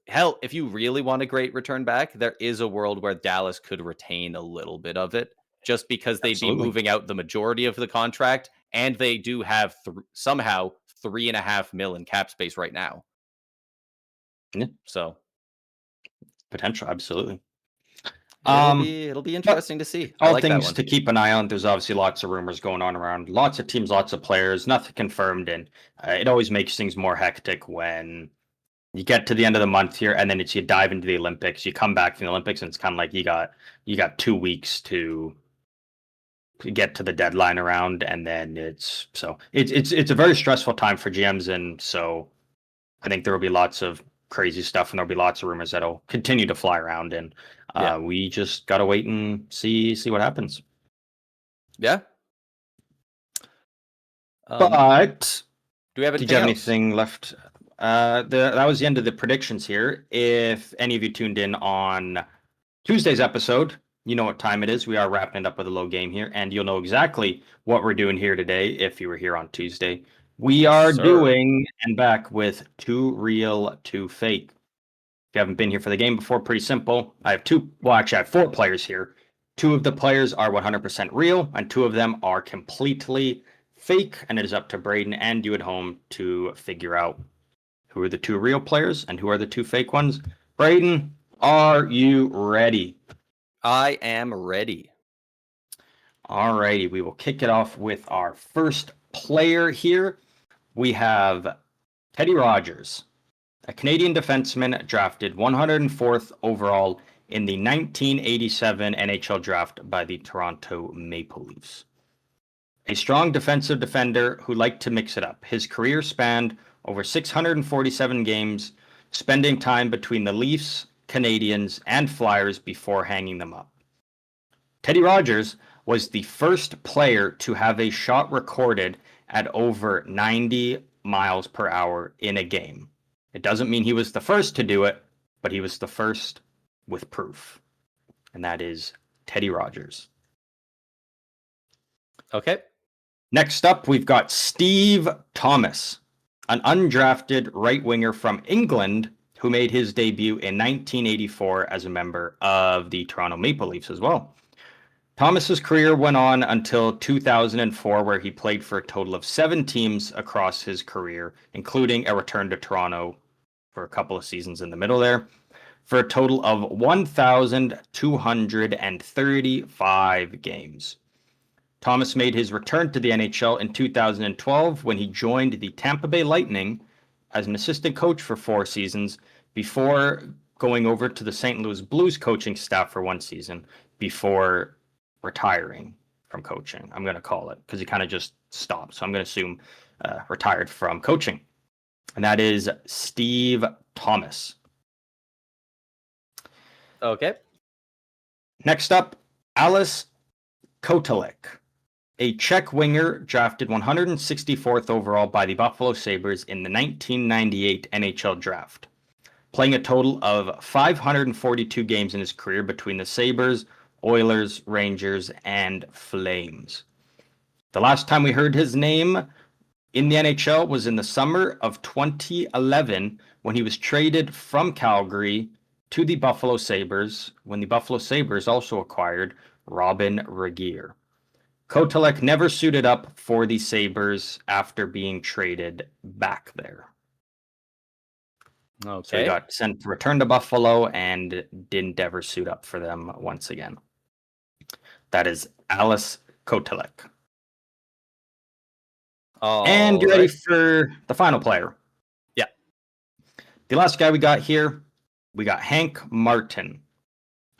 Speaker 1: If you really want a great return back, there is a world where Dallas could retain a little bit of it just because they'd be moving out the majority of the contract, and they do have somehow $3.5 million in cap space right now.
Speaker 2: Yeah.
Speaker 1: So
Speaker 2: potential, absolutely.
Speaker 1: It'll be interesting to see.
Speaker 2: All things to keep an eye on. There's obviously lots of rumors going on around. Lots of teams, lots of players, nothing confirmed, and it always makes things more hectic when you get to the end of the month here, and then you dive into the Olympics. You come back from the Olympics, and it's kind of like you got 2 weeks to get to the deadline around, and then it's a very stressful time for GMs, and so I think there will be lots of crazy stuff, and there'll be lots of rumors that'll continue to fly around, and we just gotta wait and see what happens.
Speaker 1: Yeah.
Speaker 2: But
Speaker 1: do we have
Speaker 2: anything? Did you have anything left? That was the end of the predictions here. If any of you tuned in on Tuesday's episode, you know what time it is. We are wrapping it up with a low game here, and you'll know exactly what we're doing here today if you were here on Tuesday. We are doing and back with 2 real, 2 fake. If you haven't been here for the game before, pretty simple. I have 4 players here. 2 of the players are 100% real, and 2 of them are completely fake, and it is up to Braden and you at home to figure out who are the 2 real players and who are the 2 fake ones. Braden, are you ready?
Speaker 1: I am ready.
Speaker 2: All righty, we will kick it off with our first player here. We have Teddy Rogers, a Canadian defenseman drafted 104th overall in the 1987 NHL draft by the Toronto Maple Leafs. A strong defensive defender who liked to mix it up. His career spanned over 647 games, spending time between the Leafs, Canadiens, and Flyers before hanging them up. Teddy Rogers was the first player to have a shot recorded at over 90 miles per hour in a game. It doesn't mean he was the first to do it, but he was the first with proof. And that is Teddy Rogers.
Speaker 1: Okay.
Speaker 2: Next up, we've got Steve Thomas, an undrafted right winger from England who made his debut in 1984 as a member of the Toronto Maple Leafs as well. Thomas's career went on until 2004, where he played for a total of 7 teams across his career, including a return to Toronto for a couple of seasons in the middle there, for a total of 1,235 games. Thomas made his return to the NHL in 2012 when he joined the Tampa Bay Lightning as an assistant coach for 4 seasons before going over to the St. Louis Blues coaching staff for 1 season before retiring from coaching. I'm going to call it because he kind of just stopped. So I'm going to assume retired from coaching. And that is Steve Thomas.
Speaker 1: Okay.
Speaker 2: Next up, Alice Kotelek, a Czech winger drafted 164th overall by the Buffalo Sabres in the 1998 NHL draft, playing a total of 542 games in his career between the Sabres, Oilers, Rangers, and Flames. The last time we heard his name in the NHL was in the summer of 2011 when he was traded from Calgary to the Buffalo Sabres when the Buffalo Sabres also acquired Robin Regehr. Kotelek never suited up for the Sabres after being traded back there.
Speaker 1: Okay.
Speaker 2: So he got returned to Buffalo and didn't ever suit up for them once again. That is Alice Kotelek. And you ready for the final player?
Speaker 1: Yeah.
Speaker 2: The last guy we got here, we got Hank Martin,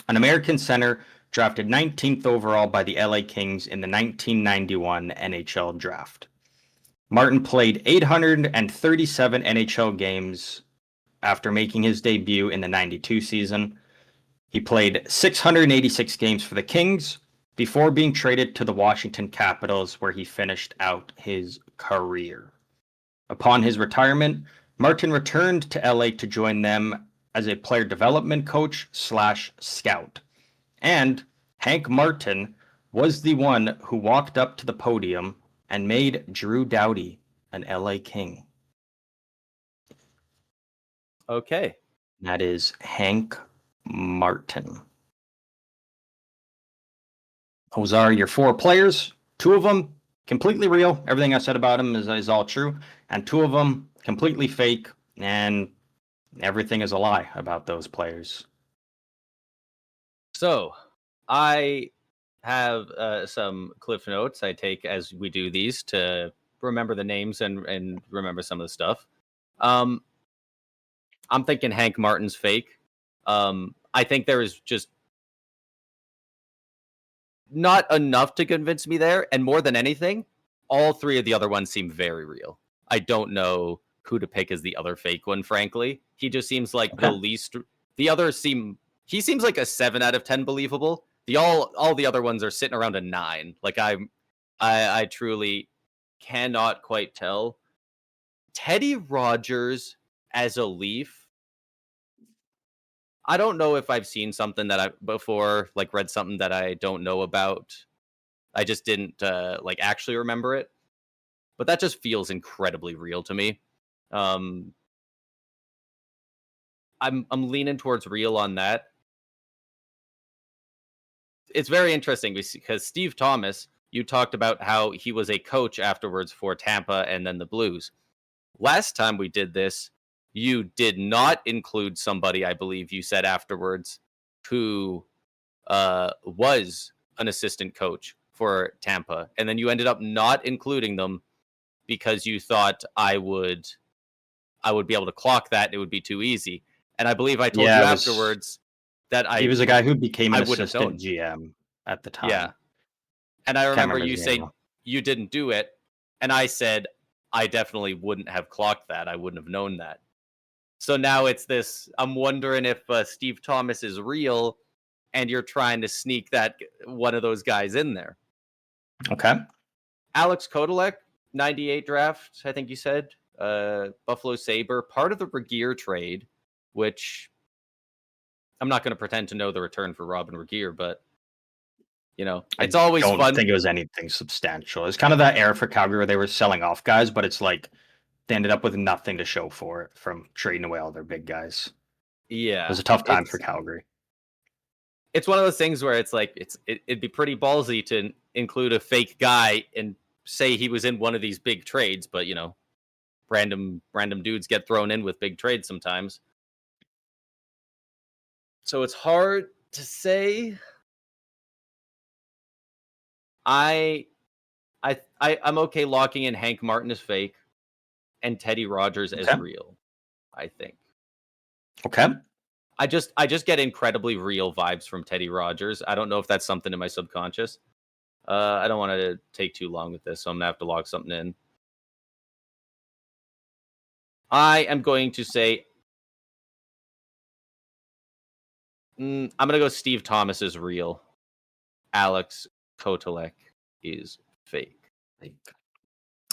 Speaker 2: an American center drafted 19th overall by the LA Kings in the 1991 NHL draft. Martin played 837 NHL games after making his debut in the 92 season. He played 686 games for the Kings before being traded to the Washington Capitals, where he finished out his career. Upon his retirement, Martin returned to LA to join them as a player development coach / scout. And Hank Martin was the one who walked up to the podium and made Drew Doughty an LA King.
Speaker 1: Okay.
Speaker 2: That is Hank Martin. Those are your 4 players. 2 of them completely real. Everything I said about him is all true. And 2 of them completely fake. And everything is a lie about those players.
Speaker 1: So I have some cliff notes I take as we do these to remember the names and remember some of the stuff. I'm thinking Hank Martin's fake. I think there is just not enough to convince me there. And more than anything, all 3 of the other ones seem very real. I don't know who to pick as the other fake one, frankly. He just seems like the least. The others he seems like a 7 out of 10 believable. All the other ones are sitting around a 9. Like I truly cannot quite tell. Teddy Rogers as a Leaf. I don't know if I've seen something that I before, like read something that I don't know about. I just didn't actually remember it. But that just feels incredibly real to me. I'm leaning towards real on that. It's very interesting because Steve Thomas, you talked about how he was a coach afterwards for Tampa and then the Blues. Last time we did this, you did not include somebody, I believe you said afterwards, who was an assistant coach for Tampa. And then you ended up not including them because you thought I would be able to clock that. It would be too easy. And I believe I told you afterwards that
Speaker 2: he was a guy who became an assistant GM at the time.
Speaker 1: Yeah. And I remember you saying you didn't do it. And I said, I definitely wouldn't have clocked that. I wouldn't have known that. So now it's this. I'm wondering if Steve Thomas is real and you're trying to sneak that one of those guys in there.
Speaker 2: Okay.
Speaker 1: Alex Kotelek, 98 draft, I think you said. Buffalo Sabre, part of the Regehr trade, which I'm not going to pretend to know the return for Robin Regehr, but it's always fun.
Speaker 2: I don't think it was anything substantial. It's kind of that era for Calgary where they were selling off guys, but it's like they ended up with nothing to show for it from trading away all their big guys.
Speaker 1: Yeah.
Speaker 2: It was a tough time for Calgary.
Speaker 1: It's one of those things where it's like it'd be pretty ballsy to include a fake guy and say he was in one of these big trades, but random dudes get thrown in with big trades sometimes. So it's hard to say. I'm okay locking in Hank Martin as fake and Teddy Rogers as real, I think.
Speaker 2: Okay.
Speaker 1: I just get incredibly real vibes from Teddy Rogers. I don't know if that's something in my subconscious. I don't want to take too long with this, so I'm going to have to log something in. I am going to say I'm going to go Steve Thomas is real. Alex Kotelek is fake.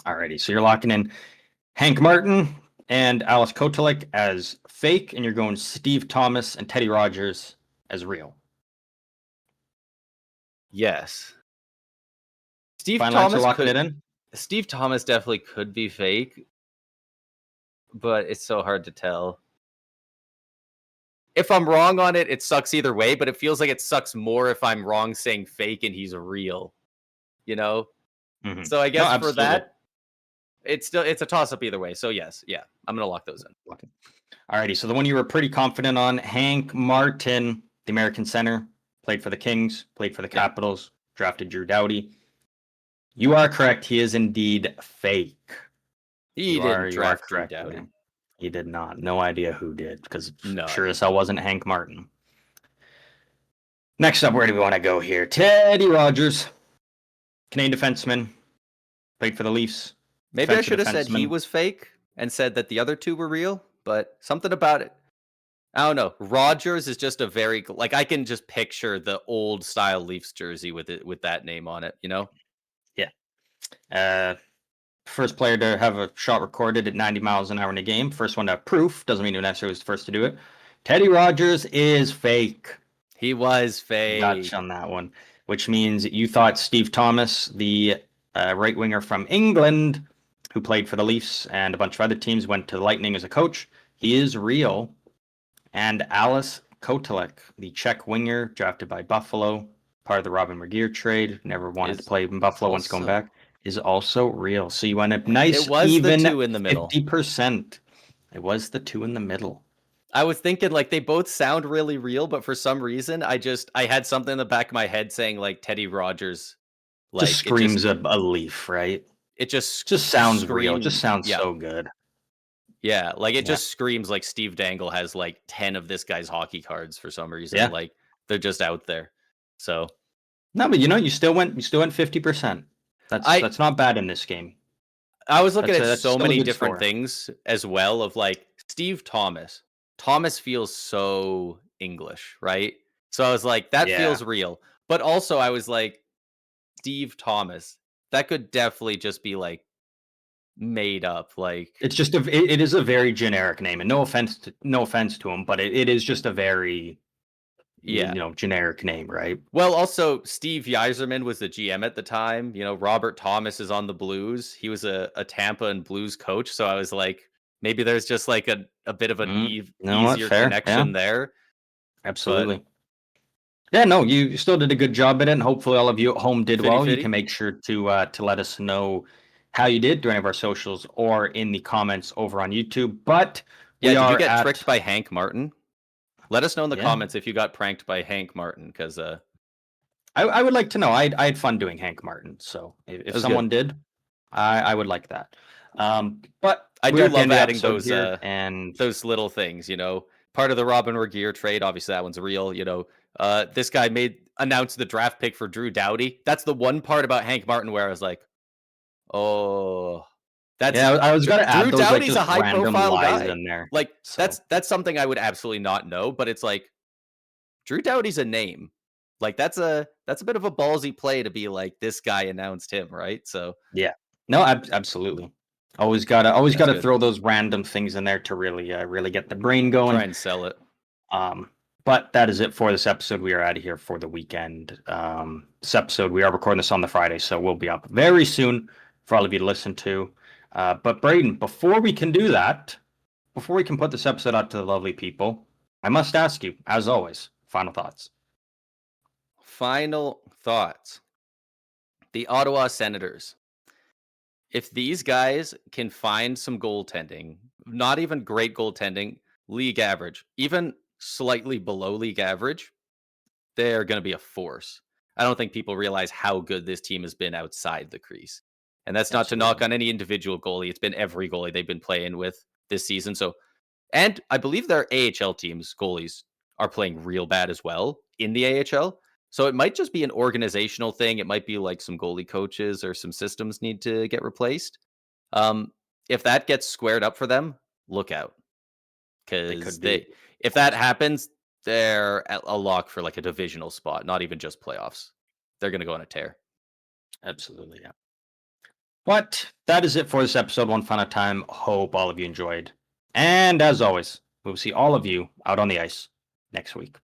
Speaker 2: Alrighty, so you're locking in Hank Martin and Alex Kotelek as fake, and you're going Steve Thomas and Teddy Rogers as real.
Speaker 1: Yes. Steve Thomas definitely could be fake, but it's so hard to tell. if I'm wrong on it, it sucks either way, but it feels like it sucks more if I'm wrong saying fake and he's real, you know?
Speaker 2: Mhm.
Speaker 1: So I
Speaker 2: No,
Speaker 1: guess for
Speaker 2: absolutely.
Speaker 1: that, it's a toss up either way. So yes, yeah, I'm gonna lock those in.
Speaker 2: Okay. Alrighty, so the one you were pretty confident on, Hank Martin, the American center, played for the Kings, played for the
Speaker 1: Yeah,
Speaker 2: Capitals, drafted Drew Doughty. You are correct. He is indeed fake.
Speaker 1: he
Speaker 2: You
Speaker 1: didn't
Speaker 2: are
Speaker 1: draft Drew
Speaker 2: correct
Speaker 1: Doughty.
Speaker 2: there. He did not. No idea who did, because
Speaker 1: No
Speaker 2: sure
Speaker 1: idea.
Speaker 2: as hell wasn't Hank Martin. Next up, where do we want to go here? Teddy Rogers, Canadian defenseman, played for the Leafs,
Speaker 1: Maybe I
Speaker 2: defensive
Speaker 1: should have said he
Speaker 2: defenseman.
Speaker 1: was fake and said that the other two were real, but something about it. I don't know. Rogers is just a very like I can just picture the old style Leafs jersey with it with that name on it, you know?
Speaker 2: Yeah. Uh, First player to have a shot recorded at 90 miles an hour in a game. First one to have proof. Doesn't mean he necessarily was the first to do it. Teddy Rogers is fake.
Speaker 1: He was
Speaker 2: Gotcha
Speaker 1: fake.
Speaker 2: on that one, which means you thought Steve Thomas, the right winger from England, who played for the Leafs and a bunch of other teams, went to the Lightning as a coach. He is real. And Alice Kotelek, the Czech winger drafted by Buffalo, part of the Robin Regeer trade, never wanted to
Speaker 1: Is
Speaker 2: play in Buffalo once going
Speaker 1: also
Speaker 2: back, is also real. So you went up
Speaker 1: it
Speaker 2: nice,
Speaker 1: was the
Speaker 2: even
Speaker 1: two in the middle.
Speaker 2: 50%. It was the two in the middle.
Speaker 1: I was thinking like they both sound really real, but for some reason I had something in the back of my head saying like Teddy Rogers,
Speaker 2: Just
Speaker 1: like
Speaker 2: screams a Leaf, right?
Speaker 1: it just
Speaker 2: Just sounds real. Just
Speaker 1: screams,
Speaker 2: sounds
Speaker 1: yeah.
Speaker 2: so good.
Speaker 1: Yeah, like it
Speaker 2: Yeah.
Speaker 1: just screams like Steve Dangle has like 10 of this guy's hockey cards for some reason.
Speaker 2: Yeah.
Speaker 1: Like they're just out there. So
Speaker 2: No, but you still went 50%. That's
Speaker 1: I
Speaker 2: that's not bad in this game.
Speaker 1: I was looking at
Speaker 2: That's
Speaker 1: so
Speaker 2: still a
Speaker 1: many
Speaker 2: good
Speaker 1: different
Speaker 2: score.
Speaker 1: things as well of like Steve Thomas. Thomas feels so English, right? So I was like, that
Speaker 2: Yeah.
Speaker 1: feels real. But also I was like, Steve Thomas. That could definitely just be like made up. Like,
Speaker 2: It's just it is a very generic name, and no offense to him, but it is just a very
Speaker 1: yeah.
Speaker 2: generic name, right?
Speaker 1: Well, also Steve Yzerman was the GM at the time. You know, Robert Thomas is on the Blues. He was a Tampa and Blues coach. So I was like, maybe there's just like a bit of an
Speaker 2: No, what?
Speaker 1: easier
Speaker 2: Fair. Yeah,
Speaker 1: connection there. But
Speaker 2: absolutely. Yeah, no, you still did a good job at it, and hopefully all of you at home did
Speaker 1: fitty
Speaker 2: well. You
Speaker 1: fitty.
Speaker 2: can make sure to let us know how you did during our socials or in the comments over on YouTube. But
Speaker 1: Yeah,
Speaker 2: we
Speaker 1: did you
Speaker 2: are
Speaker 1: get
Speaker 2: at
Speaker 1: tricked by Hank Martin? Let us know in the
Speaker 2: yeah.
Speaker 1: comments if you got pranked by Hank Martin, because
Speaker 2: I would like to know. I had fun doing Hank Martin, so if
Speaker 1: that was good.
Speaker 2: someone did, I would like that. But
Speaker 1: I
Speaker 2: we're
Speaker 1: do
Speaker 2: at the
Speaker 1: love
Speaker 2: end of the
Speaker 1: adding
Speaker 2: episode here, and
Speaker 1: those little things, you know. Part of the Robin Regeer trade, obviously that one's real, you know. This guy announced the draft pick for Drew Doughty. That's the one part about Hank Martin where I was like, oh, that's
Speaker 2: yeah, I was gonna add
Speaker 1: Drew
Speaker 2: those like
Speaker 1: Doughty's a
Speaker 2: just
Speaker 1: high
Speaker 2: random
Speaker 1: profile
Speaker 2: lies
Speaker 1: guy.
Speaker 2: in there.
Speaker 1: Like
Speaker 2: So
Speaker 1: that's something I would absolutely not know, but it's like Drew Doughty's a name. Like that's a bit of a ballsy play to be like this guy announced him, right? So
Speaker 2: yeah, no, absolutely. Always gotta
Speaker 1: good.
Speaker 2: throw those random things in there to really get the brain
Speaker 1: Try
Speaker 2: going.
Speaker 1: and sell it.
Speaker 2: Um, but that is it for this episode. We are out of here for the weekend. This episode, we are recording this on the Friday, so we'll be up very soon for all of you to listen to. But Braden, before we can do that, before we can put this episode out to the lovely people, I must ask you, as always, final thoughts.
Speaker 1: Final thoughts. The Ottawa Senators. If these guys can find some goaltending, not even great goaltending, league average, even slightly below league average, they're going to be a force. I don't think people realize how good this team has been outside the crease. And that's not to knock
Speaker 2: Absolutely.
Speaker 1: on any individual goalie. It's been every goalie they've been playing with this season. So, and I believe their AHL teams, goalies, are playing real bad as well in the AHL. So it might just be an organizational thing. It might be like some goalie coaches or some systems need to get replaced. Um, if that gets squared up for them, look out.
Speaker 2: They
Speaker 1: Because
Speaker 2: could be
Speaker 1: if that
Speaker 2: awesome.
Speaker 1: happens, they're a lock for like a divisional spot, not even just playoffs. They're going to go on a tear.
Speaker 2: Absolutely, yeah. But that is it for this episode. One final time. Hope all of you enjoyed. And as always, we will see all of you out on the ice next week.